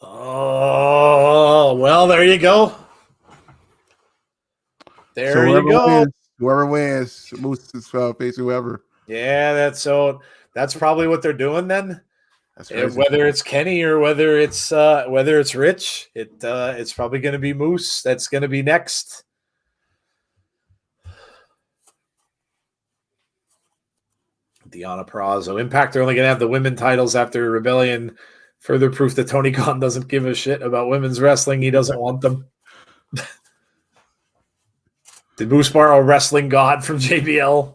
Oh, well, there you go. There you go. Whoever wins, Moose is face whoever. Yeah, that's probably what they're doing then. That's crazy. Whether it's Kenny or whether it's Rich, it's probably going to be Moose. That's going to be next. Deanna Perazo. Impact are only going to have the women titles after Rebellion. Further proof that Tony Khan doesn't give a shit about women's wrestling. He doesn't want them. Did Moose borrow wrestling god from JBL?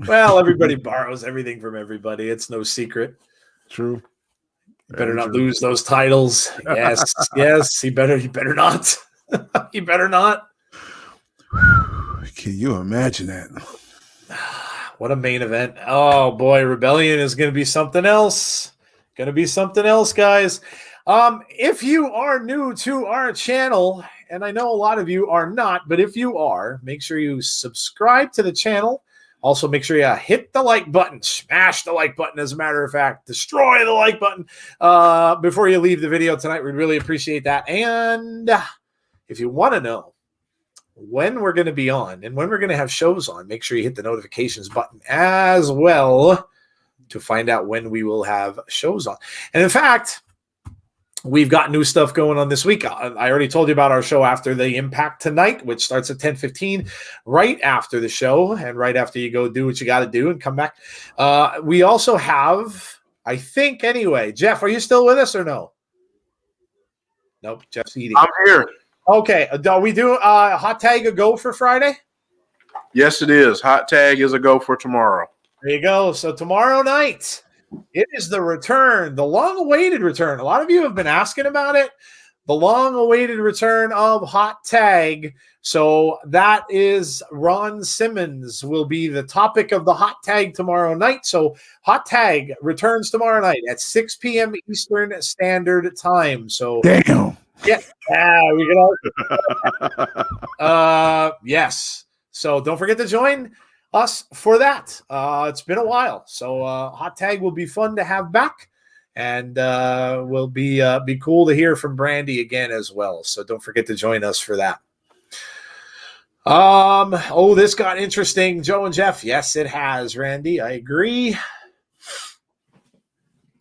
Well, everybody borrows everything from everybody. It's no secret. True. You better not lose those titles. Yes, yes. He better not. He better not. Can you imagine that? What a main event. Oh, boy. Rebellion is going to be something else. Going to be something else, guys. If you are new to our channel, and I know a lot of you are not, but if you are, make sure you subscribe to the channel. Also, make sure you hit the like button. Smash the like button, as a matter of fact. Destroy the like button before you leave the video tonight. We'd really appreciate that. And if you want to know when we're going to be on and when we're going to have shows on, make sure you hit the notifications button as well to find out when we will have shows on. And in fact, we've got new stuff going on this week. I already told you about our show after the Impact tonight, which starts at 10:15, right after the show and right after you go do what you got to do and come back. We also have, I think anyway, Jeff, are you still with us or no? Nope, Jeff's eating. I'm here. Okay, do we do hot tag a go for Friday? Yes, it is. Hot tag is a go for tomorrow. There you go. So tomorrow night, it is the return, the long-awaited return. A lot of you have been asking about it. The long-awaited return of Hot Tag. So that is Ron Simmons will be the topic of the Hot Tag tomorrow night. So Hot Tag returns tomorrow night at 6 p.m. Eastern Standard Time. So damn. Yeah, we can. Yes. So don't forget to join us for that. It's been a while, so Hot Tag will be fun to have back, and will be cool to hear from Brandy again as well. So don't forget to join us for that. Oh, this got interesting, Joe and Jeff. Yes, it has, Randy. I agree.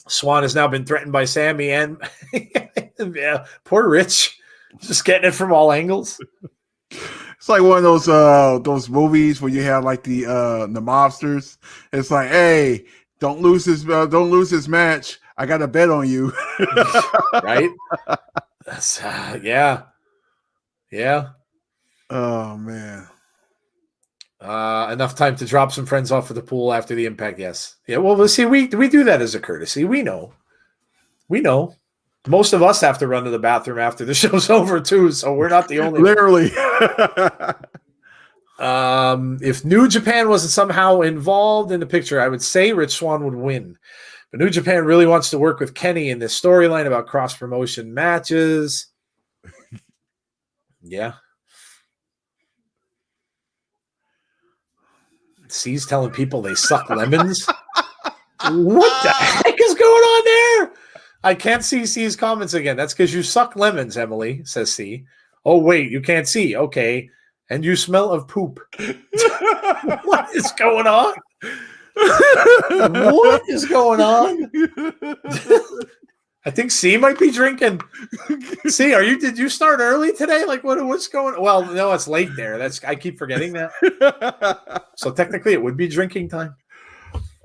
Swann has now been threatened by Sammy and yeah, poor Rich, just getting it from all angles. It's like one of those movies where you have like the mobsters. It's like, hey, don't lose this match. I got a bet on you. Right? That's, yeah. Oh man. Enough time to drop some friends off at the pool after the Impact. Yes. Yeah. Well, we'll see. We do that as a courtesy. We know. Most of us have to run to the bathroom after the show's over too, so we're not the only. Literally. If New Japan wasn't somehow involved in the picture, I would say Rich Swann would win. But New Japan really wants to work with Kenny in this storyline about cross-promotion matches. Yeah. C's telling people they suck lemons. What the heck is going on there? I can't see C's comments again. That's because you suck lemons, Emily, says C. Oh, wait, you can't see. Okay. And you smell of poop. What is going on? What is going on? I think C might be drinking. C, did you start early today? Like what's going on? Well, no, it's late there. I keep forgetting that. So technically it would be drinking time.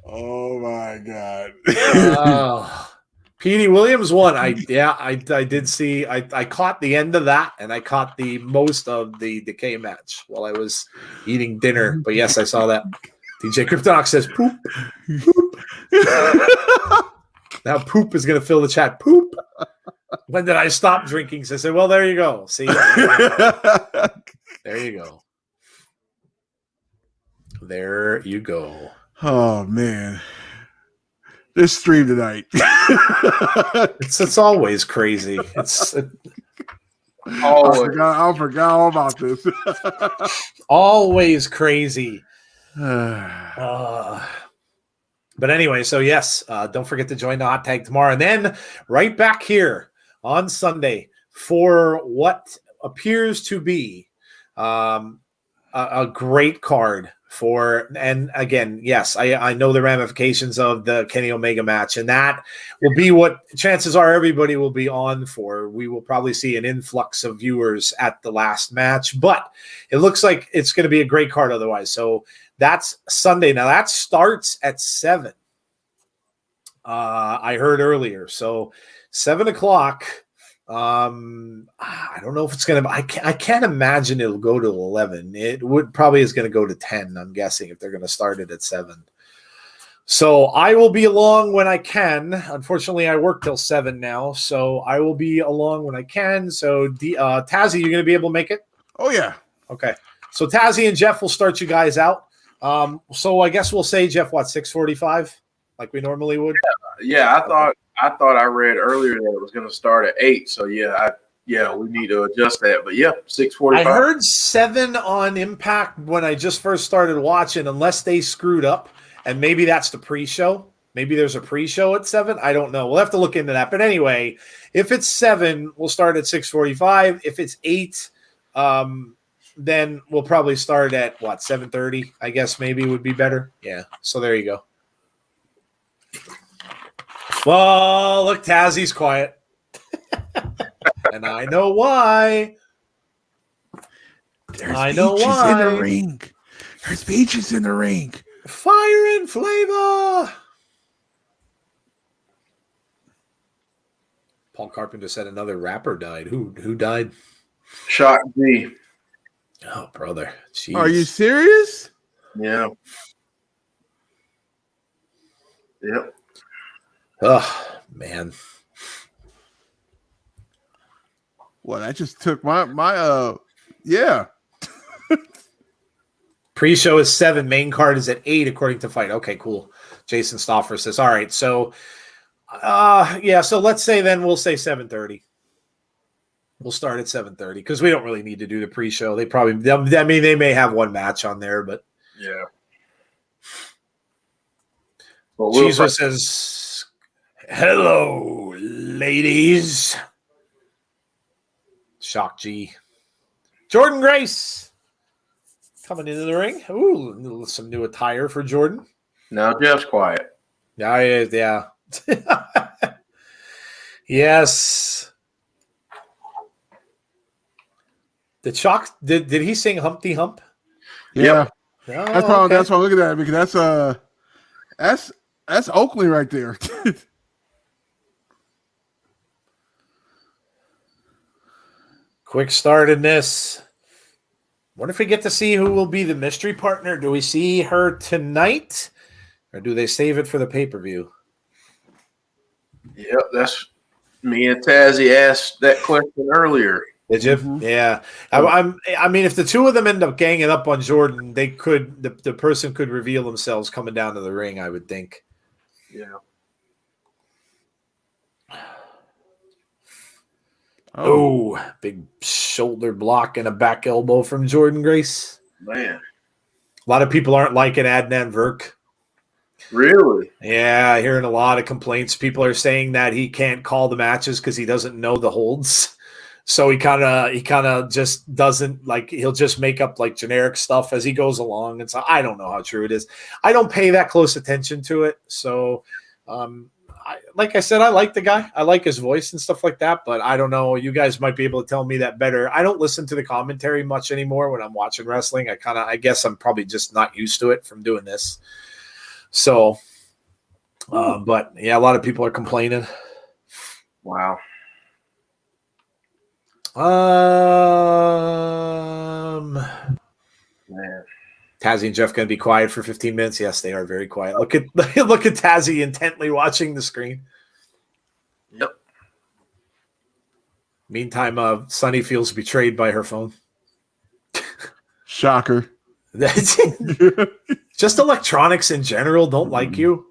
Oh my God. Petey Williams won. I did see. I caught the end of that, and I caught the most of the Decay match while I was eating dinner. But yes, I saw that. DJ Kryptonok says poop. Now poop is going to fill the chat. Poop. When did I stop drinking? So I said, well, there you go. See? There you go. There you go. Oh, man. This stream tonight. It's always crazy. I forgot all about this. Always crazy. But anyway, so yes, don't forget to join the Hot Tag tomorrow. And then right back here on Sunday for what appears to be a great card for, and again, yes, I know the ramifications of the Kenny Omega match, and that will be what chances are everybody will be on for. We will probably see an influx of viewers at the last match, but it looks like it's going to be a great card otherwise. So that's Sunday. Now that starts at 7. I heard earlier. So 7:00. I don't know if it's going to, I can't imagine it'll go to 11. It would probably is going to go to 10. I'm guessing if they're going to start it at 7. So I will be along when I can. Unfortunately, I work till 7 now, so I will be along when I can. So Tazzy, you're going to be able to make it? Oh yeah. Okay. So Tazzy and Jeff will start you guys out. So I guess we'll say, Jeff, what, 6:45 like we normally would? Yeah, I thought I read earlier that it was going to start at 8. So we need to adjust that. But 6:45. I heard 7 on Impact when I just first started watching, unless they screwed up, and maybe that's the pre-show. Maybe there's a pre-show at 7. I don't know. We'll have to look into that. But anyway, if it's 7, we'll start at 6:45. If it's 8, then we'll probably start at 7:30. I guess maybe would be better. Yeah. So there you go. Well, look, Tazzy's quiet. And I know why. There's peaches in the ring. There's peaches in the ring. Fire and flavor. Paul Carpenter said another rapper died. Who died? Shock G. Oh, brother. Jeez. Are you serious? Yeah. Yep. Oh, man. Well, that just took my yeah. Pre-show is 7. Main card is at 8, according to Fight. Okay, cool. Jason Stoffer says, all right. So, so let's say then we'll say 7:30. We'll start at 7:30 because we don't really need to do the pre-show. They may have one match on there, but yeah. Jesus says, hello, ladies. Shock G. Jordan Grace coming into the ring. Ooh, some new attire for Jordan. Now Jeff's quiet. Yeah. Yes. Did Shock did he sing Humpty Hump? Yeah. Oh, That's why I'm looking at it, because that's Oakley right there. Quick start in this. Wonder if we get to see who will be the mystery partner. Do we see her tonight, or do they save it for the pay-per-view? Yep, that's me and Tazzy asked that question earlier. Did you? Mm-hmm. Yeah. I mean, if the two of them end up ganging up on Jordan, they could. The person could reveal themselves coming down to the ring, I would think. Yeah. Oh, big shoulder block and a back elbow from Jordan Grace. Man. A lot of people aren't liking Adnan Virk. Really? Yeah, hearing a lot of complaints. People are saying that he can't call the matches because he doesn't know the holds. So he kind of just doesn't, like, he'll just make up like generic stuff as he goes along. And so I don't know how true it is. I don't pay that close attention to it. So, like I said, I like the guy. I like his voice and stuff like that, but I don't know. You guys might be able to tell me that better. I don't listen to the commentary much anymore when I'm watching wrestling. I guess I'm probably just not used to it from doing this. So, but yeah, a lot of people are complaining. Wow. Man. Tazzy and Jeff going to be quiet for 15 minutes. Yes, they are very quiet. Look at Tazzy intently watching the screen. Yep. Meantime, Sunny feels betrayed by her phone. Shocker. Just electronics in general don't like you.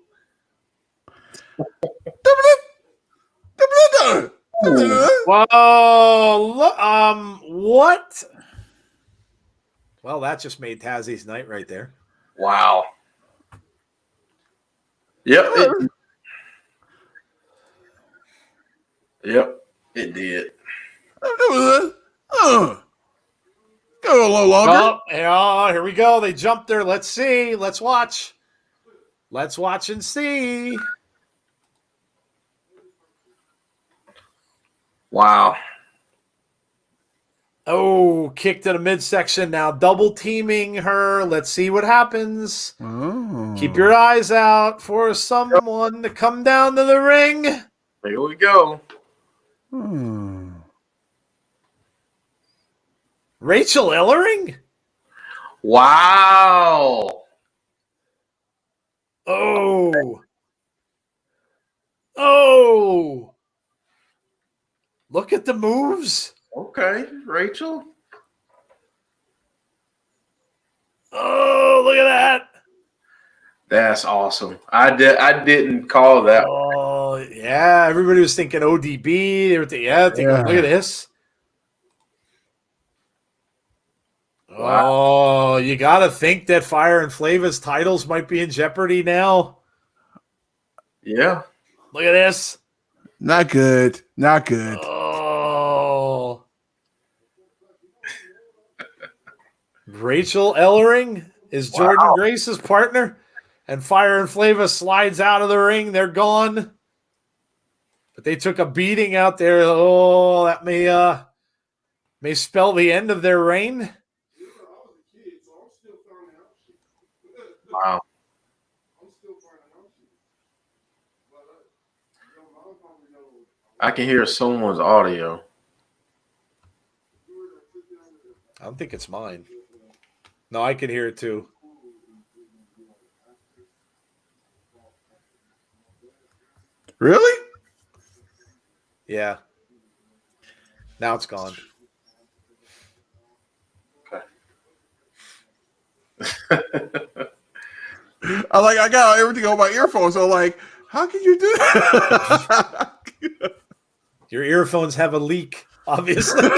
Whoa! What? Well, that just made Tazzy's night right there. Wow. Yep. It did. Go no longer. Oh, yeah, here we go. They jumped there. Let's see. Let's watch. Let's watch and see. Wow. Oh, kick to the midsection now. Double teaming her. Let's see what happens. Oh. Keep your eyes out for someone to come down to the ring. Here we go. Rachel Ellering? Wow. Oh. Oh. Look at the moves. Okay, Rachel. Oh, look at that. That's awesome. I didn't call that. Oh, yeah. Everybody was thinking ODB. They were thinking, look at this. Wow. Oh, you got to think that Fire and Flava's titles might be in jeopardy now. Yeah. Look at this. Not good. Not good. Oh. Rachel Ellering is Jordan Grace's partner, and Fire and Flava slides out of the ring. They're gone. But they took a beating out there. Oh, that may spell the end of their reign. Wow. I can hear someone's audio. I don't think it's mine. No, I can hear it too. Really? Yeah. Now it's gone. I got everything on my earphones. So how can you do that? Your earphones have a leak, obviously.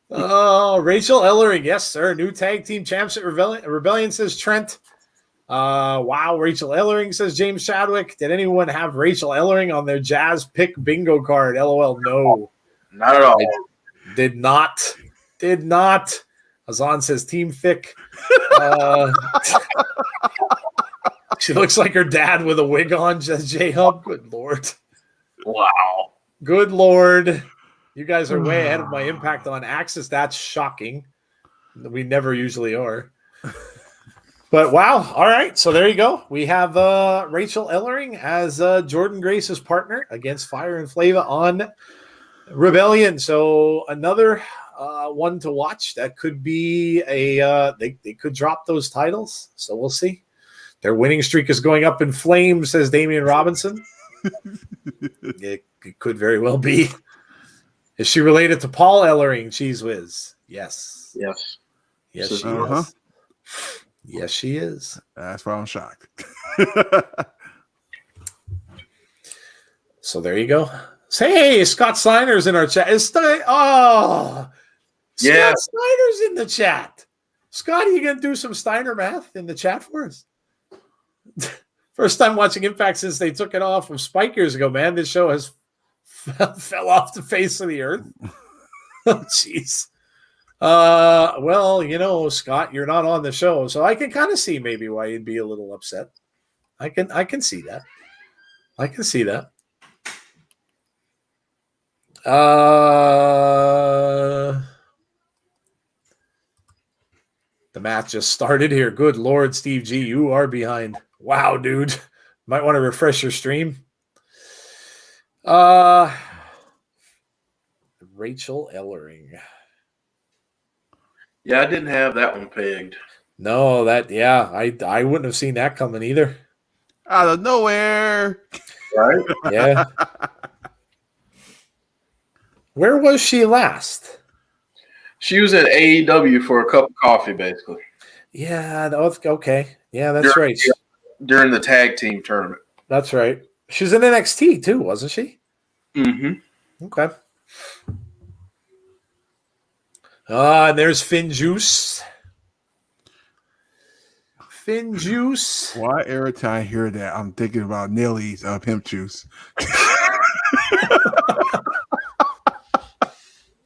Oh, Rachel Ellering, yes, sir. New tag team champs at Rebellion, says Trent. Wow, Rachel Ellering, says James Chadwick. Did anyone have Rachel Ellering on their Jazz pick bingo card? LOL, no. Not at all. Did not. Hazan says Team Thick. She looks like her dad with a wig on, says J-Hub. Good Lord. Wow. Good Lord. You guys are way ahead of my impact on Axis. That's shocking. We never usually are. But wow. All right. So there you go. We have Rachel Ellering as Jordan Grace's partner against Fire and Flava on Rebellion. So another one to watch. That could be they could drop those titles. So we'll see. Their winning streak is going up in flames, says Damian Robinson. It could very well be. Is she related to Paul Ellering, Cheese Whiz? Yes. Yes. Yes, she is. Yes, she is. That's why I'm shocked. So there you go. Say, hey, Scott Snyder's in our chat. Scott Snyder's in the chat. Scott, are you going to do some Steiner math in the chat for us? First time watching Impact since they took it off of Spike years ago, man. This show has fell off the face of the earth. Oh, jeez. Well, Scott, you're not on the show, so I can kind of see maybe why you'd be a little upset. I can see that. I can see that. The match just started here. Good Lord, Steve G, you are behind. Wow, dude. Might want to refresh your stream. Rachel Ellering. Yeah, I didn't have that one pegged. No, I wouldn't have seen that coming either. Out of nowhere. Right? Yeah. Where was she last? She was at AEW for a cup of coffee, basically. Yeah, okay. Yeah, that's right. During the tag team tournament. That's right. She was in NXT too, wasn't she? Mm-hmm. Okay. And there's Finn Juice. Finn Juice. Why every time I hear that, I'm thinking about Nelly's pimp juice.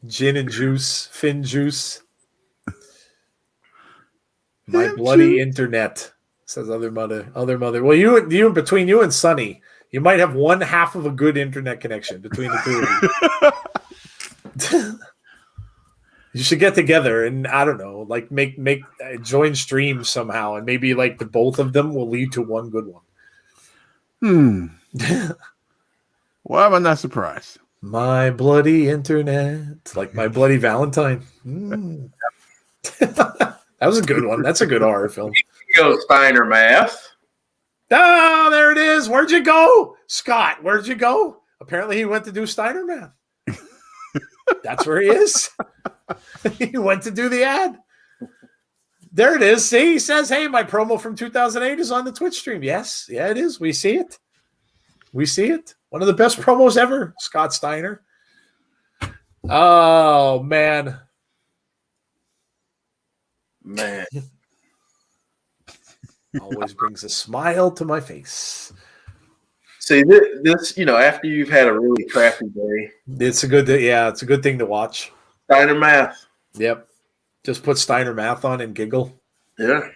Gin and juice, Finn juice. My Finn bloody juice. internet, says other mother. Well, you between you and Sonny, you might have one half of a good internet connection between the two of you. You should get together and I don't know, like make join streams somehow, and maybe like the both of them will lead to one good one. Why am I not surprised? My bloody internet, like my bloody Valentine. That was a good one. That's a good horror film. Go Steiner math. Oh, there it is. Where'd you go, Scott? Where'd you go? Apparently, he went to do Steiner math. That's where he is. He went to do the ad. There it is. See, he says, hey, my promo from 2008 is on the Twitch stream. Yes. Yeah, it is. We see it. We see it. One of the best promos ever, Scott Steiner. Oh, man. Man. Always brings a smile to my face. See, this, after you've had a really crappy day. It's a good thing to watch. Steiner math. Yep. Just put Steiner math on and giggle. Yeah.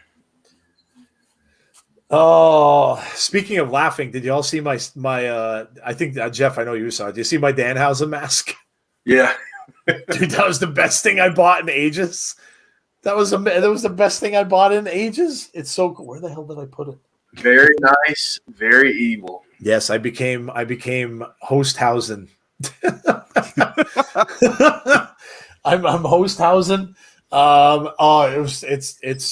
Oh, speaking of laughing, did you all see my I think Jeff, I know you saw it. Did you see my Danhausen mask? Yeah. Dude, that was the best thing I bought in ages. That was the best thing I bought in ages. It's so cool. Where the hell did I put it? Very nice, very evil. Yes, I became Hosthausen. I'm Hosthausen. It's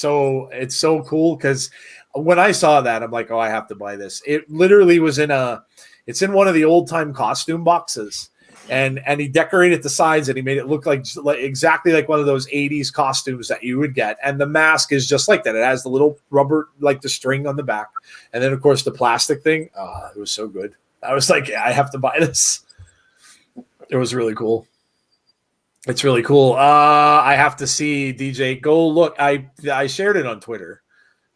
so cool because when I saw that, I'm like, oh, I have to buy this. It literally was it's in one of the old time costume boxes, and he decorated the sides and he made it look like exactly like one of those 80s costumes that you would get. And the mask is just like that. It has the little rubber, like the string on the back, and then of course the plastic thing. Oh, it was so good. I was like, I have to buy this. It was really cool. It's really cool. I have to see DJ. Go look. I shared it on Twitter.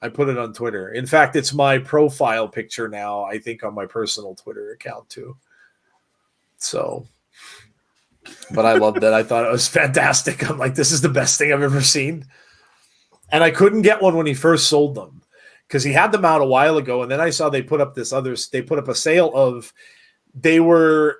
I put it on Twitter. In fact, it's my profile picture now, I think, on my personal Twitter account too. So, but I loved it. I thought it was fantastic. I'm like, this is the best thing I've ever seen. And I couldn't get one when he first sold them because he had them out a while ago. And then I saw they put up a sale of, they were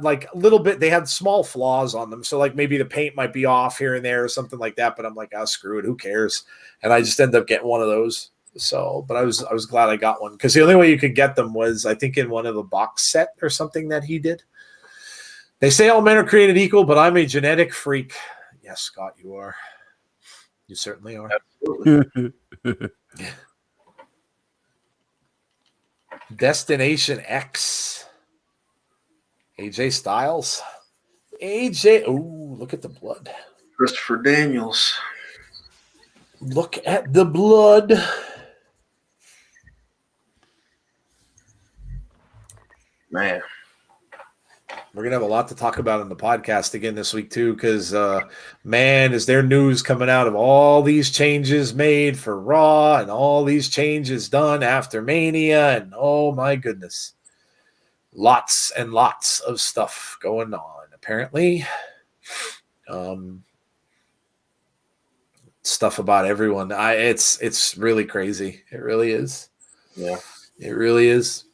like a little bit, they had small flaws on them. So like maybe the paint might be off here and there or something like that. But I'm like, screw it. Who cares? And I just ended up getting one of those. So, but I was glad I got one because the only way you could get them was I think in one of the box set or something that he did. They say all men are created equal, but I'm a genetic freak. Yes, Scott, you are. You certainly are. Absolutely. Destination X. AJ Styles. AJ. Oh, look at the blood. Christopher Daniels. Look at the blood. Man. We're going to have a lot to talk about in the podcast again this week, too, because, man, is there news coming out of all these changes made for Raw and all these changes done after Mania. And, oh, my goodness. Lots and lots of stuff going on, apparently. Stuff about everyone. It's really crazy. It really is. Yeah. It really is.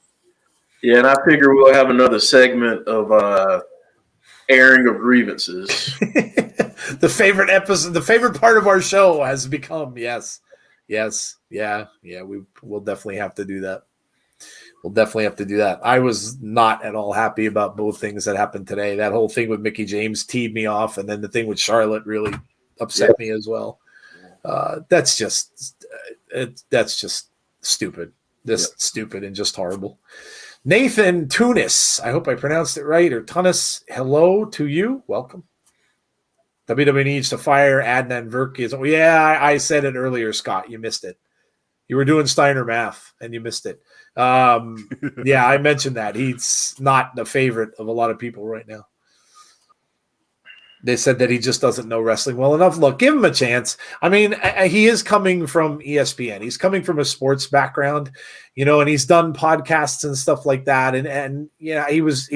Yeah, and I figure we'll have another segment of airing of grievances. The favorite episode, the favorite part of our show has become, yes. Yeah, we'll definitely have to do that. We'll definitely have to do that. I was not at all happy about both things that happened today. That whole thing with Mickie James teed me off, and then the thing with Charlotte really upset me as well. That's just stupid. Stupid and just horrible. Nathan Tunis, I hope I pronounced it right, or Tunis, hello to you. Welcome. WWE needs to fire Adnan Virk. Yeah, I said it earlier, Scott. You missed it. You were doing Steiner math, and you missed it. Yeah, I mentioned that. He's not the favorite of a lot of people right now. They said that he just doesn't know wrestling well enough. Look, give him a chance. I mean, he is coming from ESPN. He's coming from a sports background, and he's done podcasts and stuff like that. And yeah, he was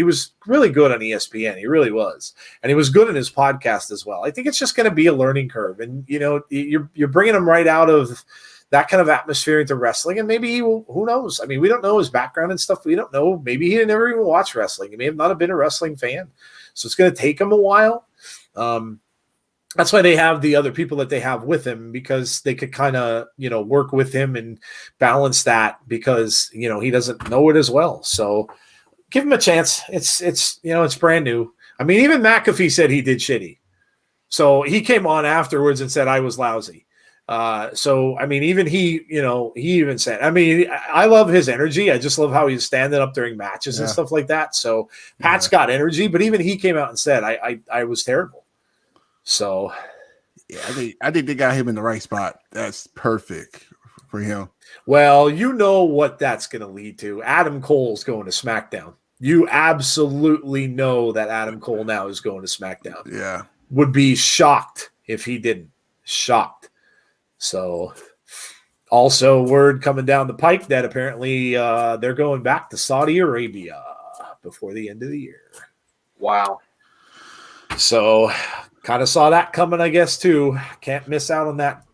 really good on ESPN. He really was, and he was good in his podcast as well. I think it's just going to be a learning curve, and you're bringing him right out of that kind of atmosphere into wrestling, and maybe he will. Who knows? I mean, we don't know his background and stuff. We don't know. Maybe he never even watched wrestling. He may have not have been a wrestling fan, so it's going to take him a while. That's why they have the other people that they have with him, because they could kind of, work with him and balance that, because, he doesn't know it as well. So give him a chance. It's brand new. I mean, even McAfee said he did shitty. So he came on afterwards and said I was lousy. So, I mean, even he even said, I mean, I love his energy. I just love how he's standing up during matches and stuff like that. So Pat's got energy, but even he came out and said, I was terrible. So, yeah, I think they got him in the right spot. That's perfect for him. Well, what that's going to lead to. Adam Cole's going to SmackDown. You absolutely know that Adam Cole now is going to SmackDown. Yeah. Would be shocked if he didn't. Shocked. So, also word coming down the pike that apparently they're going back to Saudi Arabia before the end of the year. Wow. So, kind of saw that coming, I guess, too. Can't miss out on that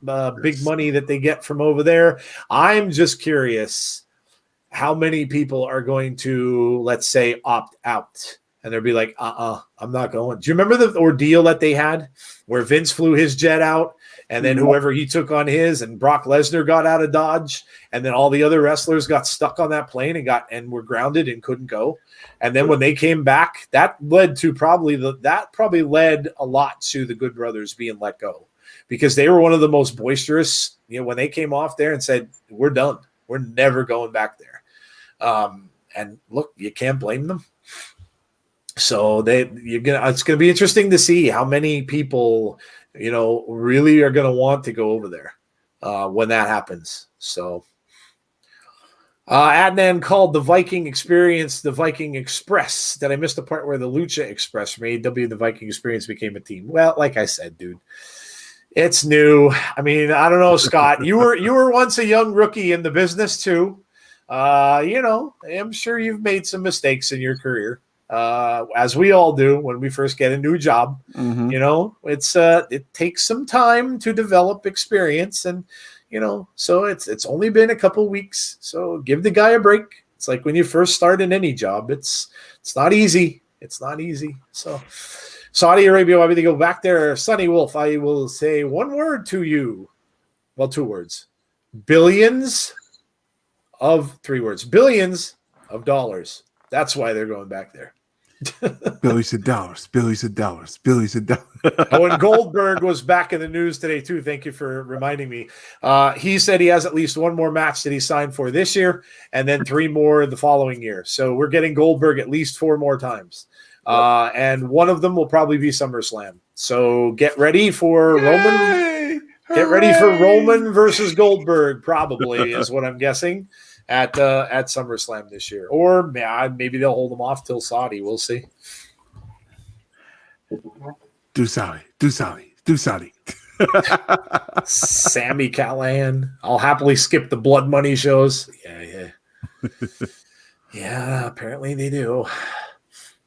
big money that they get from over there. I'm just curious how many people are going to, let's say, opt out. And they'll be like, I'm not going. Do you remember the ordeal that they had where Vince flew his jet out, and then whoever he took on his, and Brock Lesnar got out of Dodge, and then all the other wrestlers got stuck on that plane and were grounded and couldn't go. And then when they came back, that led to probably led a lot to the Good Brothers being let go, because they were one of the most boisterous, when they came off there and said, we're done. We're never going back there. And look, you can't blame them. So it's going to be interesting to see how many people, really are going to want to go over there when that happens. So Adnan called the Viking Experience the Viking Express. Did I miss the part where the Lucha Express from AEW, the Viking Experience, became a team? Well, like I said, dude, it's new. I mean, I don't know, Scott. You were once a young rookie in the business too. I'm sure you've made some mistakes in your career. As we all do when we first get a new job. Mm-hmm. It takes some time to develop experience, and so it's only been a couple weeks, so give the guy a break. It's like when you first start in any job, it's not easy. So Saudi Arabia, why would they go back there? Sonny Wolf, I will say one word to you. Well, two words. Billions of dollars. That's why they're going back there. Billions of dollars. Oh, and Goldberg was back in the news today too. Thank you for reminding me. He said he has at least one more match that he signed for this year, and then 3 more the following year. So we're getting Goldberg at least 4 more times. And one of them will probably be SummerSlam. So get ready for Roman. Get ready for Roman versus Goldberg, probably, is what I'm guessing. At SummerSlam this year, or maybe they'll hold them off till Saudi. We'll see. Do Saudi. Sami Callihan. I'll happily skip the Blood Money shows. Yeah. Apparently they do.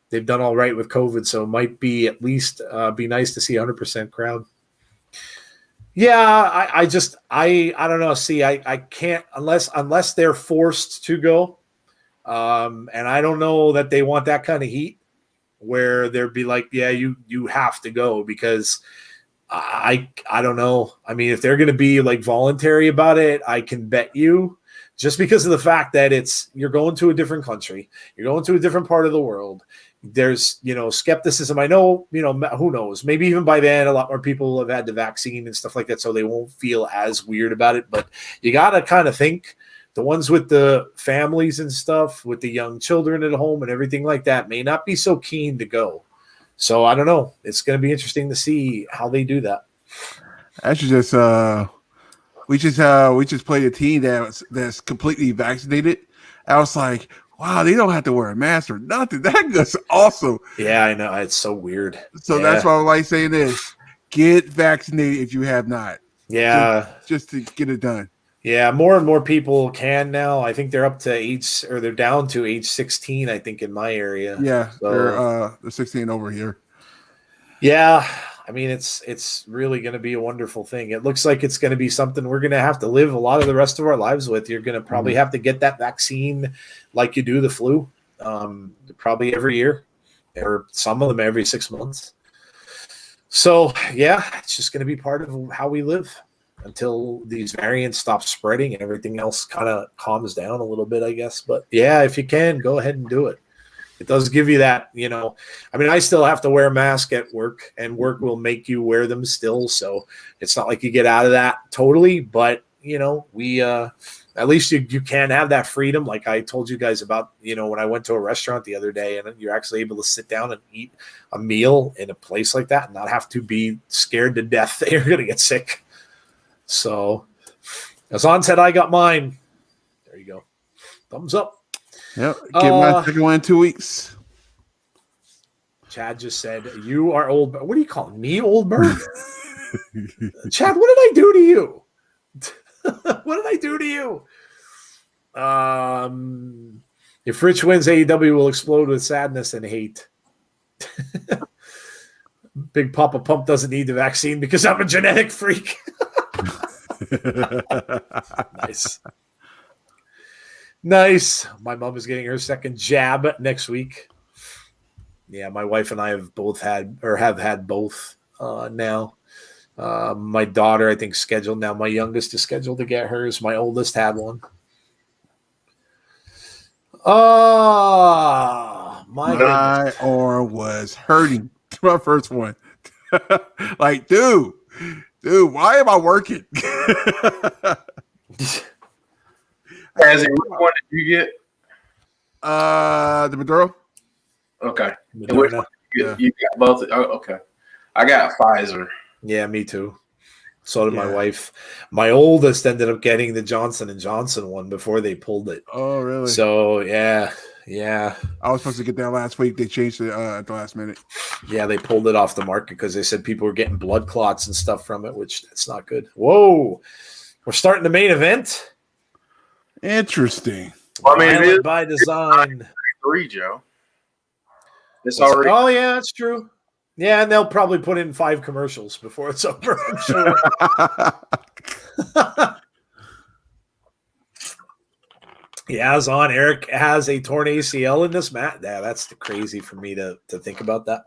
They've done all right with COVID, so it might be at least be nice to see 100% crowd. Yeah, I don't know. See, I can't unless they're forced to go. And I don't know that they want that kind of heat where they'd be like, yeah, you have to go, because I don't know. I mean, if they're going to be like voluntary about it, I can bet you, just because of the fact that you're going to a different country, you're going to a different part of the world. There's, skepticism. I know, who knows? Maybe even by then, a lot more people have had the vaccine and stuff like that, so they won't feel as weird about it. But you got to kind of think the ones with the families and stuff, with the young children at home and everything like that, may not be so keen to go. So I don't know. It's going to be interesting to see how they do that. Actually, we just played a team that's completely vaccinated. I was like, wow, they don't have to wear a mask or nothing. That's awesome. Yeah, I know. It's so weird. So that's why I like saying this: get vaccinated if you have not. Yeah, just to get it done. Yeah, more and more people can now. I think they're up to age, or they're down to age 16, I think, in my area. Yeah, so, they're 16 over here. Yeah, I mean, it's really going to be a wonderful thing. It looks like it's going to be something we're going to have to live a lot of the rest of our lives with. You're going to probably have to get that vaccine like you do the flu, probably every year, or some of them every 6 months. So, yeah, it's just going to be part of how we live until these variants stop spreading and everything else kind of calms down a little bit, I guess. But yeah, if you can, go ahead and do it. It does give you that, I mean, I still have to wear a mask at work, and work will make you wear them still. So it's not like you get out of that totally, but we, at least you can have that freedom. Like I told you guys about, when I went to a restaurant the other day, and you're actually able to sit down and eat a meal in a place like that and not have to be scared to death that you're going to get sick. So, as Swann said, I got mine. There you go. Thumbs up. Yep. Get my second one in 2 weeks. Chad just said, "You are old." What do you call me, old bird? Chad, what did I do to you? What did I do to you? If Rich wins, AEW will explode with sadness and hate. Big Papa Pump doesn't need the vaccine because I'm a genetic freak. Nice. My mom is getting her second jab next week. Yeah, my wife and I have both had both now. My daughter, I think, scheduled now. My youngest is scheduled to get hers. My oldest had one. My arm was hurting. My first one. Like, dude, why am I working? As in, which one did you get? The Maduro. Okay. Moderna. Which one you got both? Oh, okay. I got Pfizer. Yeah, me too. So did my wife. My oldest ended up getting the Johnson & Johnson one before they pulled it. Oh, really? So, yeah. I was supposed to get that last week. They changed it at the last minute. Yeah, they pulled it off the market because they said people were getting blood clots and stuff from it, which that's not good. Whoa. We're starting the main event. Interesting. Well, I mean, it is by design. 3, Joe. It's already. Oh, yeah, that's true. Yeah, and they'll probably put in 5 commercials before it's over, I'm sure. Yeah, Swann. Eric has a torn ACL in this match. Yeah, that's crazy for me to think about that.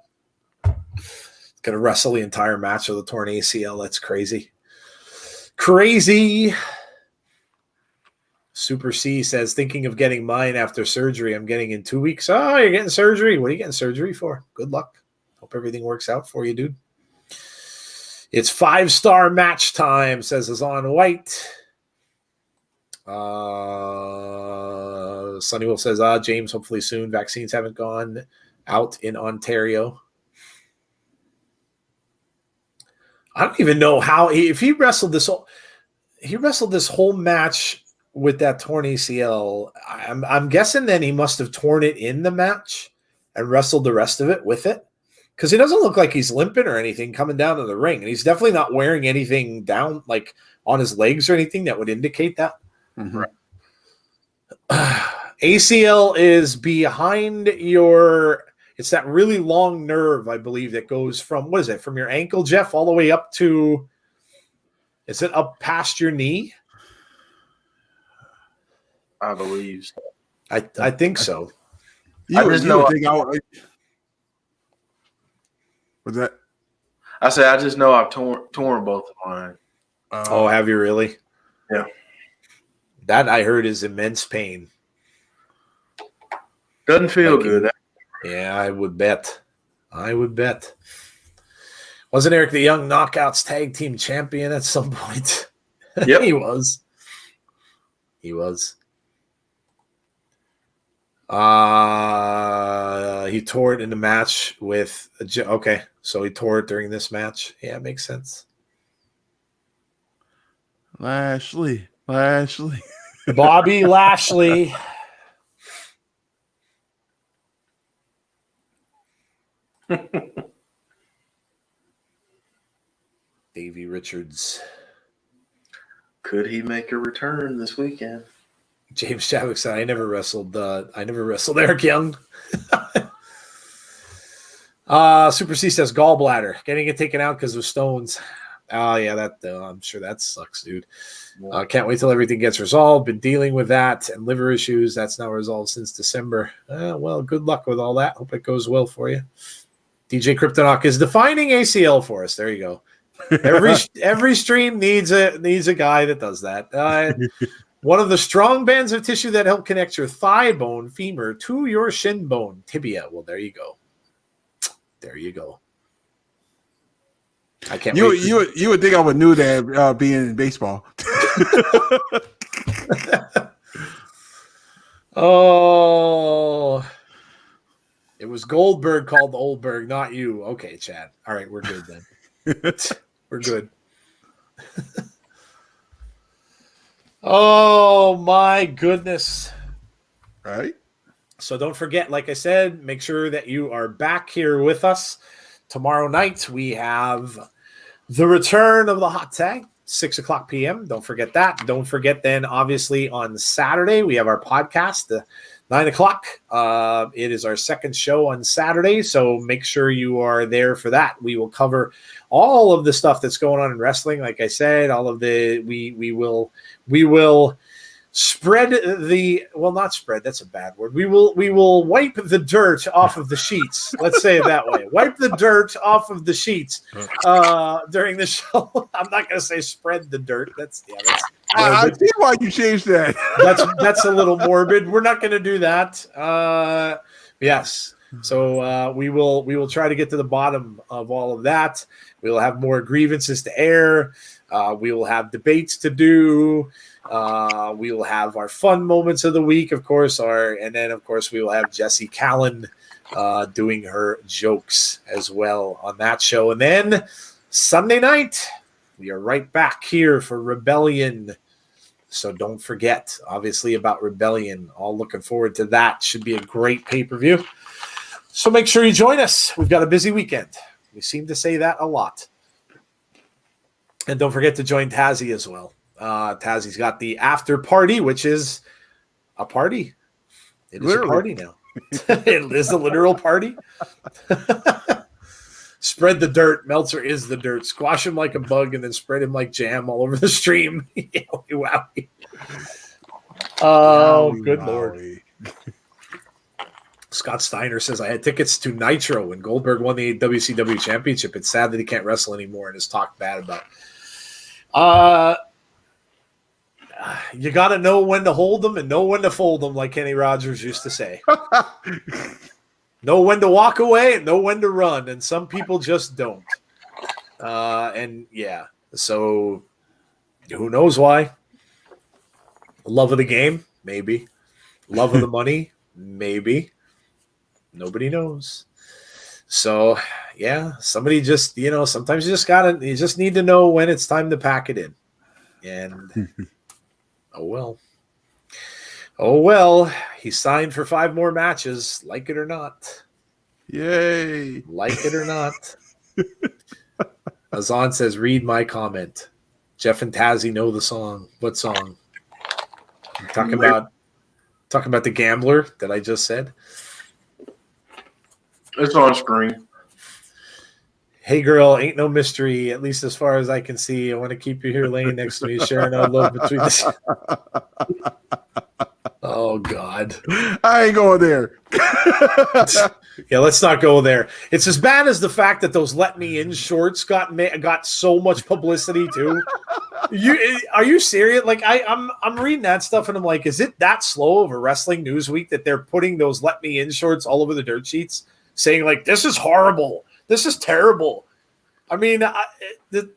Going to wrestle the entire match with a torn ACL. That's crazy. Crazy. Super C says, thinking of getting mine after surgery. I'm getting in 2 weeks. Oh, you're getting surgery. What are you getting surgery for? Good luck. Hope everything works out for you, dude. It's 5-star match time, says Swann White. Sunny Wolf says, James, hopefully soon. Vaccines haven't gone out in Ontario. I don't even know how if he wrestled this whole match with that torn ACL. I'm guessing then he must have torn it in the match and wrestled the rest of it with it, because he doesn't look like he's limping or anything coming down to the ring, and he's definitely not wearing anything down like on his legs or anything that would indicate that. Mm-hmm. ACL is behind your. It's that really long nerve, I believe, that goes from, what is it, from your ankle, Jeff, all the way up to, is it up past your knee? I believe so. I think so. What's that? I said, I just know I've torn both of mine. Oh, have you really? Yeah. That I heard is immense pain. Doesn't feel good. Yeah, I would bet. Wasn't Eric the Young Knockouts tag team champion at some point? Yep. He was. He tore it in the match with okay, so he tore it during this match. Yeah, it makes sense. Lashley. Bobby Lashley. Davey Richards. Could he make a return this weekend? James Chadwick said, I never wrestled Eric Young. Super C says gallbladder. Getting it taken out because of stones. Oh, yeah, that I'm sure that sucks, dude. Can't wait till everything gets resolved. Been dealing with that and liver issues. That's now resolved since December. Well, good luck with all that. Hope it goes well for you. DJ Kryptonok is defining ACL for us. There you go. Every stream needs a guy that does that. One of the strong bands of tissue that help connect your thigh bone, femur, to your shin bone, tibia. Well, there you go. There you go. I can't wait. You would think I would knew that being in baseball. Oh, it was Goldberg called Oldberg, not you. Okay, Chad. All right, we're good then. We're good. Oh my goodness. All right. So don't forget, like I said, make sure that you are back here with us. Tomorrow night, we have the return of the hot tag, 6:00 p.m. Don't forget that. Don't forget then, obviously, on Saturday, we have our podcast, 9:00. It is our second show on Saturday, so make sure you are there for that. We will cover all of the stuff that's going on in wrestling. Like I said, all of the we will spread the not spread, that's a bad word. We will wipe the dirt off of the sheets. Let's say it that way. Wipe the dirt off of the sheets during the show. I'm not going to say spread the dirt. I see why you changed that. That's a little morbid. We're not going to do that. Yes. So we will try to get to the bottom of all of that. We will have more grievances to air. We will have debates to do. We will have our fun moments of the week, of course, and then of course we will have Jessie Callan doing her jokes as well on that show. And then Sunday night, we are right back here for Rebellion. So don't forget, obviously, about Rebellion. All looking forward to that. Should be a great pay-per-view. So make sure you join us. We've got a busy weekend. We seem to say that a lot. And don't forget to join Tazzy as well. Tazzy's got the after party, which is a party. It is literally a party now. It is a literal party. Spread the dirt. Meltzer is the dirt. Squash him like a bug and then spread him like jam all over the stream. Wow. Oh, good Lord. Scott Steiner says, I had tickets to Nitro when Goldberg won the WCW championship. It's sad that he can't wrestle anymore and is talked bad about. You got to know when to hold them and know when to fold them, like Kenny Rogers used to say. Know when to walk away and know when to run, and some people just don't. And yeah, so who knows why? Love of the game, maybe. Love of the money, maybe. Nobody knows. So yeah, somebody just, sometimes you just need to know when it's time to pack it in. And oh well, he signed for 5 more matches, like it or not. Yay. Like it or not. Azan says, read my comment. Jeff and Tazzy know the song. What song? Talking about the gambler that I just said. It's on screen. Hey girl, ain't no mystery, at least as far as I can see. I want to keep you here laying next to me, sharing our love between us. Oh God. I ain't going there. Yeah, let's not go there. It's as bad as the fact that those Let Me In shorts got so much publicity too. Are you serious? Like I'm reading that stuff and I'm like, is it that slow of a wrestling news week that they're putting those Let Me In shorts all over the dirt sheets, saying like, this is horrible, this is terrible. I mean, they're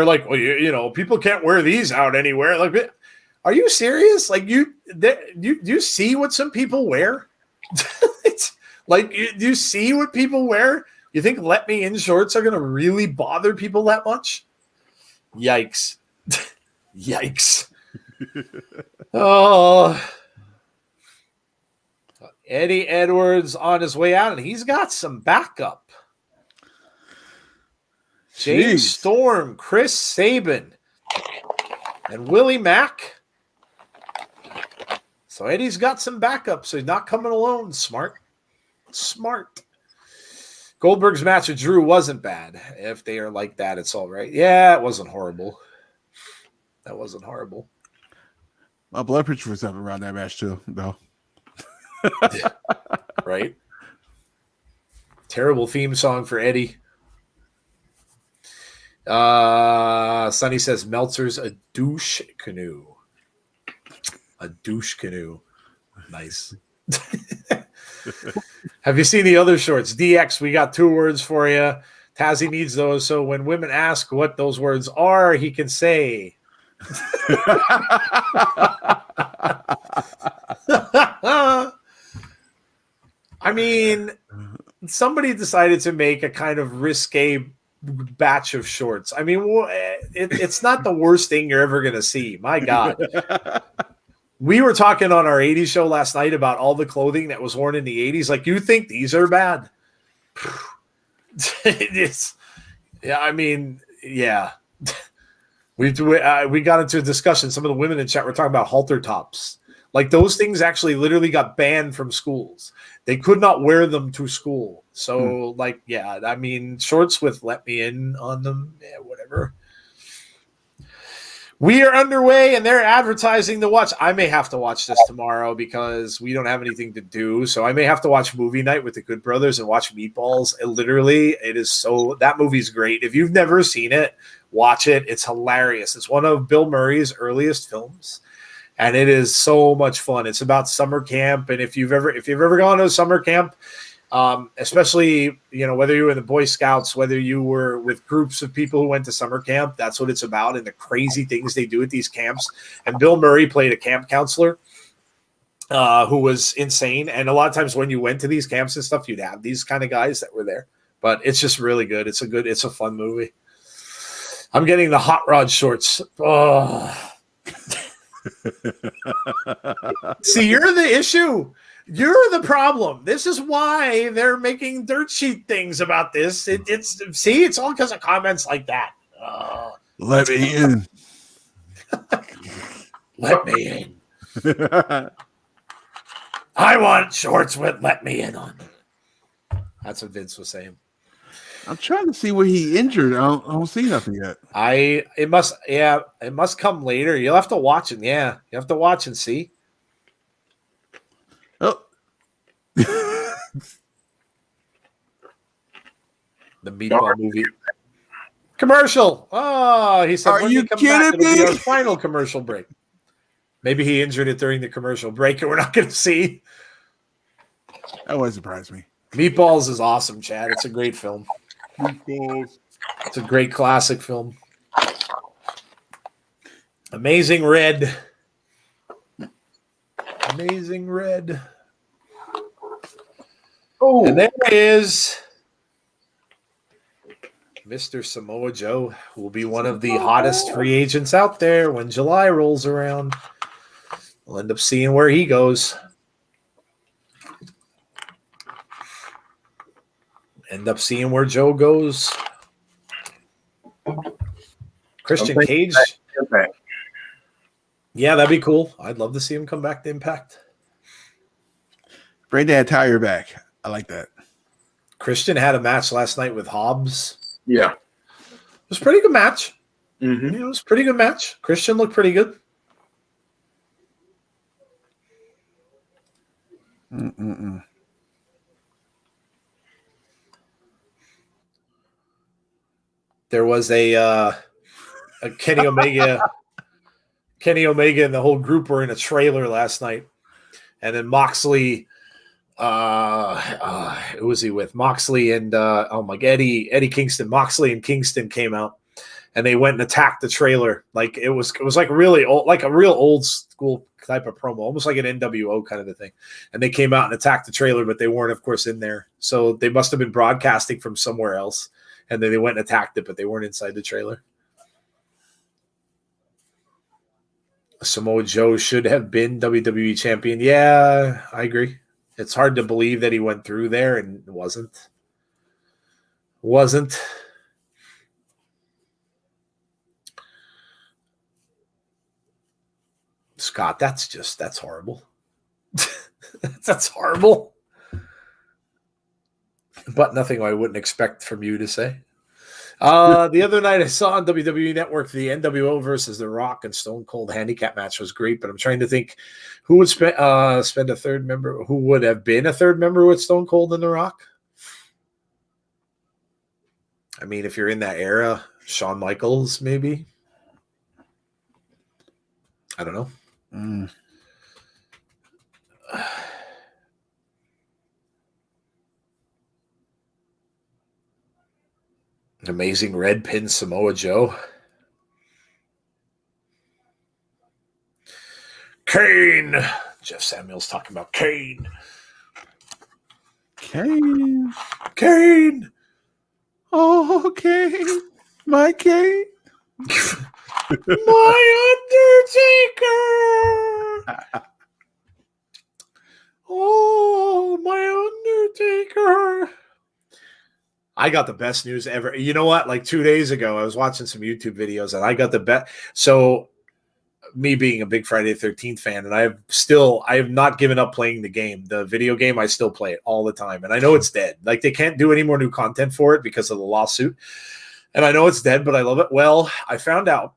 like, well, people can't wear these out anywhere. Like, are you serious? Like, do you see what some people wear? It's like, do you see what people wear? You think Let Me In shorts are going to really bother people that much? Yikes. Yikes. Oh, Eddie Edwards on his way out, and he's got some backup. James Jeez. Storm, Chris Sabin, and Willie Mack. So Eddie's got some backup, so he's not coming alone. Smart. Goldberg's match with Drew wasn't bad. If they are like that, it's all right. Yeah, it wasn't horrible. That wasn't horrible. My blood pressure was up around that match too, though. Right? Terrible theme song for Eddie. Sonny says Meltzer's a douche canoe. A douche canoe. Nice. Have you seen the other shorts? DX, we got 2 words for you. Tazzy needs those, so when women ask what those words are, he can say. I mean, somebody decided to make a kind of risque batch of shorts. I mean, it's not the worst thing you're ever going to see. My God. We were talking on our 80s show last night about all the clothing that was worn in the 80s. Like, you think these are bad? Yeah, I mean, yeah. We got into a discussion. Some of the women in chat were talking about halter tops. Like, those things actually literally got banned from schools. They could not wear them to school. So, like, yeah, I mean, shorts with "let me in" on them, yeah, whatever. We are underway, and they're advertising the watch. I may have to watch this tomorrow because we don't have anything to do. So I may have to watch movie night with the Good Brothers and watch Meatballs. It is so – that movie's great. If you've never seen it, watch it. It's hilarious. It's one of Bill Murray's earliest films, and it is so much fun. It's about summer camp, and if you've ever gone to a summer camp, especially, you know, whether you were in the Boy Scouts, whether you were with groups of people who went to summer camp, that's what it's about, and the crazy things they do at these camps. And Bill Murray played a camp counselor who was insane. And a lot of times when you went to these camps and stuff, you'd have these kind of guys that were there. But it's just really good. It's a fun movie. I'm getting the hot rod shorts. Oh. See, you're the issue. You're the problem. This is why they're making dirt sheet things about this. It's all because of comments like that. Let me in. Let me in. I want shorts with "let me in" on them. That's what Vince was saying. I'm trying to see where he injured. I don't see nothing yet. It must come later. You'll have to watch it. Yeah, you have to watch and see. Oh. The Meatball movie commercial. Oh, he said, "Are you kidding me?" It'll be our final commercial break. Maybe he injured it during the commercial break, and we're not going to see. That wouldn't surprise me. Meatballs is awesome, Chad. It's a great film. Meatballs. It's a great classic film. Amazing Red. Amazing Red. Oh, and there is Mr. Samoa Joe, who will be one of the hottest free agents out there when July rolls around. We'll end up seeing where he goes. End up seeing where Joe goes. Christian Cage. Yeah, that'd be cool. I'd love to see him come back to Impact. Bring that tire back. I like that. Christian had a match last night with Hobbs. Yeah. It was a pretty good match. Mm-hmm. It was a pretty good match. Christian looked pretty good. There was a Kenny Omega. Kenny Omega and the whole group were in a trailer last night, and then Moxley. Who was he with? Moxley and Eddie Kingston. Moxley and Kingston came out, and they went and attacked the trailer. Like it was like really old, like a real old school type of promo, almost like an NWO kind of a thing. And they came out and attacked the trailer, but they weren't, of course, in there. So they must have been broadcasting from somewhere else, and then they went and attacked it, but they weren't inside the trailer. Samoa Joe should have been WWE champion. Yeah, I agree. It's hard to believe that he went through there and wasn't. Scott, that's horrible. That's horrible. But nothing I wouldn't expect from you to say. The other night I saw on WWE Network the NWO versus The Rock and Stone Cold handicap match was great, but I'm trying to think who would spend a third member, who would have been a third member with Stone Cold and The Rock. I mean, if you're in that era, Shawn Michaels, maybe. I don't know. Amazing red pin Samoa Joe. Kane. Jeff Samuels talking about Kane. Kane. Kane. Oh, Kane. My Kane. My Undertaker. Oh, my Undertaker. I got the best news ever. You know what? Like 2 days ago, I was watching some YouTube videos and I got the best. So me being a big Friday the 13th fan, and I have not given up playing the game. The video game, I still play it all the time. And I know it's dead. Like they can't do any more new content for it because of the lawsuit. And I know it's dead, but I love it. Well, I found out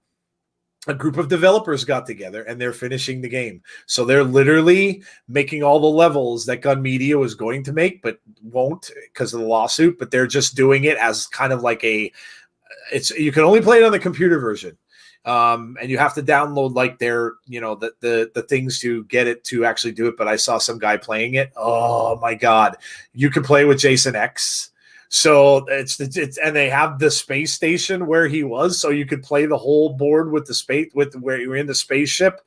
a group of developers got together and they're finishing the game. So they're literally making all the levels that Gun Media was going to make, but won't because of the lawsuit. But they're just doing it as kind of like you can only play it on the computer version. And you have to download like their, the things to get it to actually do it. But I saw some guy playing it. Oh my God. You can play with Jason X. So it's and they have the space station where he was, so you could play the whole board with the space with where you were in the spaceship,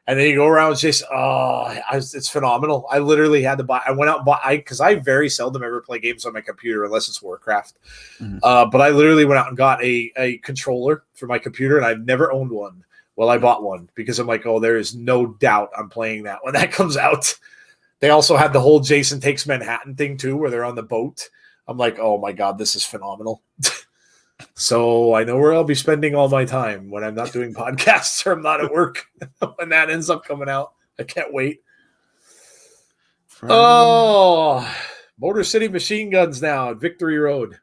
and then you go around with Jason. It's phenomenal. I literally had to buy. I went out and bought because I very seldom ever play games on my computer unless it's Warcraft. Mm-hmm. But I literally went out and got a controller for my computer, and I've never owned one. Well, I bought one because I'm like, oh, there is no doubt I'm playing that when that comes out. They also had the whole Jason Takes Manhattan thing too, where they're on the boat. I'm like, oh my God, this is phenomenal. So I know where I'll be spending all my time when I'm not doing podcasts or I'm not at work when that ends up coming out. I can't wait. Oh, Motor City Machine Guns now at Victory Road.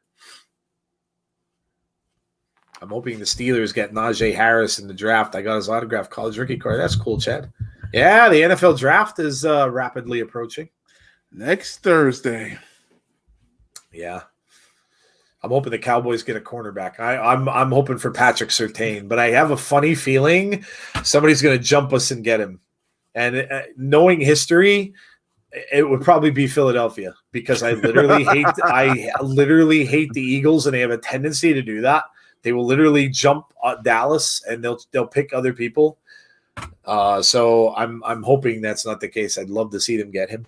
I'm hoping the Steelers get Najee Harris in the draft. I got his autographed college rookie card. That's cool, Chad. Yeah, the NFL draft is rapidly approaching. Next Thursday. Yeah. I'm hoping the Cowboys get a cornerback. I'm hoping for Patrick Surtain, but I have a funny feeling somebody's going to jump us and get him. And knowing history, it would probably be Philadelphia because I literally hate the Eagles, and they have a tendency to do that. They will literally jump Dallas, and they'll pick other people. So I'm hoping that's not the case. I'd love to see them get him.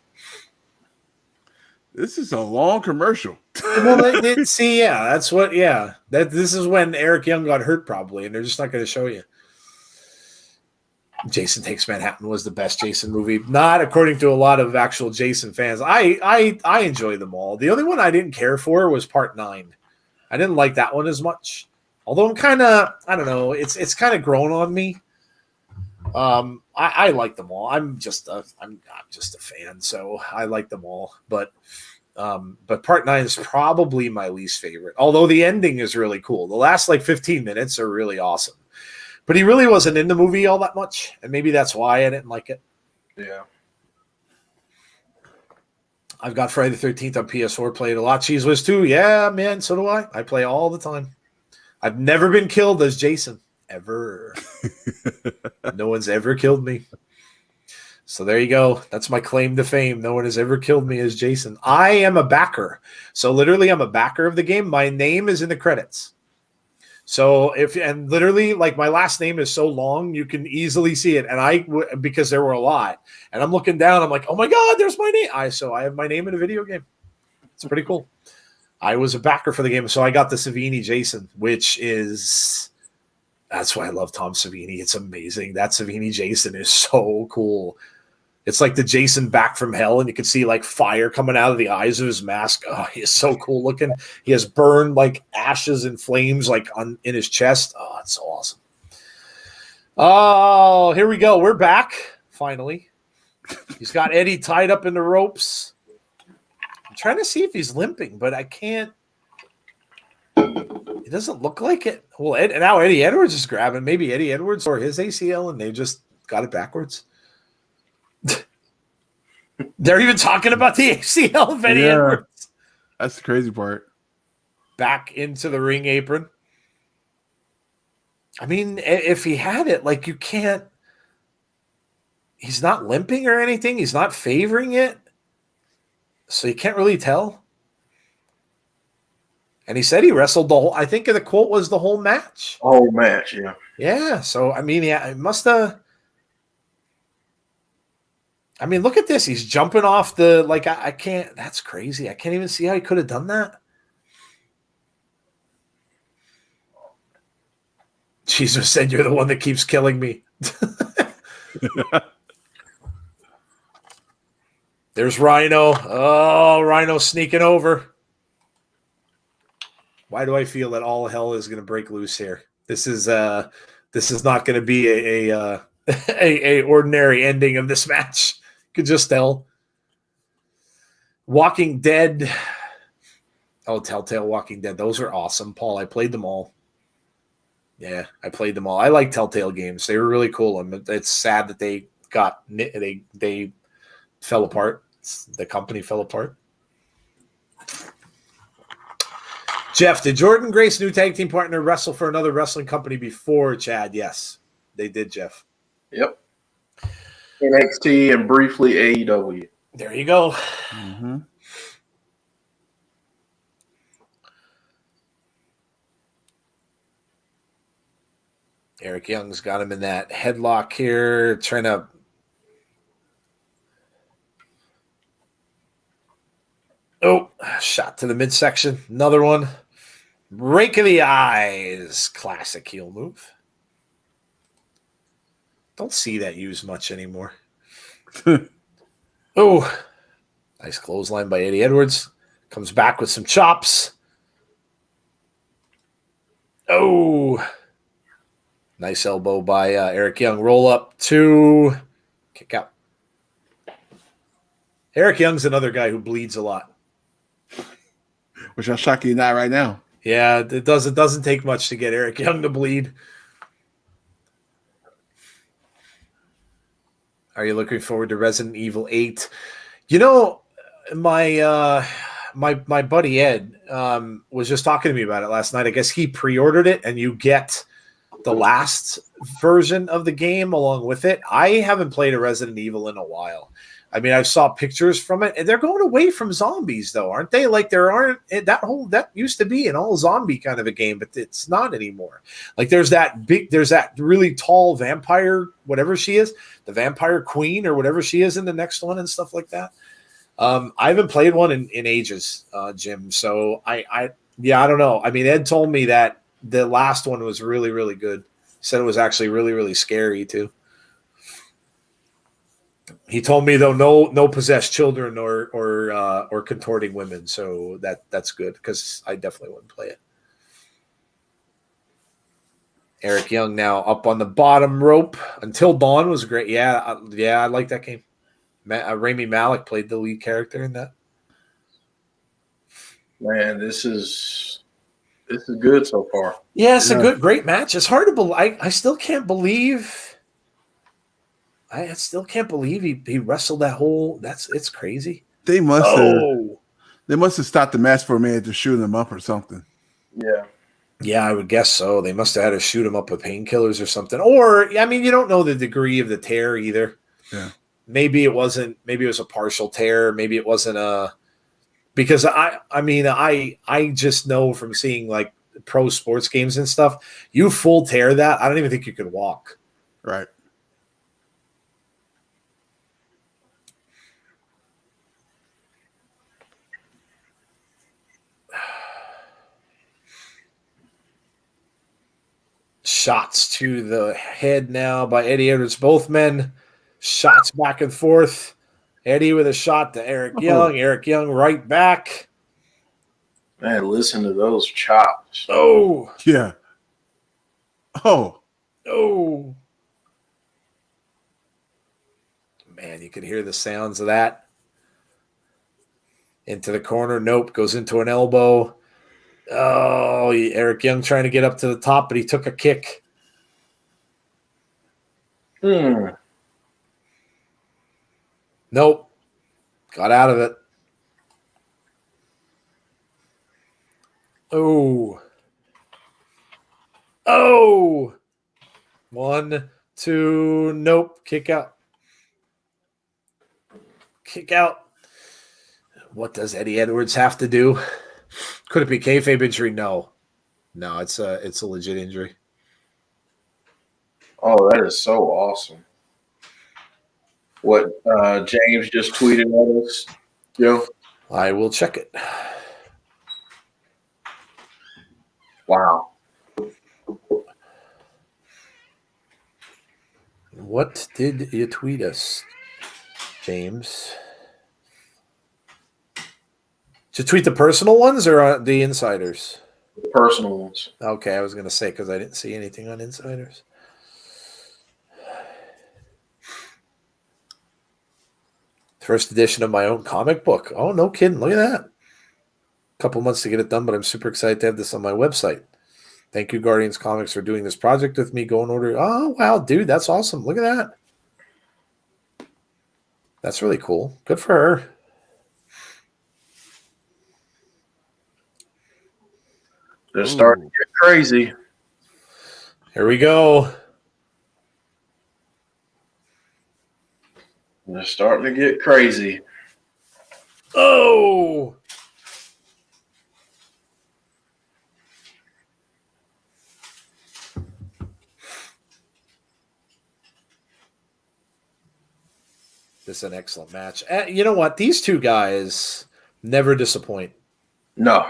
This is a long commercial. Well, this is when Eric Young got hurt probably, and they're just not going to show you. Jason Takes Manhattan was the best Jason movie, not according to a lot of actual Jason fans. I enjoy them all. The only one I didn't care for was Part 9. I didn't like that one as much. Although I'm kind of, I don't know, it's kind of grown on me. I like them all. I'm just a fan, so I like them all. But Part 9 is probably my least favorite. Although the ending is really cool. The last 15 minutes are really awesome. But he really wasn't in the movie all that much, and maybe that's why I didn't like it. Yeah. I've got Friday the 13th on PS4, played a lot. Cheese Whiz too. Yeah, man, so do I. I play all the time. I've never been killed as Jason. Ever. No one's ever killed me. So there you go. That's my claim to fame. No one has ever killed me as Jason. I am a backer. So literally I'm a backer of the game. My name is in the credits. So literally my last name is so long, you can easily see it. And because there were a lot, and I'm looking down, I'm like, oh my God, there's my name. So I have my name in a video game. It's pretty cool. I was a backer for the game. So I got the Savini Jason, that's why I love Tom Savini. It's amazing. That Savini Jason is so cool. It's like the Jason back from hell, and you can see like fire coming out of the eyes of his mask. Oh, he is so cool looking. He has burned like ashes and flames like in his chest. Oh, it's so awesome. Oh, here we go. We're back finally. He's got Eddie tied up in the ropes. I'm trying to see if he's limping, but I can't. It doesn't look like it. Well, now Eddie Edwards is grabbing. Maybe Eddie Edwards or his ACL, and they just got it backwards. They're even talking about the ACL of Eddie Edwards. That's the crazy part. Back into the ring apron. I mean, if he had it, like you can't. He's not limping or anything. He's not favoring it. So you can't really tell. And he said he wrestled the whole, I think the quote was the whole match. Whole match, yeah. Yeah. So, I mean, yeah, it must have. I mean, look at this. He's jumping off the, like, I can't, that's crazy. I can't even see how he could have done that. Jesus said, you're the one that keeps killing me. There's Rhino. Oh, Rhino sneaking over. Why do I feel that all hell is going to break loose here? This is not going to be a ordinary ending of this match. You could just tell. Walking Dead. Oh, Telltale Walking Dead. Those are awesome, Paul. I played them all. Yeah, I played them all. I like Telltale games. They were really cool. And it's sad that they fell apart. The company fell apart. Jeff, did Jordan Grace, new tag team partner, wrestle for another wrestling company before Chad? Yes, they did, Jeff. Yep. NXT and briefly AEW. There you go. Mm-hmm. Eric Young's got him in that headlock here, trying to. Oh, shot to the midsection. Another one. Rake of the eyes. Classic heel move. Don't see that used much anymore. Oh, nice clothesline by Eddie Edwards. Comes back with some chops. Oh, nice elbow by Eric Young. Roll up 2. Kick out. Eric Young's another guy who bleeds a lot. Which I'll shock you not right now. Yeah, it doesn't take much to get Eric Young to bleed. Are you looking forward to Resident Evil 8? You know, my buddy Ed was just talking to me about it last night. I guess he pre-ordered it, and you get the last version of the game along with it. I haven't played a Resident Evil in a while. I mean, I saw pictures from it, and they're going away from zombies, though, aren't they? Like that used to be an all zombie kind of a game, but it's not anymore. Like there's that really tall vampire, whatever she is, the vampire queen or whatever she is in the next one and stuff like that. I haven't played one in ages, Jim. So I don't know. I mean, Ed told me that the last one was really, really good. He said it was actually really, really scary too. He told me though, no possessed children or contorting women, so that's good because I definitely wouldn't play it. Eric Young now up on the bottom rope. Until Dawn was great. Yeah, I like that game. Rami Malek played the lead character in that. Man, this is good so far. Yeah, it's a great match. It's hard to believe. I still can't believe. I still can't believe he wrestled that whole. It's crazy. They must have stopped the match for a minute to shoot him up or something. Yeah. Yeah, I would guess so. They must have had to shoot him up with painkillers or something. Or, I mean, you don't know the degree of the tear either. Yeah. Maybe it wasn't. Maybe it was a partial tear. Maybe it wasn't a. Because I just know from seeing like pro sports games and stuff, you full tear that, I don't even think you could walk. Right. Shots to the head now by Eddie Edwards. Both men Shots back and forth. Eddie with a shot to Eric Young. Eric Young right back. Man, listen to those chops. Oh. Yeah. Oh. Oh. Man, you can hear the sounds of that. Into the corner. Nope. Goes into an elbow. Oh, Eric Young trying to get up to the top, but he took a kick. Nope. Got out of it. Oh. Oh. 1, 2. Nope. Kick out. Kick out. What does Eddie Edwards have to do? Could it be kayfabe injury? No. No, it's a legit injury. Oh, that is so awesome. What James just tweeted at us, Joe? I will check it. Wow. What did you tweet us, James? Did you tweet the personal ones or the insiders? The personal ones. Okay, I was going to say because I didn't see anything on insiders. First edition of my own comic book. Oh, no kidding. Look at that. A couple months to get it done, but I'm super excited to have this on my website. Thank you, Guardians Comics, for doing this project with me. Go and order. Oh, wow, dude. That's awesome. Look at that. That's really cool. Good for her. They're starting to get crazy. Here we go. They're starting to get crazy. Oh! This is an excellent match. You know what? These two guys never disappoint. No.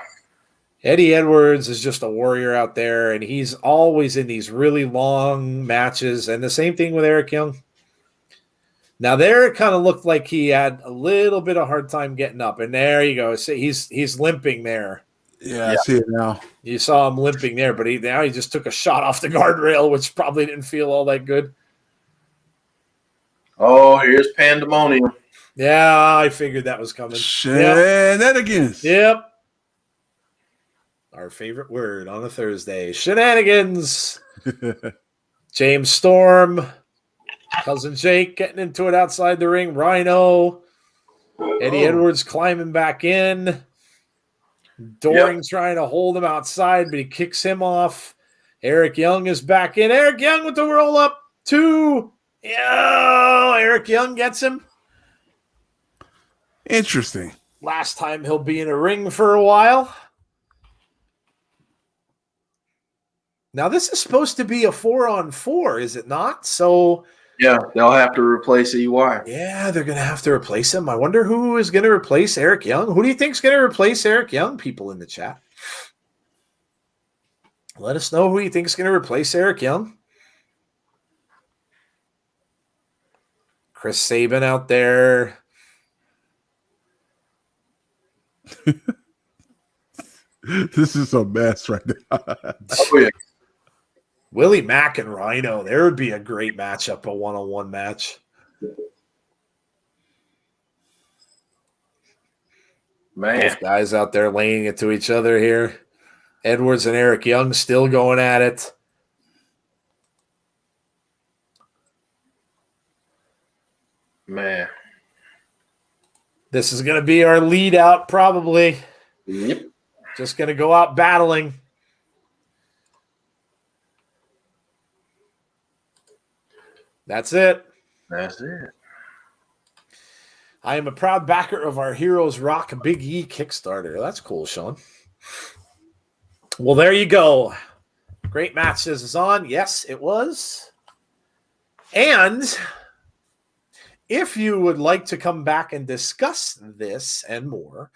Eddie Edwards is just a warrior out there, and he's always in these really long matches. And the same thing with Eric Young. Now, there it kind of looked like he had a little bit of hard time getting up. And there you go. See, he's limping there. Yeah, I see it now. You saw him limping there, but now he just took a shot off the guardrail, which probably didn't feel all that good. Oh, here's pandemonium. Yeah, I figured that was coming. Shenanigans. Yep. Our favorite word on a Thursday. Shenanigans. James Storm. Cousin Jake getting into it outside the ring. Rhino. Eddie Edwards climbing back in. Doring trying to hold him outside, but he kicks him off. Eric Young is back in. Eric Young with the roll up. 2. Yeah, Eric Young gets him. Interesting. Last time he'll be in a ring for a while. Now, this is supposed to be a 4-on-4, is it not? So, yeah, they'll have to replace EY. Yeah, they're going to have to replace him. I wonder who is going to replace Eric Young. Who do you think is going to replace Eric Young? People in the chat. Let us know who you think is going to replace Eric Young. Chris Sabin out there. This is a mess right now. Oh, yeah. Willie Mack and Rhino. There would be a great matchup, a one-on-one match. Man. Both guys out there laying it to each other here. Edwards and Eric Young still going at it. Man. This is going to be our lead out probably. Yep. Just going to go out battling. That's it. That's it. I am a proud backer of our Heroes Rock Big E Kickstarter. That's cool, Sean. Well, there you go. Great match. This is on. Yes, it was. And if you would like to come back and discuss this and more,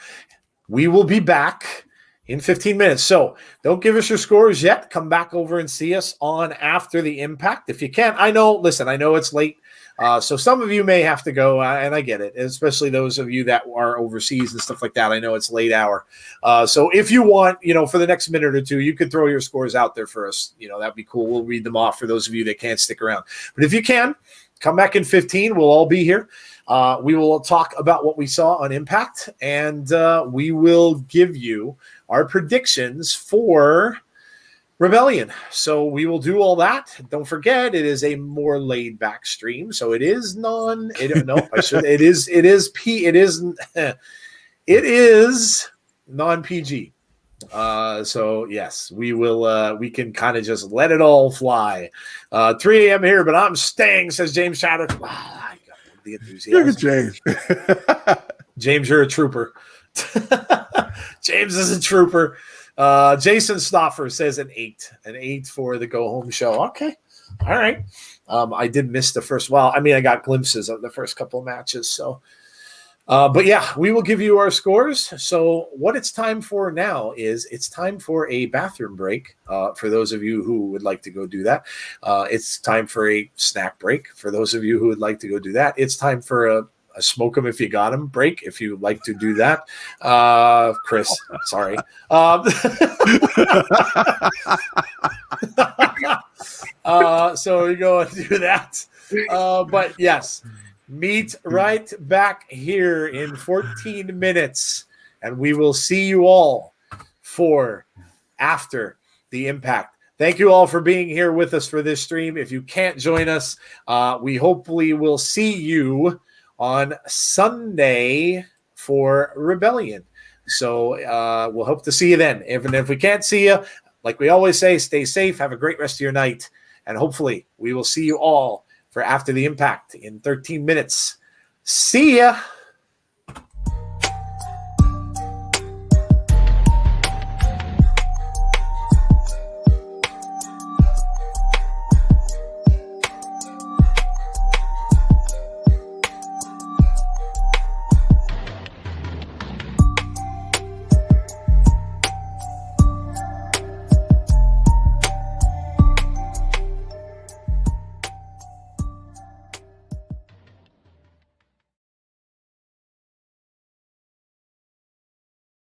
we will be back in 15 minutes. So don't give us your scores yet. Come back over and see us on After the Impact if you can. I know it's late. So some of you may have to go, and I get it, especially those of you that are overseas and stuff like that. I know it's late hour. So if you want, for the next minute or two, you could throw your scores out there for us. That'd be cool. We'll read them off for those of you that can't stick around. But if you can, come back in 15. We'll all be here. We will talk about what we saw on Impact, and we will give you our predictions for Rebellion. So we will do all that. Don't forget, it is a more laid back stream. So it is it is non-PG. So yes, we will, we can kind of just let it all fly. 3 a.m. here, but I'm staying, says James Chatter. I got the enthusiasm. Look at James. James, you're a trooper. James is a trooper. Jason Stoffer says an 8. An 8 for the go home show. Okay. All right. I did miss the first while. I mean, I got glimpses of the first couple of matches. So, but yeah, we will give you our scores. So what it's time for now is it's time for a bathroom break. For those of you who would like to go do that, it's time for a snack break. For those of you who would like to go do that, it's time for a smoke them if you got them break, if you like to do that. Chris, sorry. So we go and do that. But yes, meet right back here in 14 minutes, and we will see you all for after the Impact. Thank you all for being here with us for this stream. If you can't join us, we hopefully will see you on Sunday for Rebellion. So we'll hope to see you then. Even if we can't see you, like we always say, stay safe, have a great rest of your night, and hopefully we will see you all for After the Impact in 13 minutes. See ya!